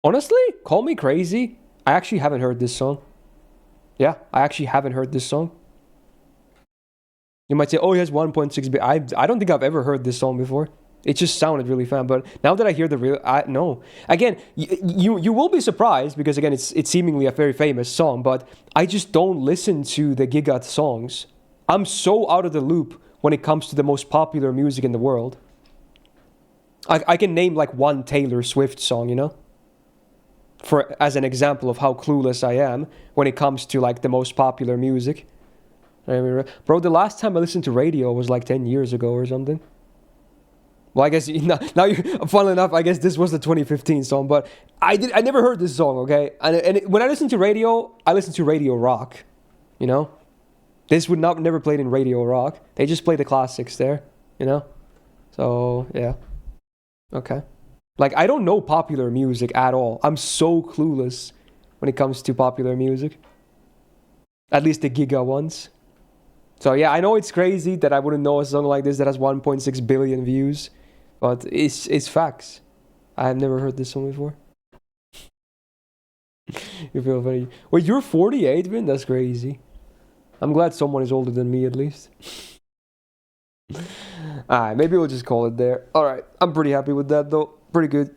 Honestly, call me crazy. I actually haven't heard this song. Yeah, I actually haven't heard this song. You might say, oh, he has 1.6 bit. I don't think I've ever heard this song before. It just sounded really fun, but now that I hear the real, no. Again, you will be surprised because again, it's seemingly a very famous song, but I just don't listen to the Giga songs. I'm so out of the loop when it comes to the most popular music in the world. I can name like one Taylor Swift song, you know, as an example of how clueless I am when it comes to like the most popular music. I mean, bro, the last time I listened to radio was like 10 years ago or something. Well, I guess now you. Funnily enough, I guess this was the 2015 song, but I never heard this song. Okay, and when I listen to radio, I listen to radio rock. You know, this would never played in radio rock. They just play the classics there. You know, so yeah, okay. Like I don't know popular music at all. I'm so clueless when it comes to popular music. At least the Giga ones. So yeah, I know it's crazy that I wouldn't know a song like this that has 1.6 billion views. But it's facts. I have never heard this song before. You feel funny. Wait, you're 48, Vin? That's crazy. I'm glad someone is older than me at least. Alright, maybe we'll just call it there. Alright, I'm pretty happy with that though. Pretty good.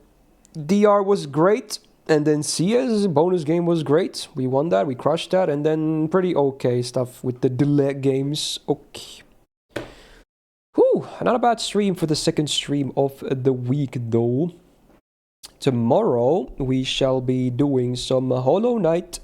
DR was great. And then Sia's bonus game was great. We won that, we crushed that. And then pretty okay stuff with the delay games. Okay. Whew, not a bad stream for the second stream of the week though. Tomorrow we shall be doing some Hollow Knight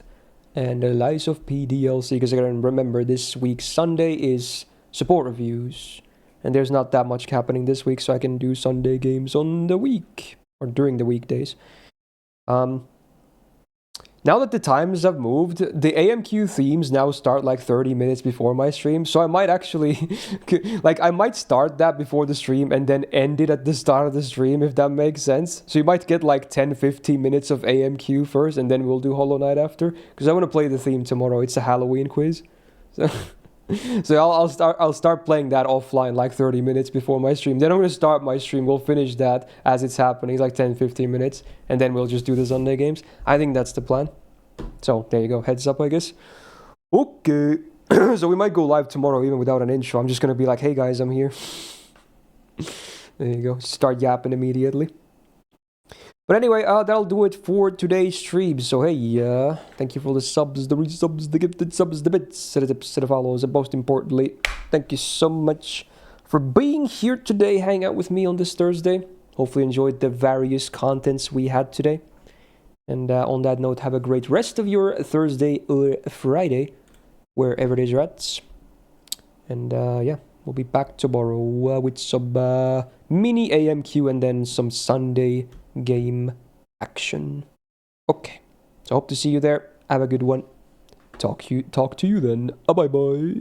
and Lies of P DLC, because I gotta remember this week's Sunday is support reviews. And there's not that much happening this week, so I can do Sunday games on the week, or during the weekdays. Now that the times have moved, the AMQ themes now start like 30 minutes before my stream, so I might actually, I might start that before the stream and then end it at the start of the stream, if that makes sense. So you might get like 10-15 minutes of AMQ first, and then we'll do Hollow Knight after, because I want to play the theme tomorrow. It's a Halloween quiz. So I'll start playing that offline like 30 minutes before my stream. Then I'm going to start my stream. We'll finish that as it's happening, like 10-15 minutes, and then we'll just do the Sunday games. I think that's the plan. So there you go, heads up I guess. Okay, so we might go live tomorrow even without an intro. I'm just going to be like, hey guys, I'm here. There you go, start yapping immediately. But anyway, that'll do it for today's stream. So hey, thank you for the subs, the resubs, the gifted subs, the bits, the tips, the follows, and most importantly, thank you so much for being here today, hang out with me on this Thursday. Hopefully you enjoyed the various contents we had today. And on that note, have a great rest of your Thursday or Friday, wherever it is you're at. And yeah, we'll be back tomorrow with some mini AMQ and then some Sunday game action. Okay, so hope to see you there. Have a good one. Talk to you then. Bye bye.